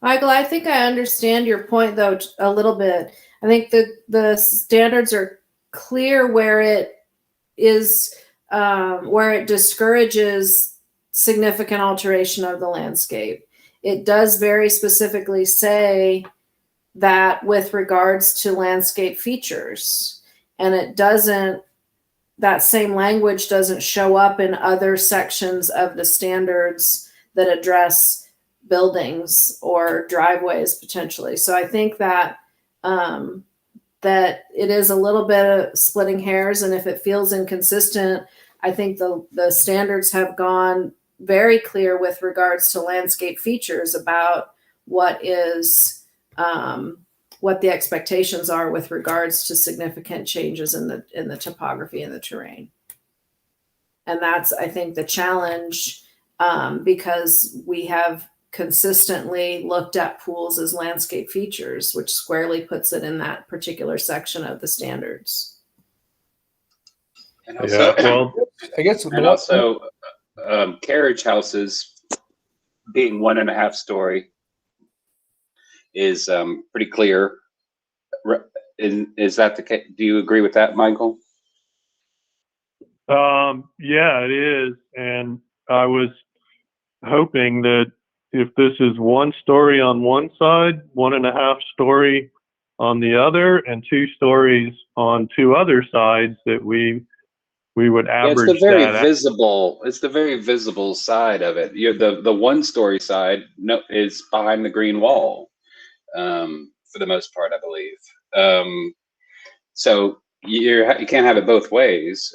Michael, I think I understand your point though a little bit. I think the standards are clear where it is, where it discourages significant alteration of the landscape. It does very specifically say that with regards to landscape features. And that same language doesn't show up in other sections of the standards that address buildings or driveways potentially. So I think that that it is a little bit of splitting hairs, and if it feels inconsistent, I think the standards have gone very clear with regards to landscape features about what the expectations are with regards to significant changes in the topography and the terrain. And that's, I think, the challenge, because we have consistently looked at pools as landscape features, which squarely puts it in that particular section of the standards. And also, well, I guess and also carriage houses being 1.5 story is pretty clear. Is that the case? Do you agree with that, Michael? Yeah, it is. And I was hoping that if this is 1 story on one side, 1.5 story on the other, and 2 stories on 2 other sides, that we would average it's the very that visible. It's the very visible side of it. The 1 story side is behind the green wall, for the most part, I believe. So you can't have it both ways.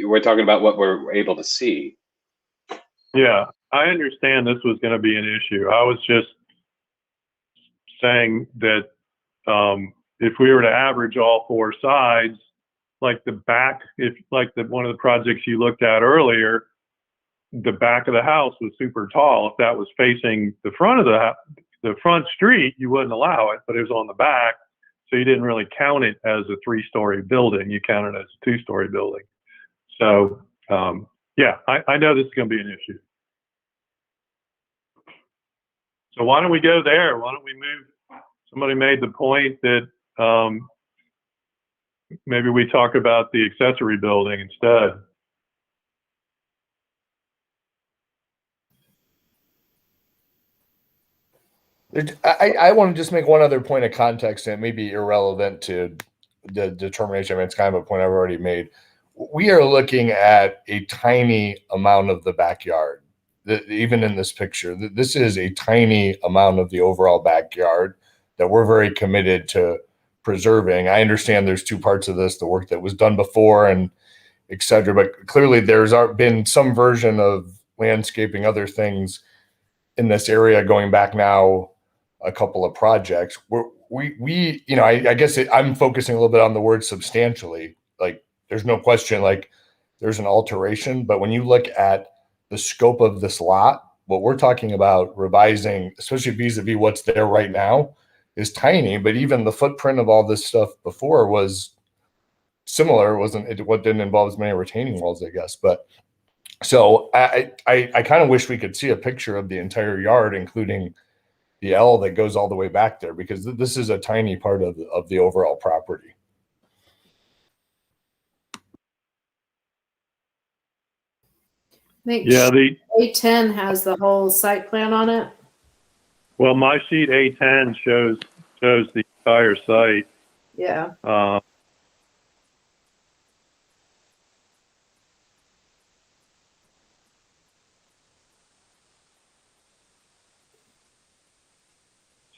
We're talking about what we're able to see. Yeah, I understand this was going to be an issue. I was just saying that if we were to average all 4 sides, like the back, one of the projects you looked at earlier, the back of the house was super tall. If that was facing the front of the front street, you wouldn't allow it, but it was on the back, so you didn't really count it as a 3-story building. You counted it as a 2-story building. So yeah, I know this is going to be an issue. So why don't we go there? Why don't we move? Somebody made the point that maybe we talk about the accessory building instead. I want to just make one other point of context, and it may be irrelevant to the determination. I mean, it's kind of a point I've already made. We are looking at a tiny amount of the backyard. Even in this picture, this is a tiny amount of the overall backyard that we're very committed to preserving. I understand there's 2 parts of this, the work that was done before and et cetera, but clearly there's been some version of landscaping, other things in this area going back now a couple of projects. We you know, I guess I'm focusing a little bit on the word substantially. Like, there's no question, like, there's an alteration, but when you look at the scope of this lot, what we're talking about revising, especially vis-a-vis what's there right now, is tiny. But even the footprint of all this stuff before was similar. What didn't involve as many retaining walls, I guess. But so I kind of wish we could see a picture of the entire yard, including the L that goes all the way back there, because this is a tiny part of the overall property. Yeah, the A10 has the whole site plan on it. well, my sheet A10 shows the entire site. Yeah.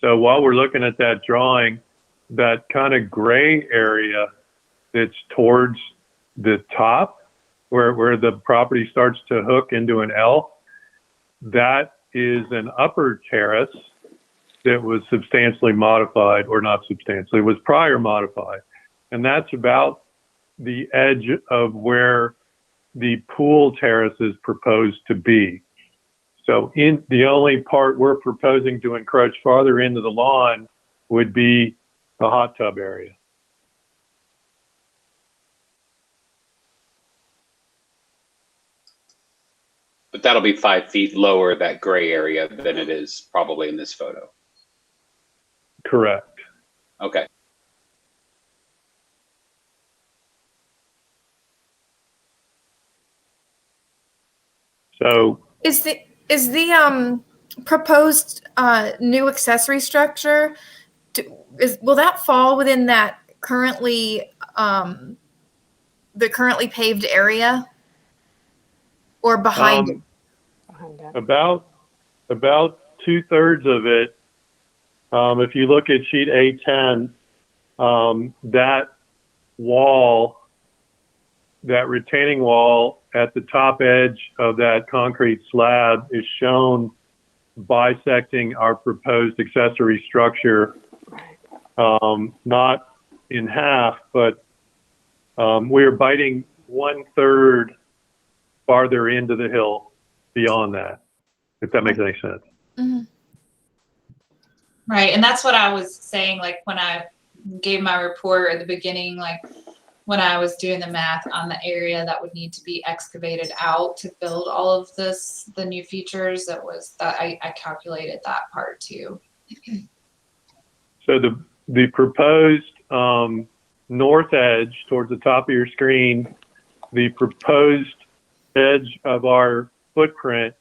So while we're looking at that drawing, that kind of gray area that's towards the top, where the property starts to hook into an L, that is an upper terrace that was substantially modified, or not substantially, was prior modified. And that's about the edge of where the pool terrace is proposed to be. So in the only part we're proposing to encroach farther into the lawn would be the hot tub area. But that'll be 5 feet lower, that gray area, than it is probably in this photo. Correct. Okay. So Is the proposed new accessory structure, will that fall within that currently the currently paved area, or behind it? About 2/3 of it. If you look at sheet A10, that wall, that retaining wall at the top edge of that concrete slab is shown bisecting our proposed accessory structure, not in half, but we're biting 1/3 farther into the hill beyond that. if that makes any sense. Mhm. Right, and that's what I was saying, like when I gave my report at the beginning, like when I was doing the math on the area that would need to be excavated out to build all of this, the new features, that was that I calculated that part too. So the proposed north edge towards the top of your screen, the proposed edge of our footprint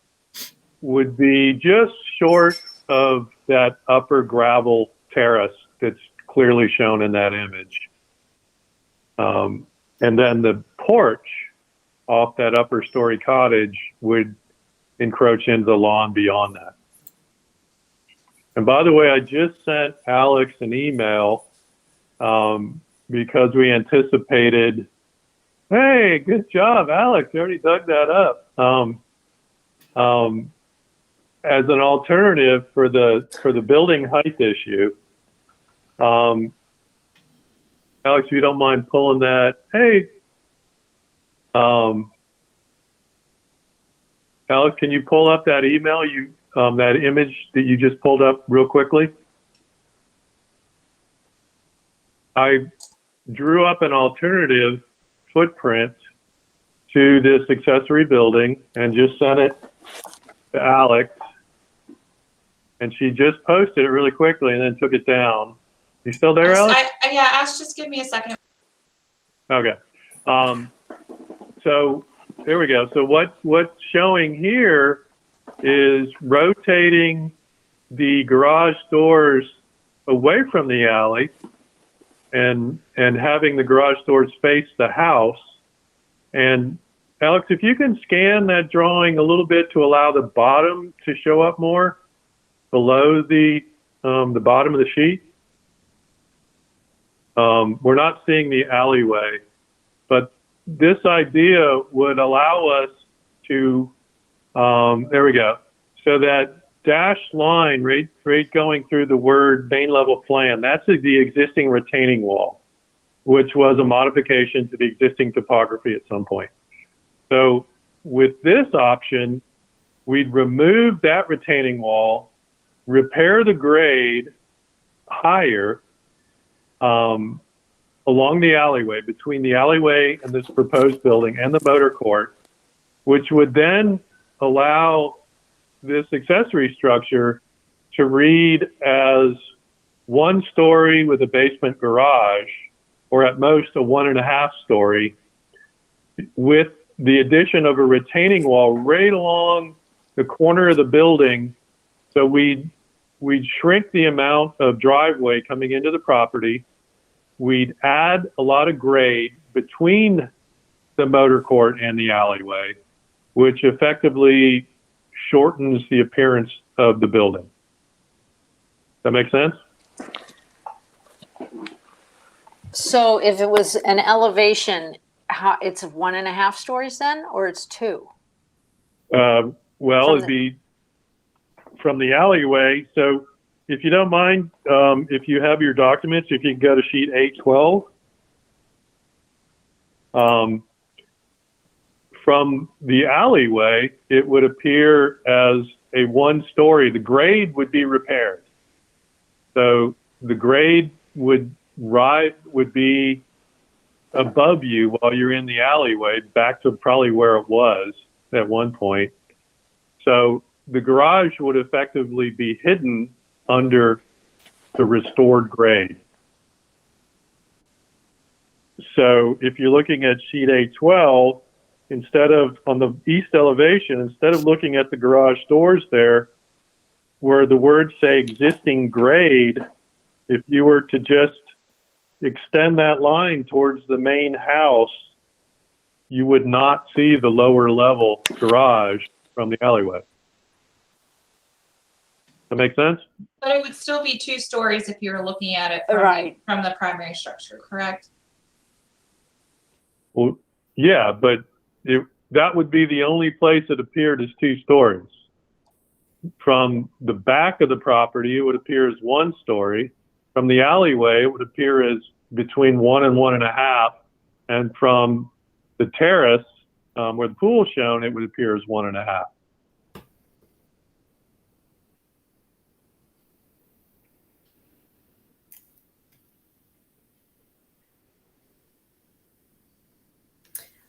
would be just short of that upper gravel terrace that's clearly shown in that image. And then the porch off that upper story cottage would encroach into the lawn beyond that. And by the way, I just sent Alex an email because we anticipated, hey, good job, Alex, you already dug that up. As an alternative for the building height issue, Alex, if you don't mind pulling that, hey, Alex, can you pull up that email that image that you just pulled up real quickly? I drew up an alternative footprint to this accessory building and just sent it to Alex. And she just posted it really quickly and then took it down. You still there, Alex? Yeah, Ash, just give me a second. Okay. So there we go. So what's showing here is rotating the garage doors away from the alley and having the garage doors face the house. And Alex, if you can scan that drawing a little bit to allow the bottom to show up more below the bottom of the sheet. We're not seeing the alleyway, but this idea would allow us to, there we go. So that dashed line right going through the word main level plan, that's the existing retaining wall, which was a modification to the existing topography at some point. So with this option, we'd remove that retaining wall, repair the grade higher along the alleyway, between the alleyway and this proposed building and the motor court, which would then allow this accessory structure to read as 1 story with a basement garage, or at most a 1.5 story, with the addition of a retaining wall right along the corner of the building. So we'd shrink the amount of driveway coming into the property. We'd add a lot of grade between the motor court and the alleyway, which effectively shortens the appearance of the building. That make sense? So if it was an elevation, it's 1.5 stories then, or it's 2? Well, it'd be from the alleyway. So if you don't mind, if you have your documents, if you can go to sheet 812. From the alleyway, it would appear as a 1 story. The grade would be repaired. So the grade would be above you while you're in the alleyway, back to probably where it was at one point. So the garage would effectively be hidden under the restored grade. So if you're looking at sheet 812, instead of on the east elevation, instead of looking at the garage doors there, where the words say existing grade, if you were to just extend that line towards the main house, you would not see the lower level garage from the alleyway. That make sense? But it would still be 2 stories if you were looking at it from the primary structure, correct? Well, yeah, but that would be the only place it appeared as 2 stories. From the back of the property, it would appear as 1 story. From the alleyway, it would appear as between 1 and 1.5. And from the terrace, where the pool is shown, it would appear as 1.5.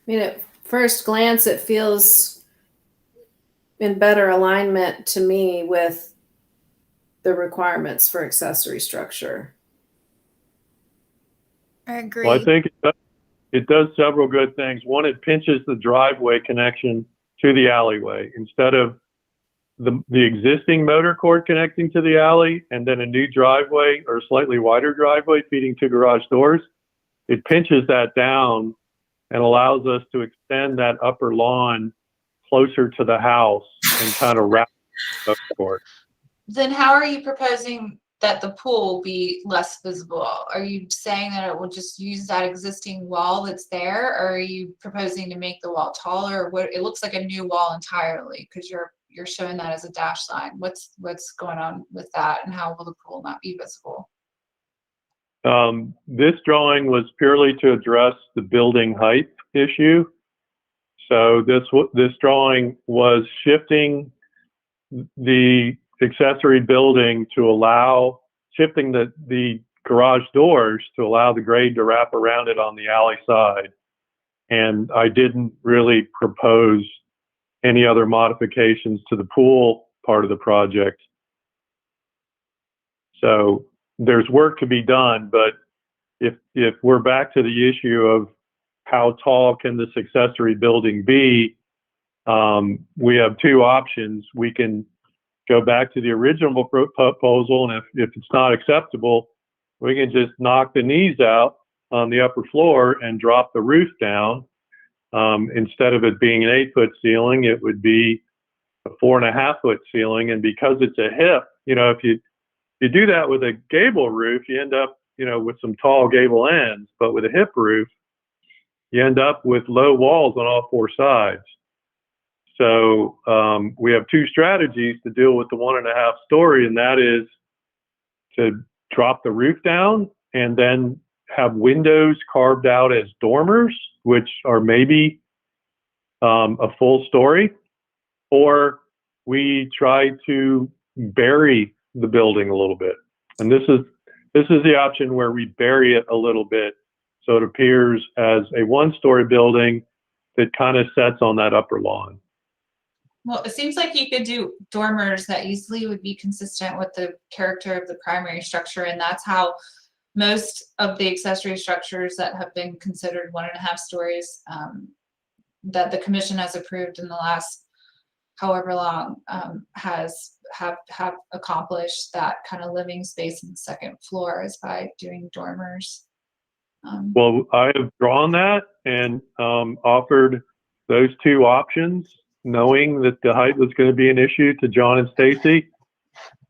mean, at first glance, it feels in better alignment to me with the requirements for accessory structure. I agree. Well, I think it does several good things. One, it pinches the driveway connection to the alleyway. Instead of the existing motor court connecting to the alley and then a new driveway or slightly wider driveway feeding to garage doors, it pinches that down and allows us to extend that upper lawn closer to the house and kind of wrap the court. Then how are you proposing that the pool be less visible? Are you saying that it will just use that existing wall that's there, or are you proposing to make the wall taller? What, it looks like a new wall entirely because you're showing that as a dash line. What's going on with that, and how will the pool not be visible? This drawing was purely to address the building height issue. So this drawing was shifting the accessory building to allow, shifting the garage doors to allow the grade to wrap around it on the alley side. And I didn't really propose any other modifications to the pool part of the project. So there's work to be done, but if we're back to the issue of how tall can this accessory building be, we have two options. We can go back to the original proposal, and if it's not acceptable, we can just knock the knees out on the upper floor and drop the roof down. Instead of it being an 8-foot ceiling, it would be a 4.5-foot ceiling. And because it's a hip, if you do that with a gable roof, you end up, with some tall gable ends. But with a hip roof, you end up with low walls on all four sides. So we have two strategies to deal with the 1.5 story, and that is to drop the roof down and then have windows carved out as dormers, which are maybe a full story, or we try to bury the building a little bit. And this is the option where we bury it a little bit so it appears as a 1-story building that kind of sets on that upper lawn. Well, it seems like you could do dormers that easily would be consistent with the character of the primary structure, and that's how most of the accessory structures that have been considered 1.5 stories that the commission has approved in the last however long have accomplished that kind of living space in the second floor is by doing dormers. Well, I have drawn that and offered those two options, knowing that the height was going to be an issue to John and Stacy,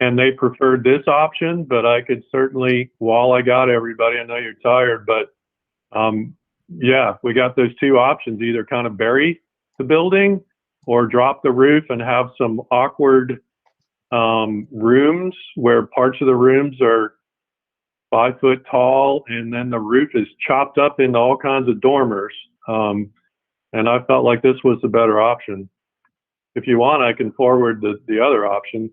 and they preferred this option. But I could certainly, while I got everybody, I know you're tired, but yeah, we got those two options: either kind of bury the building or drop the roof and have some awkward rooms where parts of the rooms are 5 foot tall, and then the roof is chopped up into all kinds of dormers. And I felt like this was the better option. If you want, I can forward the other option.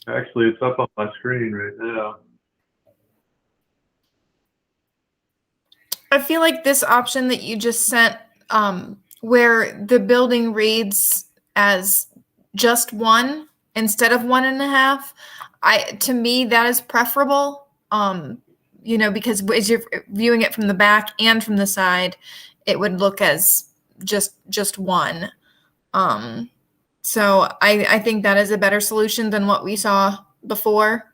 Actually, it's up on my screen right now. I feel like this option that you just sent, where the building reads as just 1 instead of 1.5, to me that is preferable. Because as you're viewing it from the back and from the side, it would look as just 1. So I think that is a better solution than what we saw before.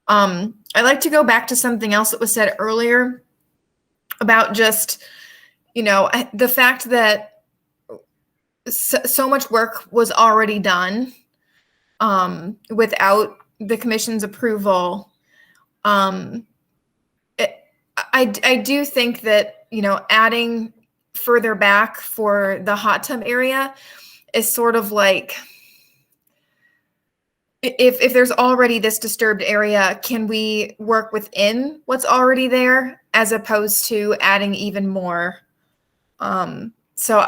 I'd like to go back to something else that was said earlier about just, the fact that so much work was already done without the commission's approval. I do think that, adding further back for the hot tub area is sort of like, if there's already this disturbed area, can we work within what's already there as opposed to adding even more? So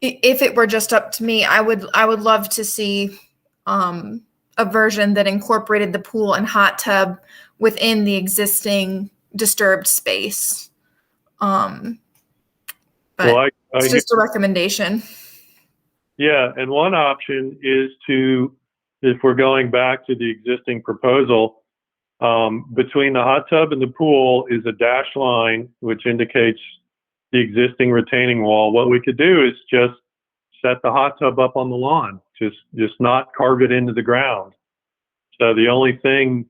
if it were just up to me, I would love to see a version that incorporated the pool and hot tub within the existing disturbed space. But Well, it's just a recommendation. Yeah, and one option is to, if we're going back to the existing proposal, between the hot tub and the pool is a dashed line, which indicates the existing retaining wall. What we could do is just set the hot tub up on the lawn, just not carve it into the ground. So the only thing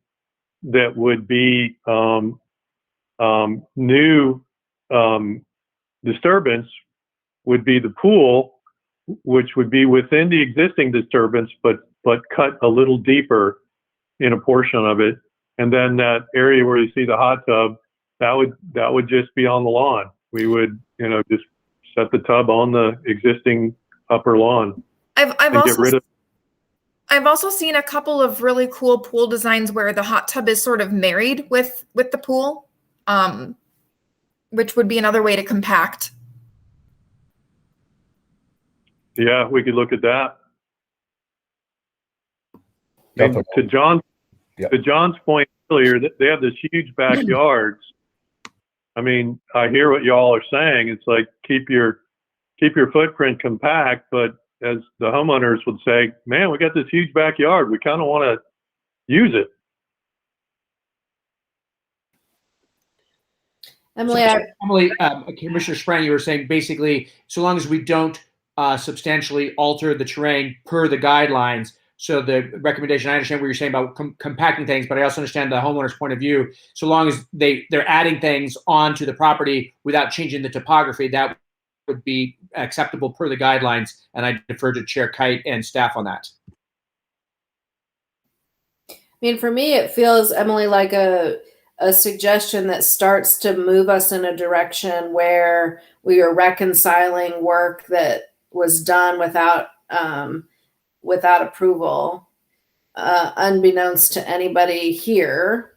that would be new disturbance would be the pool, which would be within the existing disturbance, but cut a little deeper in a portion of it. And then that area where you see the hot tub, that would just be on the lawn. We would, just set the tub on the existing upper lawn. I've also seen a couple of really cool pool designs where the hot tub is sort of married with the pool, which would be another way to compact. Yeah, we could look at that. And to John's point earlier, they have this huge backyards. I mean, I hear what y'all are saying. It's like keep your footprint compact, but as the homeowners would say, man, we got this huge backyard. We kind of want to use it. Emily, Commissioner Sprang, you were saying basically, so long as we don't substantially alter the terrain per the guidelines. So the recommendation, I understand what you're saying about compacting things, but I also understand the homeowner's point of view. So long as they're adding things onto the property without changing the topography, that would be acceptable per the guidelines. And I defer to Chair Kite and staff on that. I mean, for me, it feels, Emily, like a suggestion that starts to move us in a direction where we are reconciling work that was done without approval, unbeknownst to anybody here,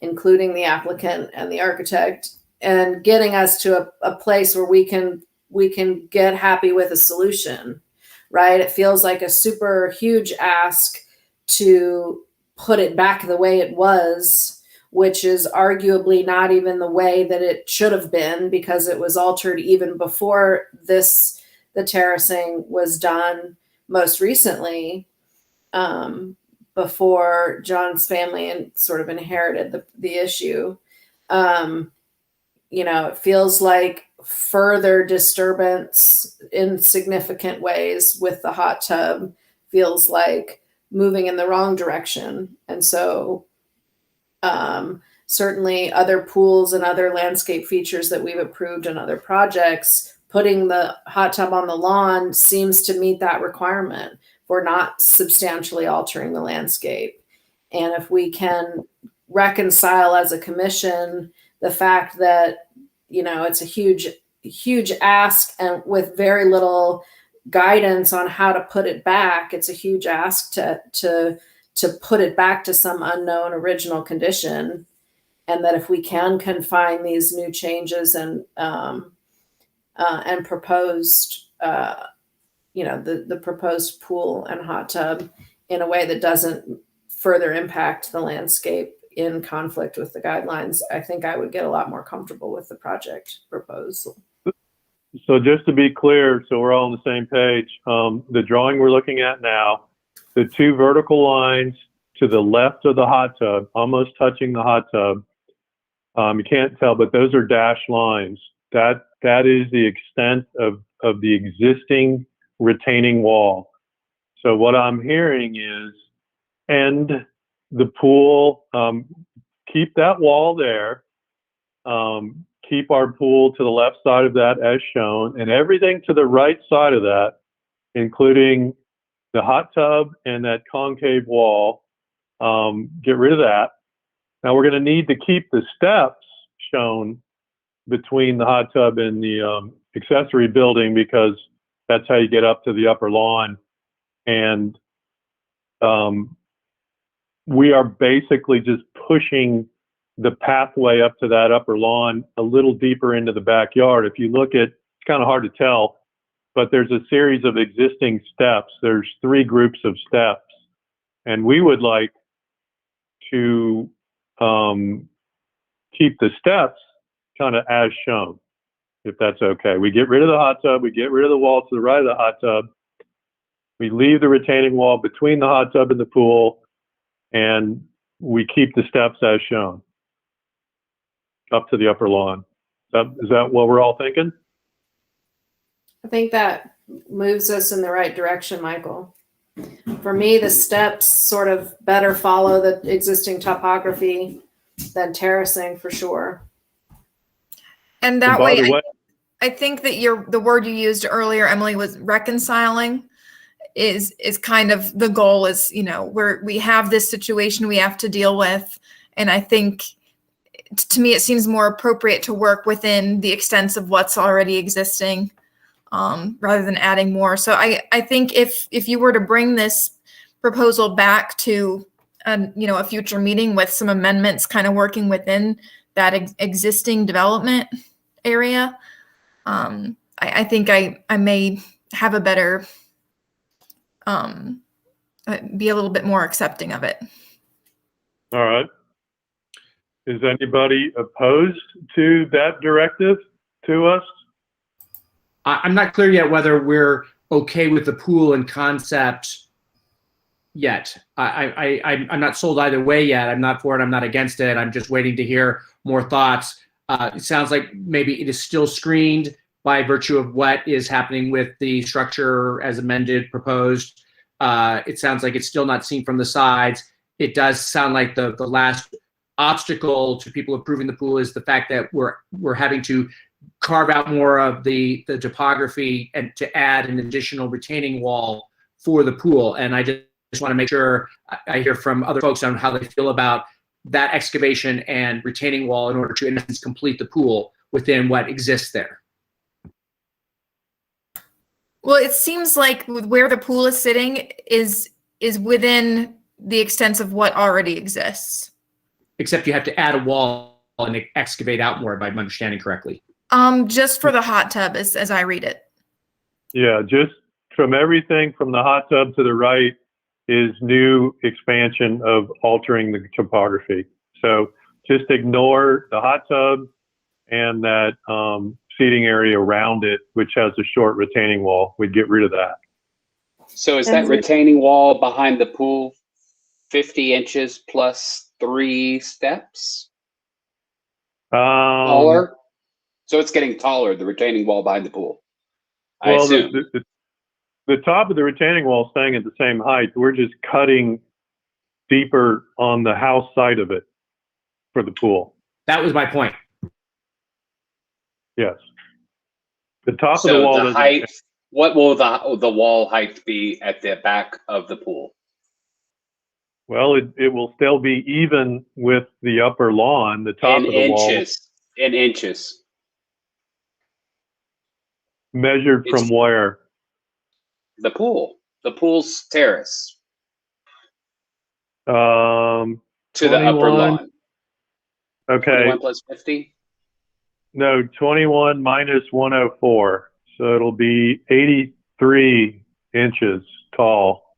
including the applicant and the architect, and getting us to a place where we can get happy with a solution, right? It feels like a super huge ask to put it back the way it was, which is arguably not even the way that it should have been, because it was altered even before the terracing was done most recently, before John's family and sort of inherited the issue. It feels like further disturbance in significant ways with the hot tub feels like moving in the wrong direction. And so certainly other pools and other landscape features that we've approved in other projects, putting the hot tub on the lawn seems to meet that requirement. We're not substantially altering the landscape. And if we can reconcile as a commission the fact that, it's a huge ask, and with very little guidance on how to put it back, it's a huge ask to put it back to some unknown original condition. And that if we can confine these new changes and proposed, the proposed pool and hot tub in a way that doesn't further impact the landscape in conflict with the guidelines, I think I would get a lot more comfortable with the project proposal. So just to be clear, so we're all on the same page, the drawing we're looking at now, the two vertical lines to the left of the hot tub, almost touching the hot tub, you can't tell, but those are dashed lines. That is the extent of the existing retaining wall. So what I'm hearing is end the pool, keep that wall there, keep our pool to the left side of that as shown, and everything to the right side of that, including the hot tub and that concave wall, get rid of that. Now we're going to need to keep the steps shown between the hot tub and the accessory building, because that's how you get up to the upper lawn. And we are basically just pushing the pathway up to that upper lawn a little deeper into the backyard. If you look at, it's kind of hard to tell, but there's a series of existing steps. There's 3 groups of steps. And we would like to keep the steps kind of as shown, if that's okay. We get rid of the hot tub, we get rid of the wall to the right of the hot tub, we leave the retaining wall between the hot tub and the pool, and we keep the steps as shown up to the upper lawn. Is that what we're all thinking? I think that moves us in the right direction, Michael. For me, the steps sort of better follow the existing topography than terracing for sure. And that And by way, the way, I think that the word you used earlier, Emily, was reconciling. Is kind of the goal. Is, you know, we have this situation we have to deal with, and I think to me it seems more appropriate to work within the extents of what's already existing, rather than adding more. So I think if you were to bring this proposal back to a future meeting with some amendments, kind of working within that existing development area, I think I may have a better be a little bit more accepting of it. all right. Is anybody opposed to that directive to us? I'm not clear yet whether we're okay with the pool and concept yet. I'm not sold either way yet. I'm not for it. I'm not against it. I'm just waiting to hear more thoughts. It sounds like maybe it is still screened by virtue of what is happening with the structure as amended, proposed. It sounds like it's still not seen from the sides. It does sound like the last obstacle to people approving the pool is the fact that we're having to carve out more of the topography and to add an additional retaining wall for the pool. And I just want to make sure I hear from other folks on how they feel about that excavation and retaining wall in order to, in essence, complete the pool within what exists there. Well, it seems like where the pool is sitting is within the extent of what already exists. Except you have to add a wall and excavate out more, if I'm understanding correctly. Just for the hot tub, as I read it. Yeah, just from everything from the hot tub to the right is new expansion of altering the topography. So just ignore the hot tub and that seating area around it, which has a short retaining wall. We'd get rid of that. So is that retaining wall behind the pool 50 inches plus 3 steps? Taller? So it's getting taller, the retaining wall behind the pool, I assume. The top of the retaining wall is staying at the same height. We're just cutting deeper on the house side of it for the pool. That was my point. Yes. The top So of the wall. the height, what will the wall height be at the back of the pool? Well, it will still be even with the upper lawn, the top of the wall. In inches. Measured from where? The pool. The pool's terrace. To the upper lawn. Okay. 21 plus 50? No, 21 minus 104. So it'll be 83 inches tall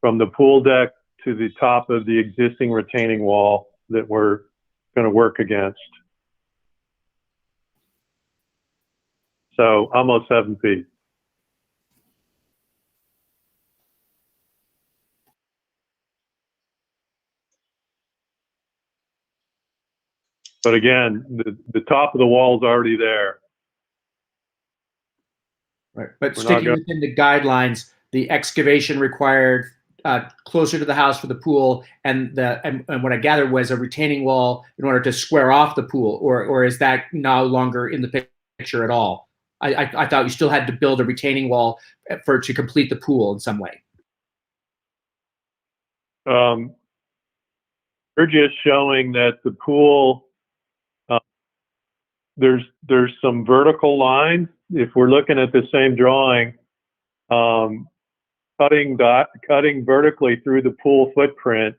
from the pool deck to the top of the existing retaining wall that we're going to work against. So almost 7 feet. But again, the top of the wall is already there. Right. But We're sticking not within the guidelines, the excavation required closer to the house for the pool, and what I gathered was a retaining wall in order to square off the pool, or is that no longer in the picture at all? I thought you still had to build a retaining wall to complete the pool in some way. We're just showing that the pool, there's some vertical lines. If we're looking at the same drawing, cutting vertically through the pool footprint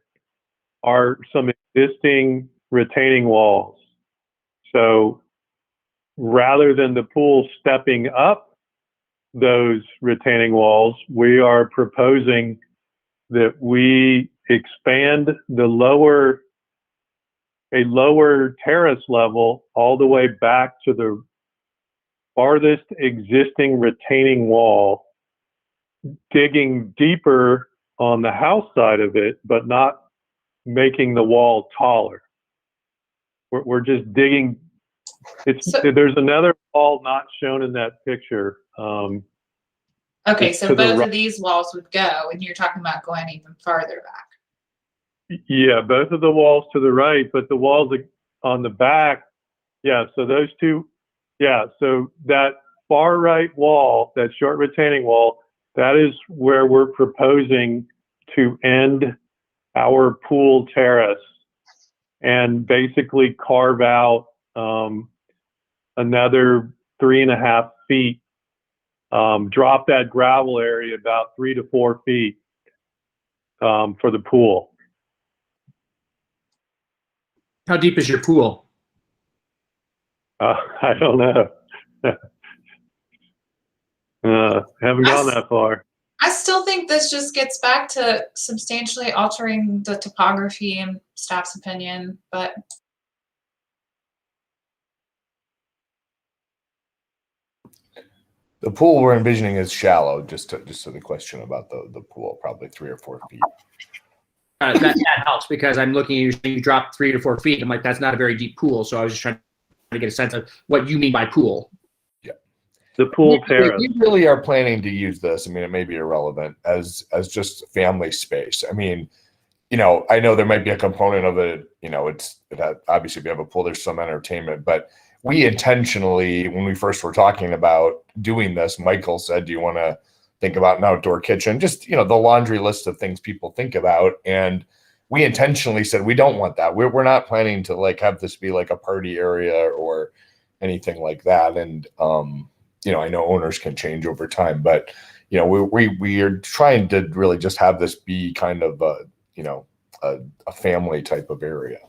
are some existing retaining walls. So rather than the pool stepping up those retaining walls, we are proposing that we expand the lower a lower terrace level all the way back to the farthest existing retaining wall, digging deeper on the house side of it, but not making the wall taller. We're just digging. There's another wall not shown in that picture. Okay, so to the both right. of these walls would go, and you're talking about going even farther back. Yeah, both of the walls to the right, but the walls on the back, yeah, so those two, yeah, so that far right wall, that short retaining wall, that is where we're proposing to end our pool terrace and basically carve out another 3.5 feet, drop that gravel area about 3 to 4 feet for the pool. How deep is your pool? I don't know. Haven't gone that far. I still think this just gets back to substantially altering the topography and staff's opinion, but The pool we're envisioning is shallow. Just to the question about the pool, probably 3 or 4 feet. That helps because I'm looking at you drop 3 to 4 feet. I'm like, that's not a very deep pool. So I was just trying to get a sense of what you mean by pool. Yeah. The pool terrace. We really are planning to use this. I mean, it may be irrelevant as just family space. I mean, you know, I know there might be a component of it, you know, obviously if you have a pool, there's some entertainment, but we intentionally, when we first were talking about doing this, Michael said, do you want to think about an outdoor kitchen? Just, you know, the laundry list of things people think about. And we intentionally said, we don't want that. We're not planning to like have this be like a party area or anything like that. And, you know, I know owners can change over time, but, you know, we are trying to really just have this be kind of a, you know, a family type of area.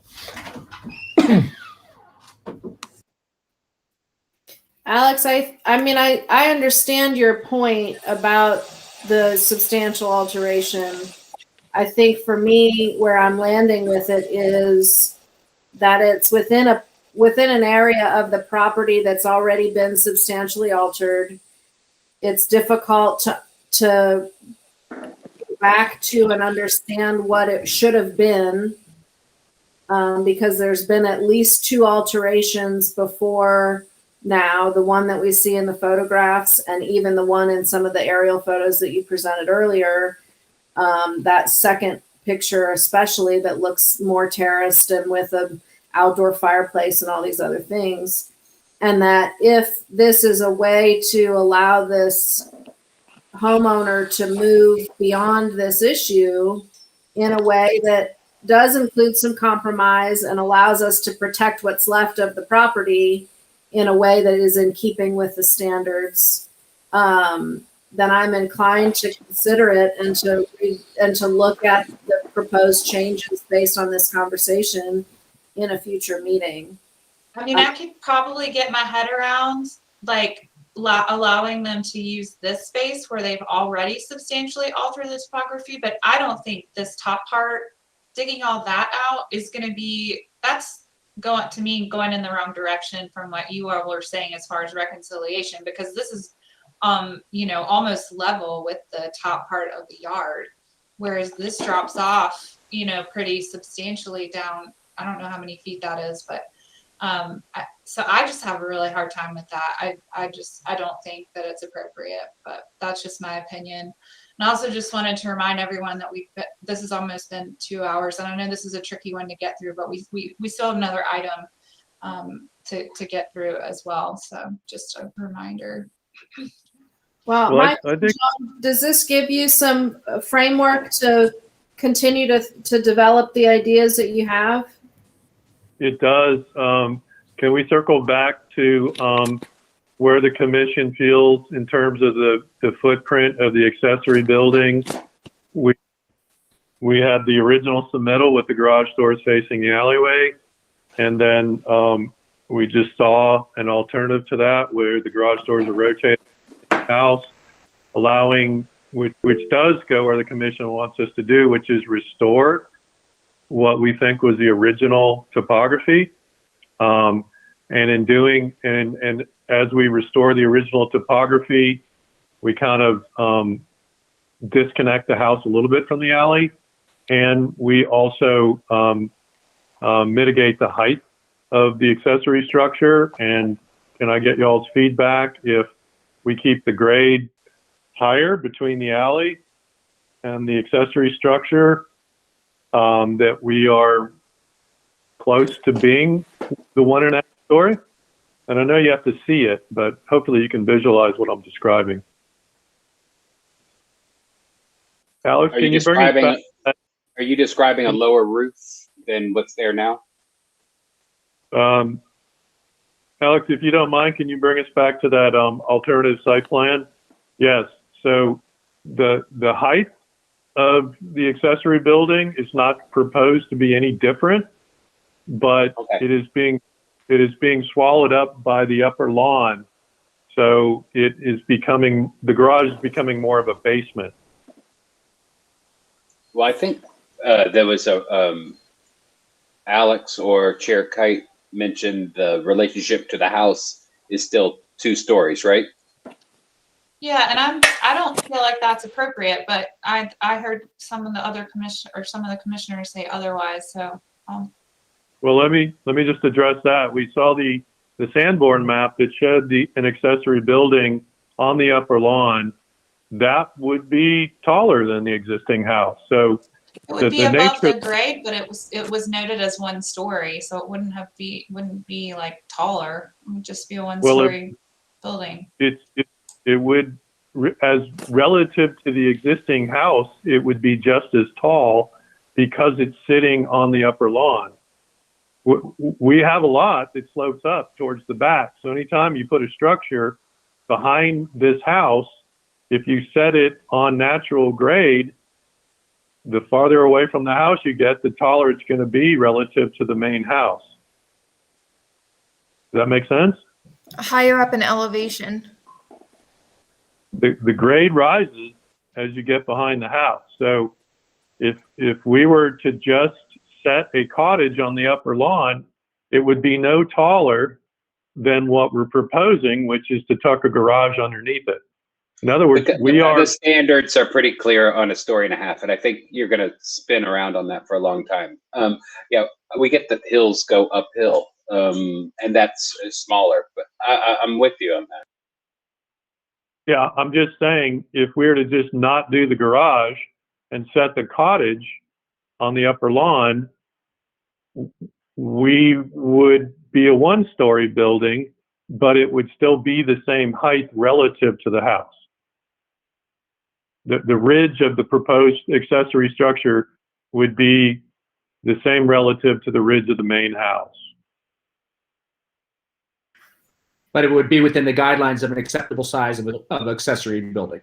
Alex, I mean, I understand your point about the substantial alteration. I think for me, where I'm landing with it is that it's within an area of the property that's already been substantially altered. It's difficult to go back to and understand what it should have been because there's been at least 2 alterations before now, the one that we see in the photographs and even the one in some of the aerial photos that you presented earlier, that second picture especially that looks more terraced and with an outdoor fireplace and all these other things. And that if this is a way to allow this homeowner to move beyond this issue in a way that does include some compromise and allows us to protect what's left of the property in a way that is in keeping with the standards, then I'm inclined to consider it and to look at the proposed changes based on this conversation in a future meeting. I mean, I could probably get my head around like allowing them to use this space where they've already substantially altered the topography, but I don't think this top part, digging all that out is going to be, that's going in the wrong direction from what you all were saying as far as reconciliation, because this is you know, almost level with the top part of the yard, whereas this drops off, you know, pretty substantially down. I don't know how many feet that is, but so I just have a really hard time with that. I don't think that it's appropriate, but that's just my opinion. And I also just wanted to remind everyone that this has almost been 2 hours, and I know this is a tricky one to get through, but we still have another item to get through as well. So just a reminder. Well, Mike, does this give you some framework to continue to develop the ideas that you have? It does. Can we circle back to where the commission feels in terms of the footprint of the accessory building? We had the original submittal with the garage doors facing the alleyway, and then we just saw an alternative to that where the garage doors are rotated in the house, allowing which does go where the commission wants us to do, which is restore what we think was the original topography. And in doing, and as we restore the original topography, we kind of disconnect the house a little bit from the alley. And we also mitigate the height of the accessory structure. And can I get y'all's feedback if we keep the grade higher between the alley and the accessory structure, that we are close to being the 1.5 story? And I know you have to see it, but hopefully you can visualize what I'm describing. Alex, Are can you you bring us back? Are you describing a lower roof than what's there now? Alex, if you don't mind, can you bring us back to that alternative site plan? Yes. So the height of the accessory building is not proposed to be any different, but it is being swallowed up by the upper lawn. So it is becoming, the garage is becoming more of a basement. Well, I think there was a Alex or Chair Kite mentioned the relationship to the house is still 2 stories, right? Yeah, and I don't feel like that's appropriate, but I heard some of the other commissioners say otherwise. So. Well, let me just address that. We saw the Sanborn map that showed an accessory building on the upper lawn that would be taller than the existing house. So it would be above the grade, but it was noted as 1 story, so it wouldn't be like taller. It would just be a 1-story building. It would, as relative to the existing house, it would be just as tall because it's sitting on the upper lawn. We have a lot that slopes up towards the back. So anytime you put a structure behind this house, if you set it on natural grade, the farther away from the house you get, the taller it's going to be relative to the main house. Does that make sense? Higher up in elevation. The grade rises as you get behind the house. So if we were to just set a cottage on the upper lawn, it would be no taller than what we're proposing, which is to tuck a garage underneath it. In other words, the standards are pretty clear on 1.5 stories, and I think you're going to spin around on that for a long time. Yeah, we get that hills go uphill, and that's smaller, but I'm with you on that. Yeah, I'm just saying, if we were to just not do the garage and set the cottage on the upper lawn, we would be a 1-story building, but it would still be the same height relative to the house. The ridge of the proposed accessory structure would be the same relative to the ridge of the main house. But it would be within the guidelines of an acceptable size of accessory building.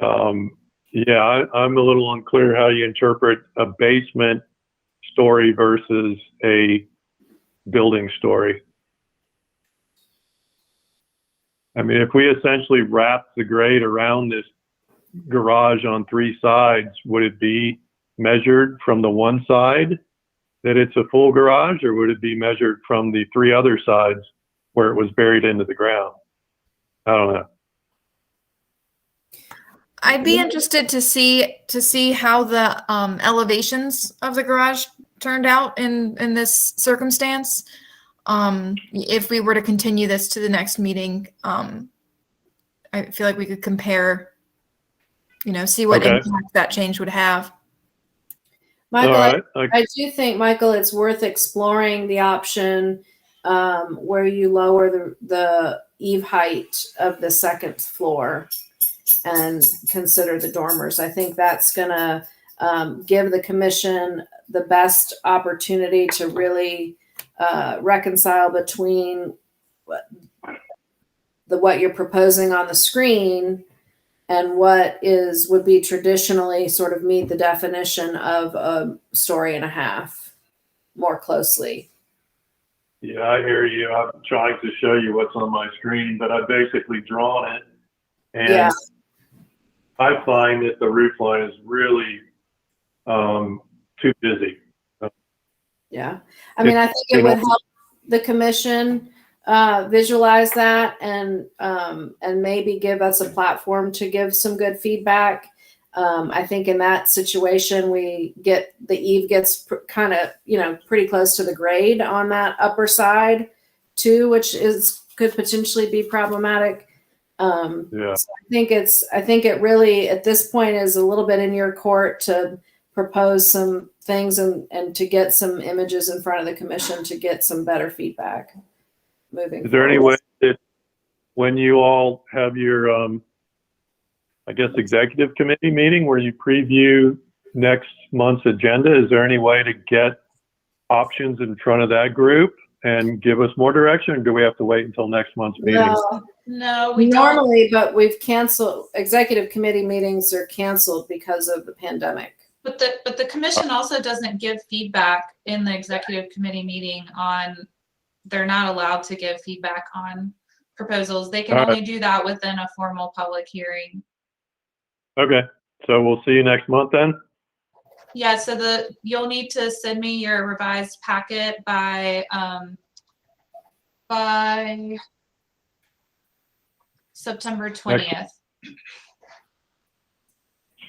Yeah, I'm a little unclear how you interpret a basement story versus a building story. I mean, if we essentially wrap the grade around this garage on 3 sides, would it be measured from the one side that it's a full garage, or would it be measured from the 3 other sides where it was buried into the ground? I don't know. I'd be interested to see how the elevations of the garage turned out in this circumstance. If we were to continue this to the next meeting, I feel like we could compare, see what impact that change would have. Michael, I do think, Michael, it's worth exploring the option where you lower the eave height of the 2nd floor and consider the dormers. I think that's going to give the commission the best opportunity to really reconcile between what you're proposing on the screen and what would be traditionally sort of meet the definition of 1.5 stories more closely. Yeah, I hear you. I'm trying to show you what's on my screen, but I've basically drawn it. And I find that the roof line is really too busy. Yeah. I mean, I think it would help the commission visualize that and maybe give us a platform to give some good feedback. I think in that situation, the eave gets kind of, pretty close to the grade on that upper side too, which could potentially be problematic. Yeah. So I think it really at this point is a little bit in your court to propose some things and to get some images in front of the commission to get some better feedback moving Is there any forward. way that when you all have your, I guess, executive committee meeting where you preview next month's agenda, is there any way to get options in front of that group and give us more direction, or do we have to wait until next month's meeting? No, we don't. Normally, but we've canceled, executive committee meetings are canceled because of the pandemic. But the commission also doesn't give feedback in the executive committee meeting they're not allowed to give feedback on proposals. They can only do that within a formal public hearing. Okay, so we'll see you next month then? Yeah, so you'll need to send me your revised packet by September 20th.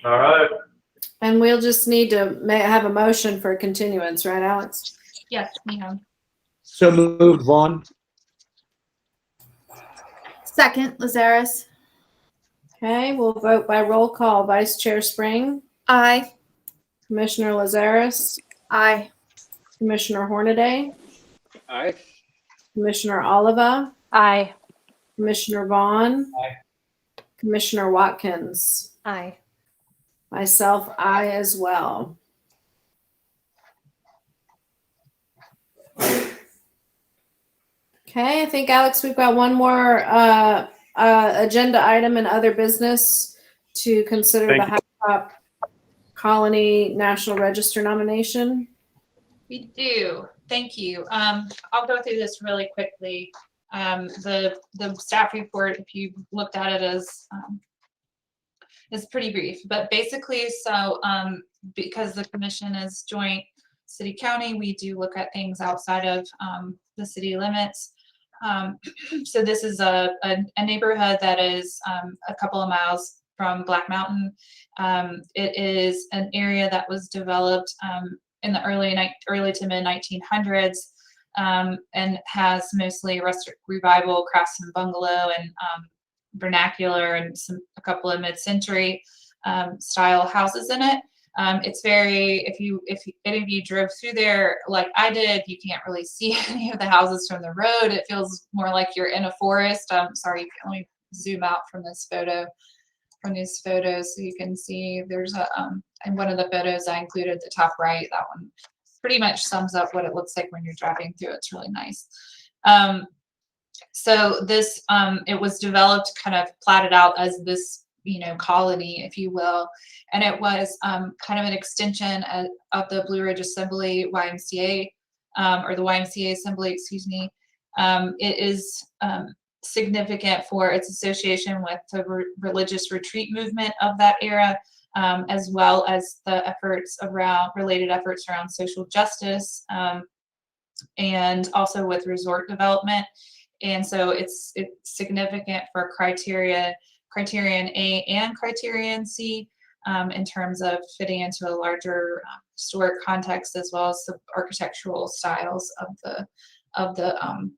All right. And we'll just need to have a motion for continuance, right, Alex? Yes, ma'am. So moved, Vaughn. Second, Lazaris. Okay, we'll vote by roll call. Vice Chair Spring? Aye. Commissioner Lazaris? Aye. Commissioner Hornaday? Aye. Commissioner Oliva? Aye. Commissioner Vaughn? Aye. Commissioner Watkins? Aye. Myself, aye as well. Okay, I think, Alex, we've got one more agenda item and other business to consider the High Top Colony National Register nomination. We do. Thank you. I'll go through this really quickly. The staff report, if you looked at it, is pretty brief. But basically, so because the commission is joint city county, we do look at things outside of the city limits. So this is a neighborhood that is a couple of miles from Black Mountain. It is an area that was developed in the early to mid 1900s and has mostly revival craftsman bungalow and vernacular and a couple of mid-century style houses in it. It's very, if any of you drove through there like I did, you can't really see any of the houses from the road. It feels more like you're in a forest. Sorry, you can only zoom out from this photo, from these photos, so you can see there's in one of the photos I included, the top right, that one pretty much sums up what it looks like when you're driving through. It's really nice. So this, it was developed, kind of platted out as this, colony, if you will. And it was kind of an extension of the Blue Ridge Assembly YMCA, or the YMCA Assembly, excuse me. It is significant for its association with the religious retreat movement of that era, as well as the related efforts around social justice, and also with resort development. And so it's significant for Criterion A and Criterion C in terms of fitting into a larger historic context, as well as the architectural styles of the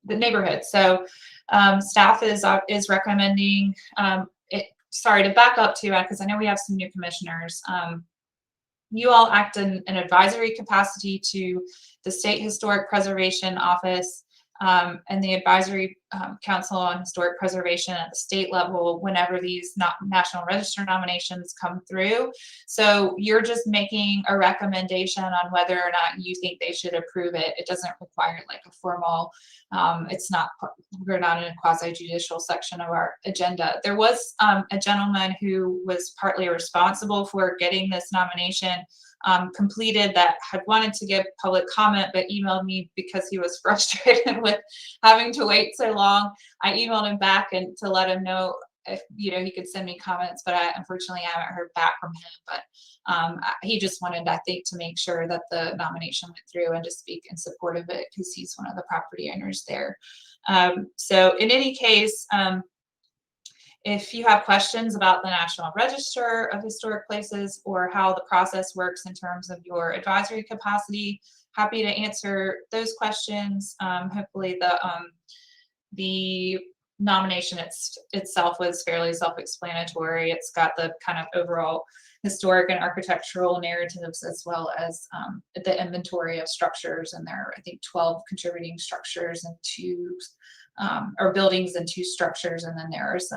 neighborhood. So staff is recommending sorry, to back up to, because I know we have some new commissioners. You all act in an advisory capacity to the State Historic Preservation Office and the Advisory Council on Historic Preservation at the state level whenever these National Register nominations come through. So you're just making a recommendation on whether or not you think they should approve it. It doesn't require like a formal, we're not in a quasi-judicial section of our agenda. There was a gentleman who was partly responsible for getting this nomination completed that had wanted to give public comment, but emailed me because he was frustrated with having to wait so long. I emailed him back and to let him know if he could send me comments, but I unfortunately haven't heard back from him. But he just wanted, I think, to make sure that the nomination went through and to speak in support of it because he's one of the property owners there. So in any case, if you have questions about the National Register of Historic Places or how the process works in terms of your advisory capacity, happy to answer those questions. Hopefully the nomination itself was fairly self-explanatory. It's got the kind of overall historic and architectural narratives as well as the inventory of structures, and there are, I think, 12 contributing structures and or buildings and 2 structures, and then there's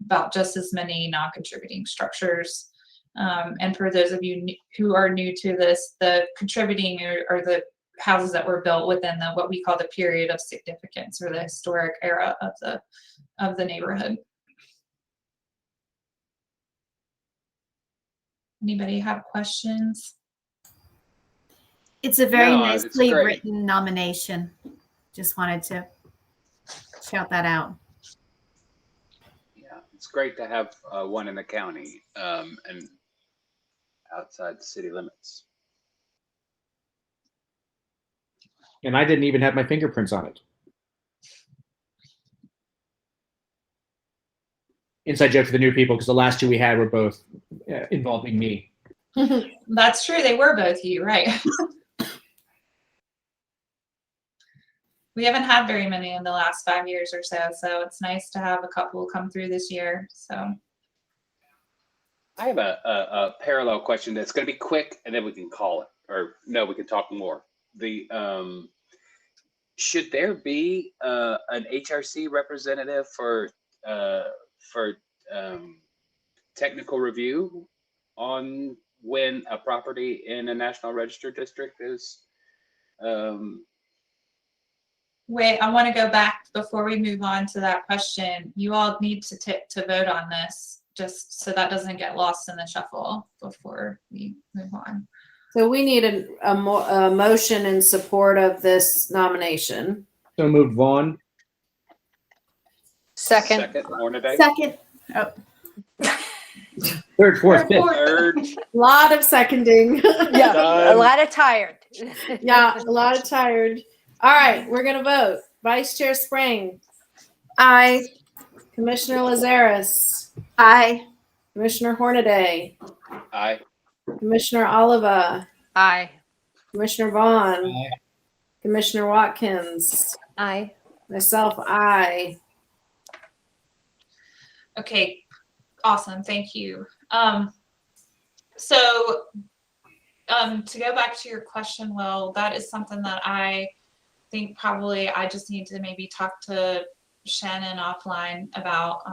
about just as many non-contributing structures. And for those of you who are new to this, the contributing or the houses that were built within what we call the period of significance or the historic era of the neighborhood. Anybody have questions? It's a very No, it's nicely great. written nomination. Just wanted to shout that out. Yeah, it's great to have one in the county and outside the city limits. And I didn't even have my fingerprints on it. Inside joke for the new people, because the last 2 we had were both involving me. That's true. They were both you, right? We haven't had very many in the last 5 years or so, so it's nice to have a couple come through this year. So I have a parallel question that's going to be quick, and then we can call it, or no, we can talk more. Should there be an HRC representative for technical review on when a property in a National Register district is? wait, I want to go back before we move on to that question. You all need to vote on this, just so that doesn't get lost in the shuffle before we move on. So we need a motion in support of this nomination. So moved, Vaughn. Second. Hornaday. Second. Oh. Third, fourth, fifth. Third. Lot of seconding. Yeah, Done. a lot of tired. Yeah, a lot of tired. All right, we're gonna vote. Vice Chair Spring. Aye. Commissioner Lazaris. Aye. Commissioner Hornaday. Aye. Commissioner Oliva. Aye. Commissioner Vaughn. Commissioner Watkins. Aye. Myself, aye. Okay, awesome. Thank you. So to go back to your question, Will, that is something that I think probably I just need to maybe talk to Shannon offline about.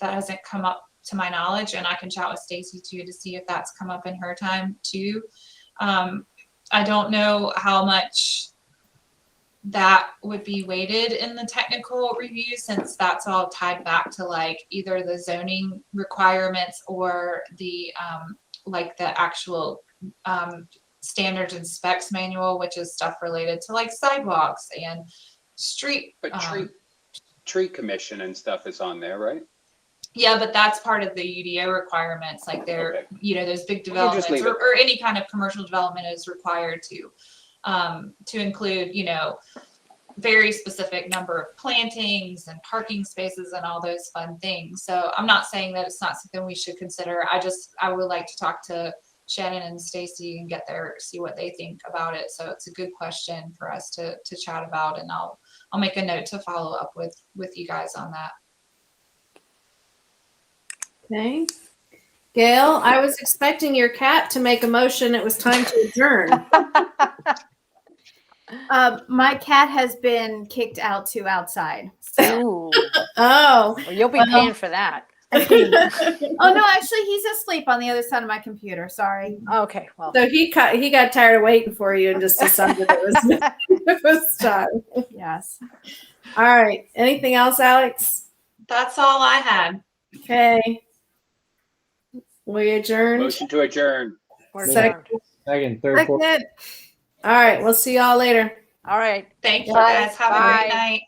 That hasn't come up to my knowledge, and I can chat with Stacy too to see if that's come up in her time too. I don't know how much that would be weighted in the technical review, since that's all tied back to like either the zoning requirements or the like the actual standards and specs manual, which is stuff related to like sidewalks and street. But tree commission and stuff is on there, right? Yeah, but that's part of the UDO requirements. Like they're, those big We'll just developments leave it. or any kind of commercial development is required to include, very specific number of plantings and parking spaces and all those fun things. So I'm not saying that it's not something we should consider. I would like to talk to Shannon and Stacy and see what they think about it. So it's a good question for us to chat about, and I'll make a note to follow up with you guys on that. Okay. Gail, I was expecting your cat to make a motion. It was time to adjourn. My cat has been kicked out to outside. So. Ooh. Oh. Well, you'll be paying for that. Oh no, actually he's asleep on the other side of my computer. Sorry. Okay, well. So he got tired of waiting for you and just decided it was time. Yes. All right. Anything else, Alex? That's all I had. Okay. We adjourn. Motion to adjourn. Second. Third, fourth. All right. We'll see y'all later. All right. Thank you Bye. guys. Have a Bye. great night.